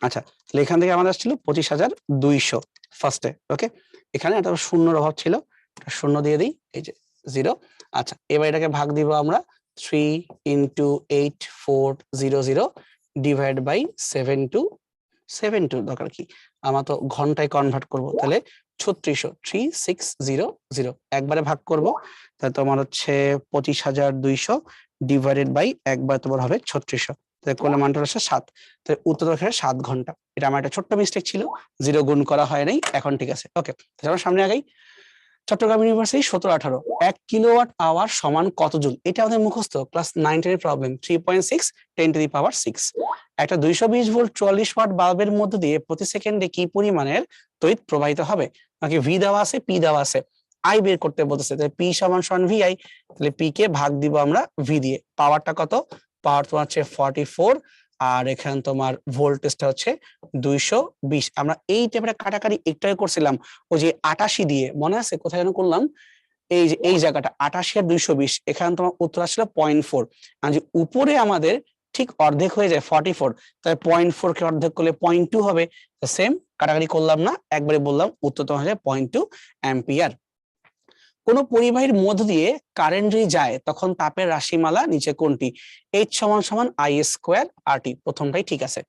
A: আচ্ছা, তাহলে এখান থেকে আমাদের আসছিল 25,200 ফার্স্টে, ওকে। এখানে একটা শূন্যর অভাব ছিল, শূন্য দিয়ে দিই, এই যে 0। আচ্ছা, এবার এটাকে ভাগ দিব আমরা 3 × 8400 ডিভাইড বাই 72 দরকার কি, আমার তো ঘন্টায় কনভার্ট করব, তাহলে 3600 3600 একবারে ভাগ করব, তাহলে তোমার হচ্ছে 25,200 ডিভাইডেড বাই একবার তোমার হবে 3600, তাহলে কোন মানটা হচ্ছে 7, তাহলে উত্তর হচ্ছে 7 ঘন্টা। এটা আমার একটা ছোট্ট মিস্টেক ছিল, 0 গুণ করা হয় নাই, এখন ঠিক আছে, ওকে। তাহলে আমরা সামনে আগাই। চট্টগ্রাম ইউনিভার্সিটি 17-18, 1 কিলোওয়াট আওয়ার সমান কত জুল? এটা আমাদের মুখস্থ, ক্লাস 9 10 এর প্রবলেম, 3.6 10⁶ একটা 220 ভোল্ট 44 ওয়াট বাল্বের মধ্য দিয়ে প্রতি সেকেন্ডে কি পরিমাণের তড়িৎ প্রবাহিত হবে? নাকি ভি দেওয়া আছে, পি দেওয়া আছে, আই বের করতে বলতেছে, তাহলে পি সমান সমান ভি আই, তাহলে পি কে ভাগ দিব আমরা ভি দিয়ে। পাওয়ারটা কত? পাওয়ার তোমার হচ্ছে 44, আর এখানে তোমার ভোল্টেজটা হচ্ছে 220। আমরা এই টাইপের কাটাকাটি একটাই করছিলাম, ওই যে 88 দিয়ে, মনে আছে কোথায় যেন করলাম, এই যে এই জায়গাটা 88 আর 220, এখানে তোমার উত্তর আসলে 0.4, আর যে উপরে আমাদের ঠিক অর্ধেক হয়ে যায় 44, তাই 0.4 কে অর্ধেক করলে 0.2 হবে। সেম কাটাকাটি করলাম না, একবারে বললাম উত্তর তোমার হচ্ছে 0.2 অ্যাম্পিয়ার। কোন পরিবাহীর মধ্য দিয়ে কারেন্ট যদি যায় তখন তাপের রাশিমালা নিচে কোনটি? H সমান সমান I স্কোয়ার RT, প্রথমটাই ঠিক আছে।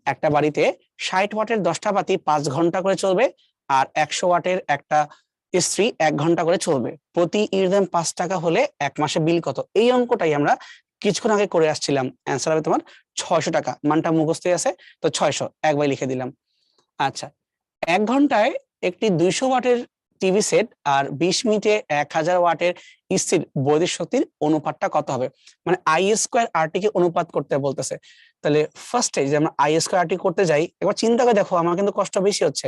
A: একটা বাড়িতে 60 ওয়াটের 10টা বাতি 5 ঘন্টা করে চলবে, আর 100 ওয়াটের একটা ইস্ত্রি 1 ঘন্টা করে চলবে, প্রতি ইউনিট 5 টাকা হলে এক মাসে বিল কত? এই অঙ্কটাই আমরা কিছুক্ষণ আগে করে আসছিলাম, অ্যান্সার হবে তোমার 600 টাকা, মানটা মুখস্থই আছে, তো 600 একবার লিখে দিলাম। আচ্ছা, 1 ঘন্টায় একটি 200 ওয়াটের টিভি সেট আর 20 মিনিটে 1000 ওয়াটের স্থির বৈদ্যুতিক শক্তির অনুপাতটা কত হবে? মানে আই স্কোয়ার RT কে অনুপাত করতে বলতেছে। তাহলে ফার্স্টে যে আমরা আই স্কোয়ার RT করতে যাই, একবার চিন্তা করে দেখো, আমার কিন্তু কষ্ট বেশি হচ্ছে,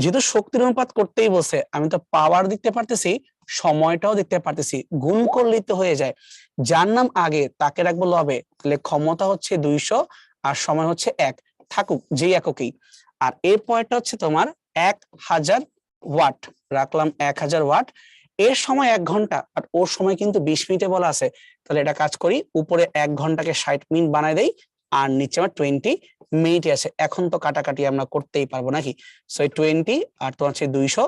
A: যেহেতু শক্তির অনুপাত করতেই বলছে, আমি তো পাওয়ার দেখতে পারতেছি, সময়টাও দেখতে পারতেছি, গুণ করলেই তো হয়ে যায়। যার নাম আগে তাকে রাখবো লবে, তাহলে ক্ষমতা হচ্ছে 200 আর সময় হচ্ছে 1, থাকুক যেই এককেই। আর এর পরেরটা হচ্ছে তোমার 1000 ওয়াট, রাখলাম 1000 ওয়াট, এর সময় 1 ঘন্টা আর ওর সময় কিন্তু 20 মিনিটে বলা আছে, তাহলে এটা কাজ করি, উপরে 1 ঘন্টাকে 60 মিনিট বানাই দেই, আর নিচে আমার 20 মিনিট আছে। এখন তো কাটাকাটি আমরা করতেই পারবো নাকি, সো 20 আর তোমার হচ্ছে 200,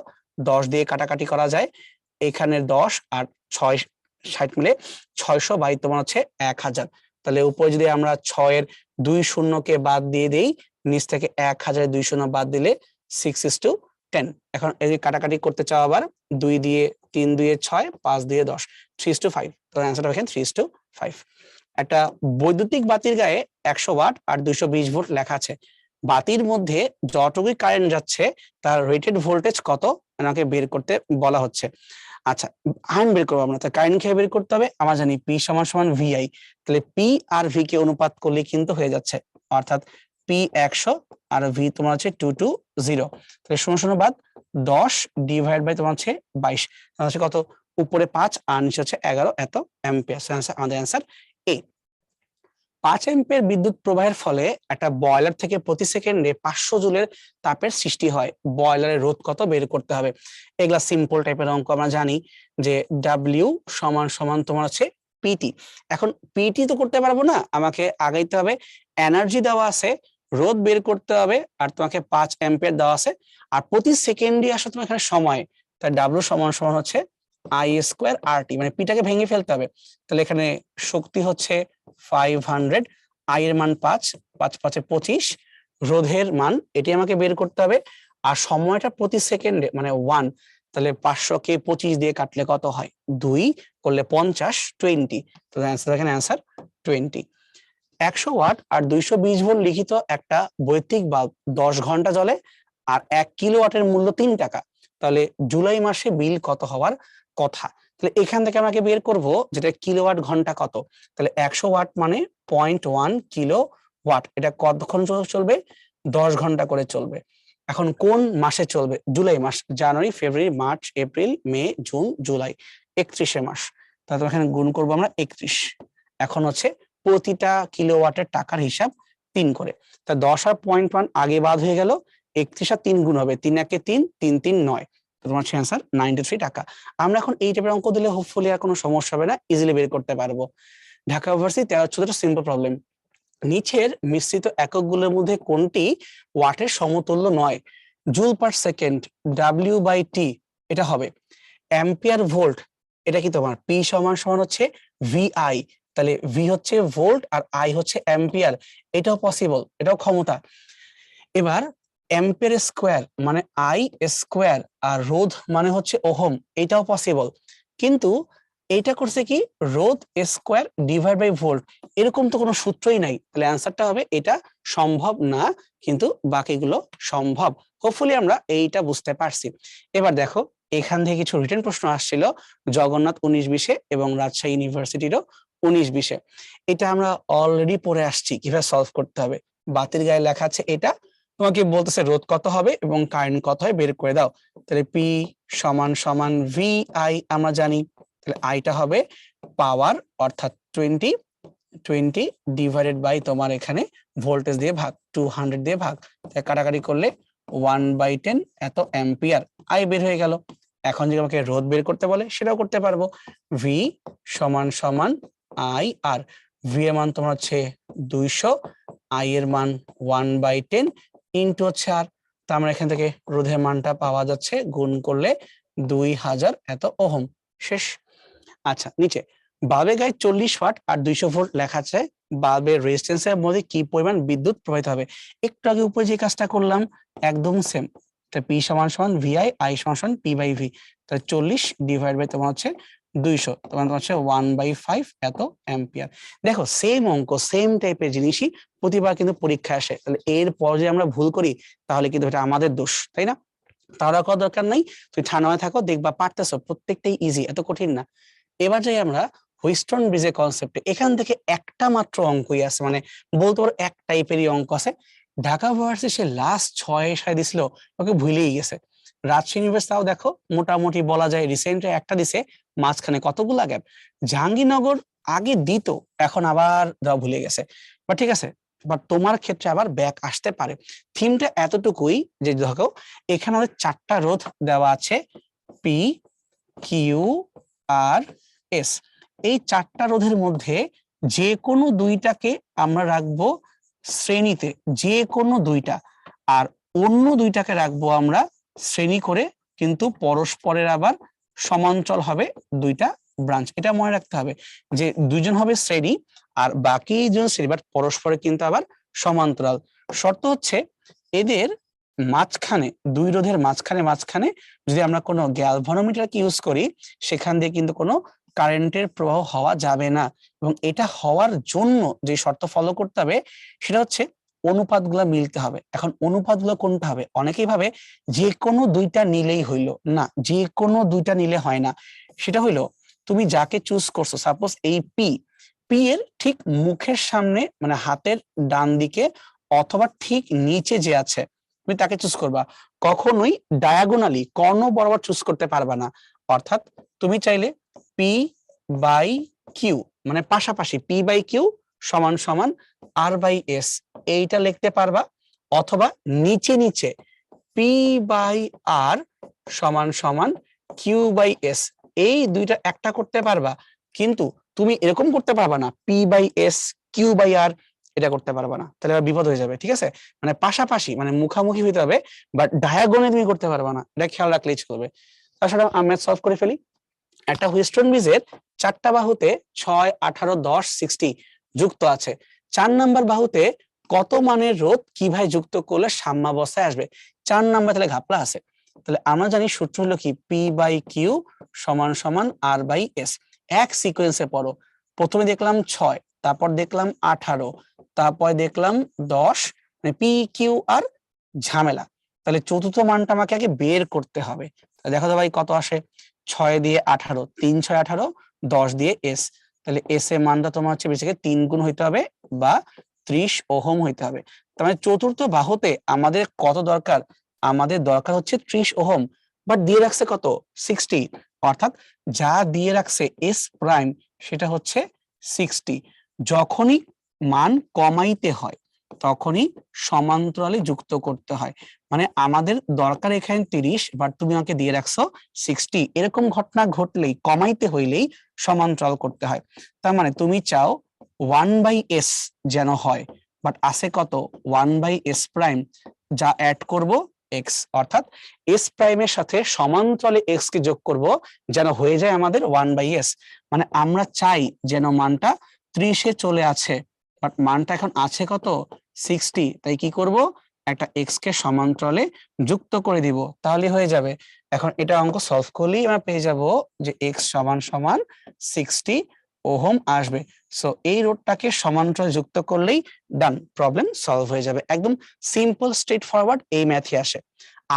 A: 10 দিয়ে কাটাকাটি করা যায়, এখানে 10 আর 6 60 মিলে 600 বাই তোমার হচ্ছে 1000, তাহলে উপরে যদি আমরা 6 এর 2 শূন্যকে বাদ দিয়ে দেই, নিচ থেকে 1000 2 শূন্য বাদ দিলে 6:10। এখন এই যে কাটাকাটি করতে চাও আবার, 2 দিয়ে 3 2 6, 5 দিয়ে 10, 3:5, তো অ্যান্সারটা এখানে 3:5। একটা বৈদ্যুতিক বাতির গায়ে 100 ওয়াট আর 220 ভোল্ট লেখা আছে, বাতির মধ্যে যতটুকু কারেন্ট যাচ্ছে তার রেটেড ভোল্টেজ কত আমাকে বের করতে বলা হচ্ছে। আচ্ছা, আমি বের করবো আমরা, কারেন্ট খেয়ে বের করতে হবে। আমরা জানি পি সমান সমান ভিআই, তাহলে পি আর ভি কে অনুপাত করলে কিন্তু হয়ে যাচ্ছে, অর্থাৎ পি 100 আর ভি তোমার হচ্ছে 220, তাহলে 0 বাদ 10 ডিভাইড বাই তোমার হচ্ছে 22, হচ্ছে কত, উপরে 5 আর নিচে হচ্ছে 11 এত অ্যাম্পিয়ার। আমাদের অ্যান্সার এ। 5 অ্যাম্পিয়ার বিদ্যুৎ প্রবাহের ফলে একটা বয়লার থেকে প্রতি সেকেন্ডে 500 জুলের তাপের সৃষ্টি হয়, বয়লারের রোধ কত বের করতে হবে। এগুলা সিম্পল টাইপের অঙ্ক, আমরা জানি যে ডাব্লিউ সমান সমান তোমার হচ্ছে পিটি। এখন পিটি তো করতে পারবো না, আমাকে আগাইতে হবে, এনার্জি দেওয়া আছে, রোধ বের করতে হবে, আর তোমাকে 5 অ্যাম্পিয়ার দেওয়া আছে, আর প্রতি সেকেন্ডে আসলে তোমার এখানে সময়, তাই ডাব্লিউ সমান সমান হচ্ছে আই স্কোয়ার আর টি, মানে পিটাকে ভেঙে ফেলতে হবে। তাহলে এখানে শক্তি হচ্ছে 500, আই এর মান 5, 5 5 25, রোধের মান এটি আমাকে বের করতে হবে, আর সময়টা প্রতি সেকেন্ডে মানে 1, তাহলে 500 কে 25 দিয়ে কাটলে কত হয়, 2 করলে 50, 20, তো এখানে অ্যান্সার 20। 100 ওয়াট আর 220 ভোল্ট লিখিত একটা বৈদ্যুতিক বাল্ব 10 ঘন্টা জ্বলে, আর 1 কিলোওয়াটের মূল্য 3 টাকা, তাহলে জুলাই মাসে বিল কত হওয়ার কথা। তাহলে এখান থেকে আমাকে বের করব যেটা কিলোওয়াট ঘন্টা কত, তাহলে 100 ওয়াট মানে 0.1 কিলো ওয়াট, এটা কতক্ষণ চলবে, 10 ঘন্টা করে চলবে। এখন কোন মাসে চলবে, জুলাই মাস, January February March April May June July, 31 মাস, তাহলে এখানে গুণ করবো আমরা 31। এখন হচ্ছে প্রতিটা কিলোওয়াটের টাকার হিসাব 3 করে, তা 10 আর 0.1 আগে বাদ হয়ে গেল, 31 আর 3 গুণ হবে, 3 একে 3, 3 3 9, তোমার অ্যান্সার 93 টাকা। আমরা এখন এই টাইপের অঙ্ক দিলে হোপফুলি আর কোনো সমস্যা হবে না, ইজিলি বের করতে পারবো। ঢাকা ইউনিভার্সিটি 13-14 সিম্পল প্রবলেম, নিচের মিশ্রিত এককগুলোর মধ্যে কোনটি ওয়াটের সমতুল্য নয়, joule per second W by T এটা হবে, অ্যাম্পিয়ার ভোল্ট এটা কি তোমার পি সমান সমান হচ্ছে ভিআই, তাহলে ভি হচ্ছে ভোল্ট আর আই হচ্ছে অ্যাম্পিয়ার, এটাও পসিবল, এটাও ক্ষমতা। এবার অ্যাম্পিয়ার স্কোয়ার মানে আই স্কোয়ার, আর রোধ মানে হচ্ছে ওহম, এটাও পসিবল, কিন্তু এইটা করছে কি রোধ স্কোয়ার ডিভাইড বাই ভোল্ট, এরকম তো কোনো সূত্রই নাই, তাহলে অ্যান্সারটা হবে এটা সম্ভব না, কিন্তু বাকিগুলো সম্ভব। হোপফুলি আমরা এইটা বুঝতে পারছি। এবার দেখো এখান থেকে কিছু রিটেন প্রশ্ন আসছিল, জগন্নাথ 19-20 এবং রাজশাহী ইউনিভার্সিটিরও 19-20, এটা আমরা অলরেডি পড়ে আসছি কিভাবে সলভ করতে হবে। বাতির গায়ে লেখা আছে এটা, তোমাকে বলতেছে রোধ কত হবে এবং কারেন্ট কত হয় বের করে দাও, তাহলে পি সমান সমান ভি আই আমরা জানি, তাহলে আইটা হবে পাওয়ার অর্থাৎ 20 ডিভাইডেড বাই তোমার এখানে ভোল্টেজ দিয়ে ভাগ, 200 দিয়ে ভাগ, কাটাকাটি করলে 1/10 এত অ্যাম্পিয়ার, আই বের হয়ে গেল। এখন যদি আমাকে রোধ বের করতে বলে সেটাও করতে পারবো, ভি সমান সমান আই আর, ভি এর মান তোমার হচ্ছে 200, আই এর মান 1/10 ইন্টু হচ্ছে আর, তা আমরা এখান থেকে রোধের মানটা পাওয়া যাচ্ছে, গুণ করলে 2000 এত ওহম, শেষ। আচ্ছা নিচে বাল্বের গায়ে 40 ওয়াট আর 200 ভোল্ট লেখা আছে, বাল্বের রেজিস্ট্যান্সের মধ্যে কি পরিমাণ বিদ্যুৎ প্রবাহিত হবে। একটু আগে উপরে যে কাজটা করলাম একদম সেম, পি সমান সমান ভিআই, আই সমান সমান পি বাই ভি, তাহলে 40 ডিভাইড বাই তোমার হচ্ছে 200, তোমার হচ্ছে 1/5 এত অ্যাম্পিয়ার। দেখো সেম অঙ্ক সেম টাইপের জিনিসই প্রতিবার কিন্তু পরীক্ষা আসে, তাহলে এর পর যে আমরা ভুল করি তাহলে কিন্তু এটা আমাদের দোষ, তাই না? তাহলে করার দরকার নাই, তুমি ঠান্ডা থাকো, দেখবা পারতেছো, প্রত্যেকটাই ইজি, এত কঠিন না। এবার যাই আমরা হুইস্টন ব্রিজের কনসেপ্টে, এখান থেকে একটা মাত্র অঙ্কই আছে, মানে বলতে পারো এক টাইপেরই অঙ্ক আছে, ঢাকা ভার্সিটি সে লাস্ট 6-7 দিছিল, ওকে ভুলেই গেছে। রাজশাহী ইউনিভার্সিটিও দেখো মোটামুটি বলা যায় রিসেন্টলি একটা দিছে, মাঝখানে কতগুলা গ্যাপ। জাহাঙ্গীরনগর আগে দিত, এখন আবার দেওয়া ভুলে গেছে, বা ঠিক আছে, বাট তোমার ক্ষেত্রে আবার ব্যাক আসতে পারে। থিমটা এতটুকুই যে দেখো এখানে আমাদের 4টা রোধ দেওয়া আছে, পি কিউ আর এস, এই 4টা রোধের মধ্যে যে কোনো দুইটাকে আমরা রাখবো শ্রেণীতে, যে কোনো দুইটা, আর অন্য দুইটাকে রাখবো আমরা শ্রেণী করে, কিন্তু পরস্পরের আবার সমান্তরাল হবে দুইটা ব্রাঞ্চ, এটা মনে রাখতে হবে যে দুইজন হবে শ্রেণী আর বাকি জন শ্রেণী, বাট পরস্পরে কিন্তু আবার সমান্তরাল। শর্ত হচ্ছে এদের মাঝখানে, দুই রোধের মাঝখানে যদি আমরা কোনো গ্যালভানোমিটারকে ইউজ করি, সেখান দিয়ে কিন্তু কোনো কারেন্টের প্রবাহ হওয়া যাবে না। এবং এটা হওয়ার জন্য যে শর্ত ফলো করতে হবে সেটা হচ্ছে অনুপাতগুলো মিলতে হবে। এখন অনুপাতগুলো কোনটা হবে? অনেকেই ভাবে যে কোনো দুইটা নিলেই হইলো, না, যে কোনো দুইটা নিলে হয় না। সেটা হইলো তুমি যাকে চুজ করছো, সাপোজ এই পি, পি এর ঠিক মুখের সামনে মানে হাতের ডান দিকে অথবা ঠিক নিচে যে আছে তুমি তাকে চুজ করবা। কখনোই ডায়াগোনালি কর্ণ বরাবর চুজ করতে পারবা না। অর্থাৎ তুমি চাইলে পি বাই কিউ মানে পাশাপাশি পি বাই কিউ সমান সমান আর বাই এস এইটা লিখতে পারবা, অথবা নিচে নিচে পি বাই আর সমান সমান কিউ বাই এস এই দুইটা একটা করতে পারবা। কিন্তু তুমি এরকম করতে পারবা না P by S Q by R, এটা করতে পারবা না, তাহলে আবার বিপদ হয়ে যাবে। ঠিক আছে, মানে পাশাপাশি মানে মুখামুখি হইতে হবে, বাট ডায়াগোনে তুমি করতে পারবা না, এটা খেয়াল রাখলেই চলবে। তাছাড়া আমরা সলভ করে ফেলি। একটা হুইস্টন ব্রিজের চারটা বাহুতে 6, 18, 10, 60 যুক্ত আছে। 4 নাম্বার বাহুতে কত মানের রোধ কিভাবে যুক্ত করলে সাম্যাবস্থায় আসবে? 4 নাম্বার তাহলে ঘাপলা আছে। তাহলে আমরা জানি সূত্র হলো কি পি বাই কিউ সমান সমান আর বাই এস। এক সিকোয়েন্সে পড়ো। প্রথমে দেখলাম 6, তারপর দেখলাম 18, তারপর দেখলাম 10, মানে পি কিউ আর ঝামেলা। তাহলে চতুর্থ মানটা আমাকে আগে বের করতে হবে। দেখো তো ভাই কত আসে, 6 দিয়ে 18, 3 6 18, 10 দিয়ে এস। তাহলে এস এর মানটা তোমার হচ্ছে বেসিক্যালি 3 গুণ হইতে হবে বা 30 ওহম হইতে হবে। তার মানে চতুর্থ বাহুতে আমাদের কত দরকার? আমাদের দরকার হচ্ছে 30 ওহম, বাট দিয়ে রাখছে কত? 60। অর্থাৎ যা দিয়ে রাখছে এস প্রাইম সেটা হচ্ছে 60। যখনই মান কমাইতে হয় তখনই সমান্তরালে যুক্ত করতে হয়। মানে আমাদের দরকার এখানে 30, বাট তুমি আমাকে দিয়ে রাখছো 60। এরকম ঘটনা ঘটলেই কমাইতে হইলেই সমান্তরাল করতে হয়। তার মানে তুমি চাও 1/s যেন হয়, বাট আছে কত? 1/s প্রাইম, যা অ্যাড করব x, অর্থাৎ s প্রাইমের সাথে সমান্তরালে x কে যোগ করব যেন হয়ে যায় আমাদের 1/s। মানে আমরা চাই যেন মানটা 30 এ চলে আছে, বাট মানটা এখন আছে কত? 60। তাই কি করব? একটা এক্স কে সমান্তরালে যুক্ত করে দিব, তাহলে হয়ে যাবে। এখন এটা অঙ্ক সলভ করলেই আমরা পেয়ে যাব যে এক্স সমান সমান 60 ওহম আসবে। সো এই রোধটাকে সমান্তরালে যুক্ত করলেই ডান, প্রবলেম সলভ হয়ে যাবে। একদম সিম্পল স্ট্রেট ফরওয়ার্ড এই ম্যাথই আসে।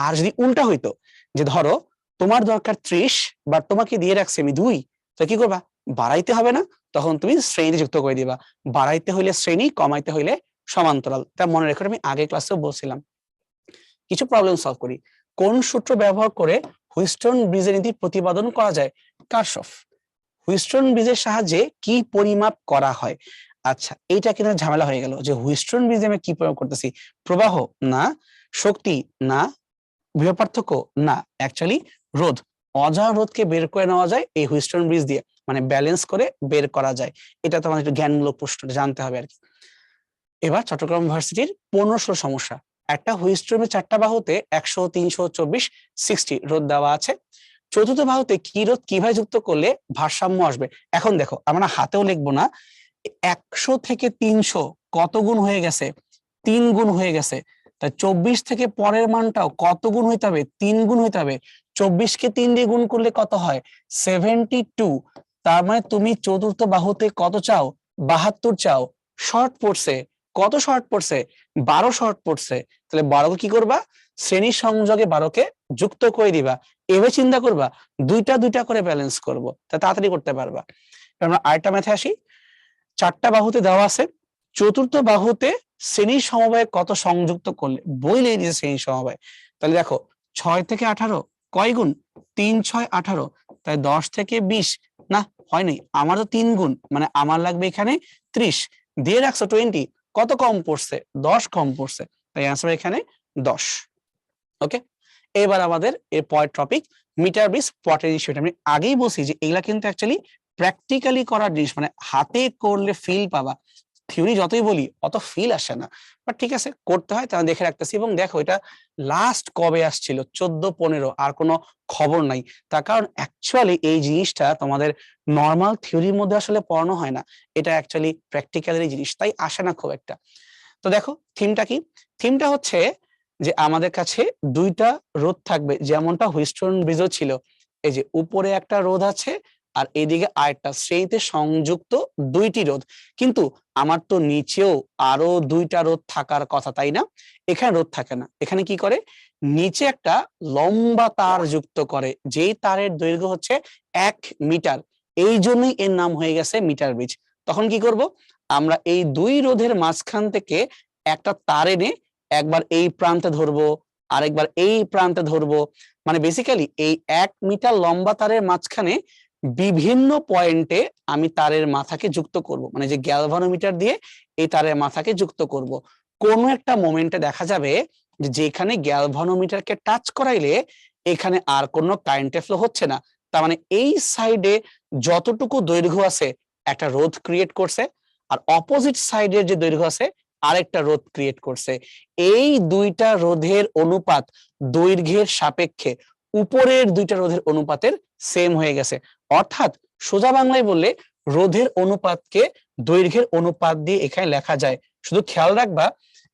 A: আর যদি উল্টা হইতো যে ধরো তোমার দরকার 30, বাট তোমাকে দিয়ে রাখছি আমি 2, তো কি করবা? বাড়াইতে হবে না, তখন তুমি শ্রেণী যুক্ত করে দিবা। বাড়াইতে হইলে শ্রেণী, কমাইতে হইলে সমান্তরাল। তা মনে রেখো, আমি আগে ক্লাসেও বলছিলাম। কিছু প্রবলেম সলভ করি। কোন সূত্র ব্যবহার করে হুইস্টন ব্রিজের নীতি প্রতিপাদন করা যায়? কারশফ। হুইস্টন ব্রিজের সাহায্যে কি পরিমাপ করা হয়? আচ্ছা, এইটা কিন্তু ঝামেলা হয়ে গেল যে হুইস্টন ব্রিজে আমি কি প্রয়োগ করতেছি? প্রবাহ না, শক্তি না, বিভব পার্থক্য না, অ্যাকচুয়ালি রোধ। অজানা রোধকে বের করে নেওয়া যায় এই হুইস্টন ব্রিজ দিয়ে, মানে ব্যালেন্স করে বের করা যায়। এটা তোমার একটু জ্ঞানমূলক প্রশ্ন, জানতে হবে আর কি। এবার চট্টগ্রাম ইউনিভার্সিটির 1500 সমস্যা। একটা হুইস্টনের চারটা বাহুতে 100, 300, 24, 60 রোধ দেওয়া আছে। চতুর্থ বাহুতে কি রোধ কিভাবে যুক্ত করলে ভারসাম্য আসবে? এখন দেখো, আমরা হাতেও লিখবো না। 100 থেকে 300 কত গুণ হয়ে গেছে? 3 গুণ হয়ে গেছে। তাই 24 থেকে পরের মানটাও কত গুণ হইতে হবে? 3 গুণ হইতে হবে। 24 কে 3 দিয়ে গুণ করলে কত হয়? 72। তার মানে তুমি চতুর্থ বাহুতে কত চাও? 72 চাও। শর্ট পড়ছে। কত শর্ট পড়ছে? 12 শর্ট পড়ছে। তাহলে 12 কে কি করবা? শ্রেণী সংযোগে 12 কে যুক্ত করে দিবা। এভাবে চিন্তা করবা, দুইটা দুইটা করে ব্যালেন্স করব, তা তাড়াতাড়ি করতে পারবা। আমরা আরেকটা ম্যাথে আসি। চারটা বাহুতে দেওয়া আছে, চতুর্থ বাহুতে শ্রেণীর সমবায় কত সংযুক্ত করলে? বইলে দিয়েছে শ্রেণীর সমবায়। তাহলে দেখো 6 থেকে 18 কয় গুণ? 3 6 18, তাই 10 থেকে 20 না, হয়নি। আমারও 3 গুণ, মানে আমার লাগবে এখানে 30। দিয়ে রাখছো 20, কত কম পড়ছে? 10 কম পড়ছে, তাই অ্যান্সার এখানে 10। ওকে, এবার আমাদের এর পরের টপিক মিটার ব্রিজ পটেনশিওমিটার। আমি আগেই বলছি যে এগুলা কিন্তু অ্যাকচুয়ালি প্র্যাকটিক্যালি করার জিনিস, মানে হাতে করলে ফিল পাবা। থিওরি যতই বলি অত ফিল আসে না, বাট ঠিক আছে করতে হয়, তাহলে দেখে রাখতেছি। এবং দেখো এটা লাস্ট কবে আসছিল? 14-15, আর কোনো খবর নাই। তার কারণ অ্যাকচুয়ালি এই জিনিসটা তোমাদের নর্মাল থিওরির মধ্যে আসলে পড়ানো হয় না, এটা অ্যাকচুয়ালি প্র্যাকটিক্যালের জিনিস, তাই আসে না খুব একটা। তো দেখো থিমটা কি? থিমটা হচ্ছে যে আমাদের কাছে দুইটা রোধ থাকবে, যেমনটা হুইস্টন ব্রিজও ছিল। এই যে উপরে একটা রোধ আছে, আর এইদিকে আরেকটা শ্রেণীতে সংযুক্ত দুইটি রোধ। কিন্তু আমার তো নিচেও আরো দুইটা রোধ থাকার কথা, তাই না? এখানে রোধ থাকে না, এখানে কি করে, নিচে একটা লম্বা তার যুক্ত করে, যেই তারের দৈর্ঘ্য হচ্ছে 1 মিটার। এই জন্যই এর নাম হয়ে গেছে মিটার ব্রিজ। তখন কি করব, আমরা এই দুই রোধের মাঝখান থেকে একটা তার এনে একবার এই প্রান্তে ধরবো, আরেকবার এই প্রান্তে ধরবো। মানে বেসিক্যালি এই 1 মিটার লম্বা তারের মাঝখানে বিভিন্ন পয়েন্টে আমি তারের মাথাকে যুক্ত করব, মানে যে গ্যালভানোমিটার দিয়ে এই তারের মাথাকে যুক্ত করব। কোন একটা মোমেন্টে দেখা যাবে যে যেখানে গ্যালভানোমিটারকে টাচ করাইলে এখানে আর কোনো কারেন্ট ফ্লো হচ্ছে না, তার মানে এই সাইডে যতটুকু দৈর্ঘ্য আছে একটা রোধ ক্রিয়েট করছে, আর অপোজিট সাইডের যে দৈর্ঘ্য আছে আরেকটা রোধ ক্রিয়েট করছে। এই দুইটা রোধের অনুপাত দৈর্ঘ্যের সাপেক্ষে উপরের দুইটা রোধের অনুপাতের সেম হয়ে গেছে। অর্থাৎ সোজা বাংলায় বললে রোধের অনুপাতকে দৈর্ঘ্যের অনুপাত দিয়ে এখানে লেখা যায়। শুধু খেয়াল রাখবা,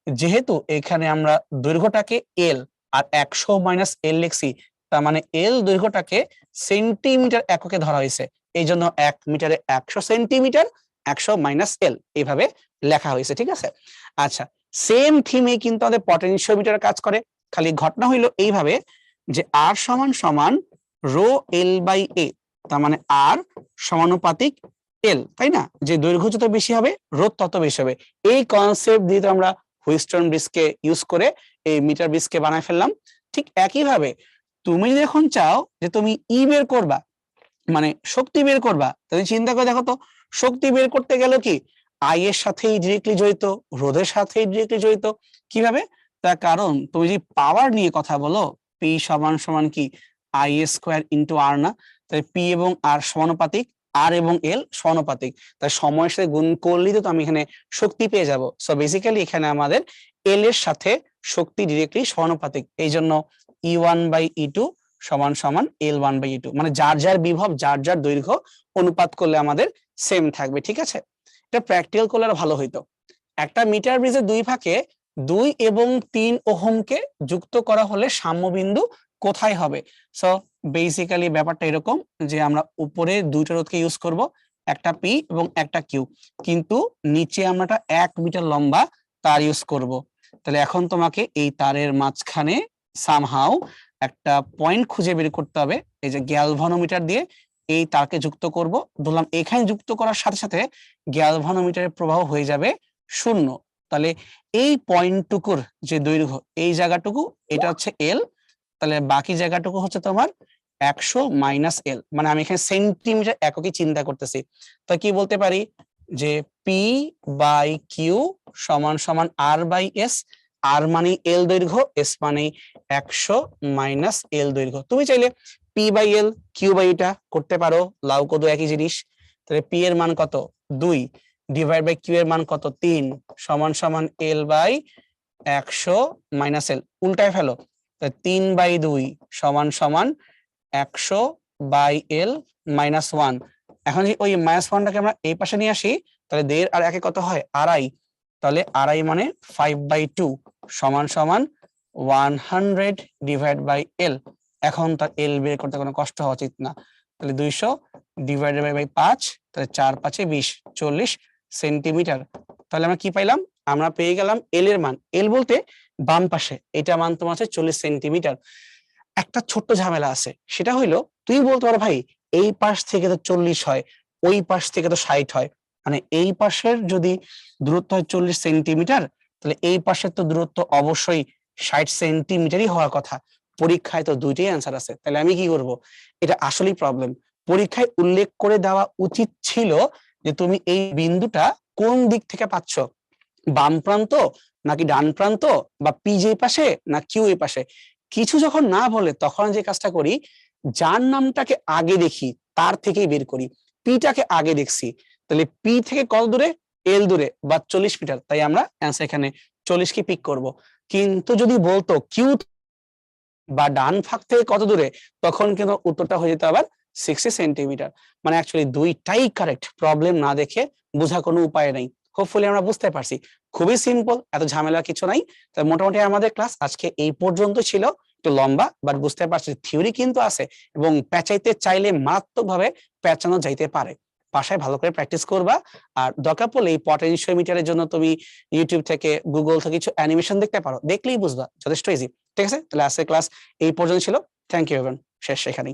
A: যেহেতু এখানে আমরা দৈর্ঘ্যটাকে এল আর 100 মাইনাস এল লিখছি, তার মানে এল দৈর্ঘ্যটাকে সেন্টিমিটার এককে ধরা হয়েছে, এই জন্য 1 মিটারে 100 সেন্টিমিটার, 100 মাইনাস এল এইভাবে লেখা হয়েছে। ঠিক আছে, আচ্ছা, সেম থিমে কিন্তু আমাদের পটেনশিওমিটার কাজ করে। খালি ঘটনা হইলো এইভাবে যে আর সমান সমান রো এল বাই এ, তার মানে আর সমানুপাতিক এল, তাই না? যে দৈর্ঘ্য যত বেশি হবে রোধ তত বেশি হবে। এই কনসেপ্ট দিয়ে তো আমরা হুইস্টন ব্রিজকে ইউজ করে এই মিটার ব্রিজকে বানায় ফেললাম। ঠিক একইভাবে তুমি যখন চাও যে তুমি বের করবা, মানে শক্তি বের করবা, তুমি চিন্তা করে দেখো তো, শক্তি বের করতে গেল কি আই এর সাথেই ডিরেক্টলি জড়িত, রোধের সাথেই ডিরেক্টলি জড়িত। কিভাবে? তার কারণ তুমি যদি পাওয়ার নিয়ে কথা বলো, পি সমান সমান কি আই স্কোয়ার ইন্টু আর না? তাই পি এবং আর সমানুপাতিক, আর এবং এল সমানুপাতিক, তাই সময়ের সাথে গুণ করলেই তো আমি এখানে শক্তি পেয়ে যাব। সো বেসিক্যালি এখানে আমাদের এল এর সাথে শক্তি ডিরেক্টলি সমানুপাতিক, এই জন্য E1/E2 সমান সমান L1/E2, মানে যার যার বিভব যার যার দৈর্ঘ্য অনুপাত করলে আমাদের সেম থাকবে। ঠিক আছে, এটা প্র্যাকটিক্যাল করলে আরো ভালো হইতো। একটা মিটার ব্রিজের দুই ফাঁকে 2 এবং 3 ওহমকে যুক্ত করা হলে সাম্যবিন্দু কোথায় হবে? সো বেসিক্যালি ব্যাপারটা এরকম যে আমরা উপরে দুইটা রোধকে ইউজ করব, একটা পি এবং একটা কিউ, কিন্তু নিচে আমরা 1 মিটার লম্বা তার ইউজ করব। তাহলে এখন তোমাকে এই তারের মাঝখানে সামহাউ একটা পয়েন্ট খুঁজে বের করতে হবে। এই যে গ্যালভানোমিটার দিয়ে এই তারকে যুক্ত করব, ধরলাম এখানে যুক্ত করার সাথে সাথে গ্যালভানোমিটারের প্রবাহ হয়ে যাবে 0। তাহলে এই পয়েন্টটুকুর যে দৈর্ঘ্য এই জায়গাটুকু, এটা হচ্ছে এল, তাহলে বাকি জায়গাটুকু হচ্ছে তোমার 100 মাইনাস এল, মানে আমি এখানে সেন্টিমিটার এককে চিন্তা করতেছি। তো কি বলতে পারি যে পি বাই কিউ সমান সমান আর বাই এস, আর মানে এল দৈর্ঘ্য, এস মানে 100 মাইনাস এল দৈর্ঘ্য। তুমি চাইলে P by L Q by এটা করতে পারো, লাউ কত একই জিনিস। তাহলে পি এর মান কত 2 ডিভাইড বাই কিউ এর মান কত 3 সমান সমান এল বাই 100 মাইনাস এল, উল্টায় ফেলো, 3/2 সমান সমান 100 বাই এল মাইনাস 1। এখন যদি ওই মাইনাস 1টাকে আমরা এই পাশে নিয়ে আসি, তাহলে 1.5 আর 1 কত হয় 2.5, তাহলে 2.5 মানে 5/2 সমান সমান 100 ডিভাইড বাই এল। এখন তার এল বের করতে কোনো কষ্ট হওয়া উচিত না, তাহলে 200 ডিভাইডেড বাই 5, তাহলে 4 5 20 40 সেন্টিমিটার। তাহলে আমরা কি পাইলাম? আমরা পেয়ে গেলাম এল এর মান। এল বলতে বাম পাশে এটা মান তোমার আছে 40 সেন্টিমিটার। একটা ছোট্ট ঝামেলা আছে, সেটা হইলো তুই বলতে পারো ভাই এই পাশ থেকে তো 40 হয়, ওই পাশ থেকে তো 60 হয়, মানে এই পাশের যদি দূরত্ব হয় 40 সেন্টিমিটার, তাহলে এই পাশের তো দূরত্ব অবশ্যই 60 সেন্টিমিটারই হওয়ার কথা। পরীক্ষায় তো দুইটাই অ্যান্সার আছে, তাহলে আমি কি করব? এটা আসলেই প্রবলেম। পরীক্ষায় উল্লেখ করে দেওয়া উচিত ছিল যে তুমি এই বিন্দুটা কোন দিক থেকে পাচ্ছ, বাম প্রান্ত নাকি ডান প্রান্ত, বা পি যে পাশে না কিউ এই পাশে। কিছু যখন না বলে তখন যে কাজটা করি, যার নামটাকে আগে দেখি তার থেকেই বের করি। পিটাকে আগে দেখছি, তাহলে পি থেকে কত দূরে? এল দূরে বা 40 মিটার, তাই আমরা অ্যান্সার এখানে 40 কে পিক করব। কিন্তু যদি বলতো কিউ বা ডান ফাঁক থেকে কত দূরে, তখন কিন্তু উত্তরটা হয়ে যেত আবার 60 সেন্টিমিটার। মানে অ্যাকচুয়ালি দুইটাই কারেক্ট, প্রবলেম না দেখে বোঝা কোনো উপায় নাই। হোপফুলি আমরা বুঝতে পারছি, খুবই সিম্পল, এত ঝামেলা কিছু নাই। তো মোটামুটি আমাদের ক্লাস আজকে এই পর্যন্ত ছিল। একটু লম্বা, বাট বুঝতে পারছি থিওরি কিন্তু আছে এবং পেঁচাইতে চাইলে মারাত্মকভাবে পেঁচানো যাইতে পারে। বাসায় ভালো করে প্র্যাকটিস করবা, আর দরকার পড়লে এই পটেনশিওমিটারের জন্য তুমি ইউটিউব থেকে, গুগল থেকে কিছু অ্যানিমেশন দেখতে পারো, দেখলেই বুঝবা, যথেষ্ট ইজি। ঠিক আছে, তাহলে আজকের ক্লাস এই পর্যন্ত ছিল। থ্যাংক ইউ এভরিওয়ান, শেষ এখানেই।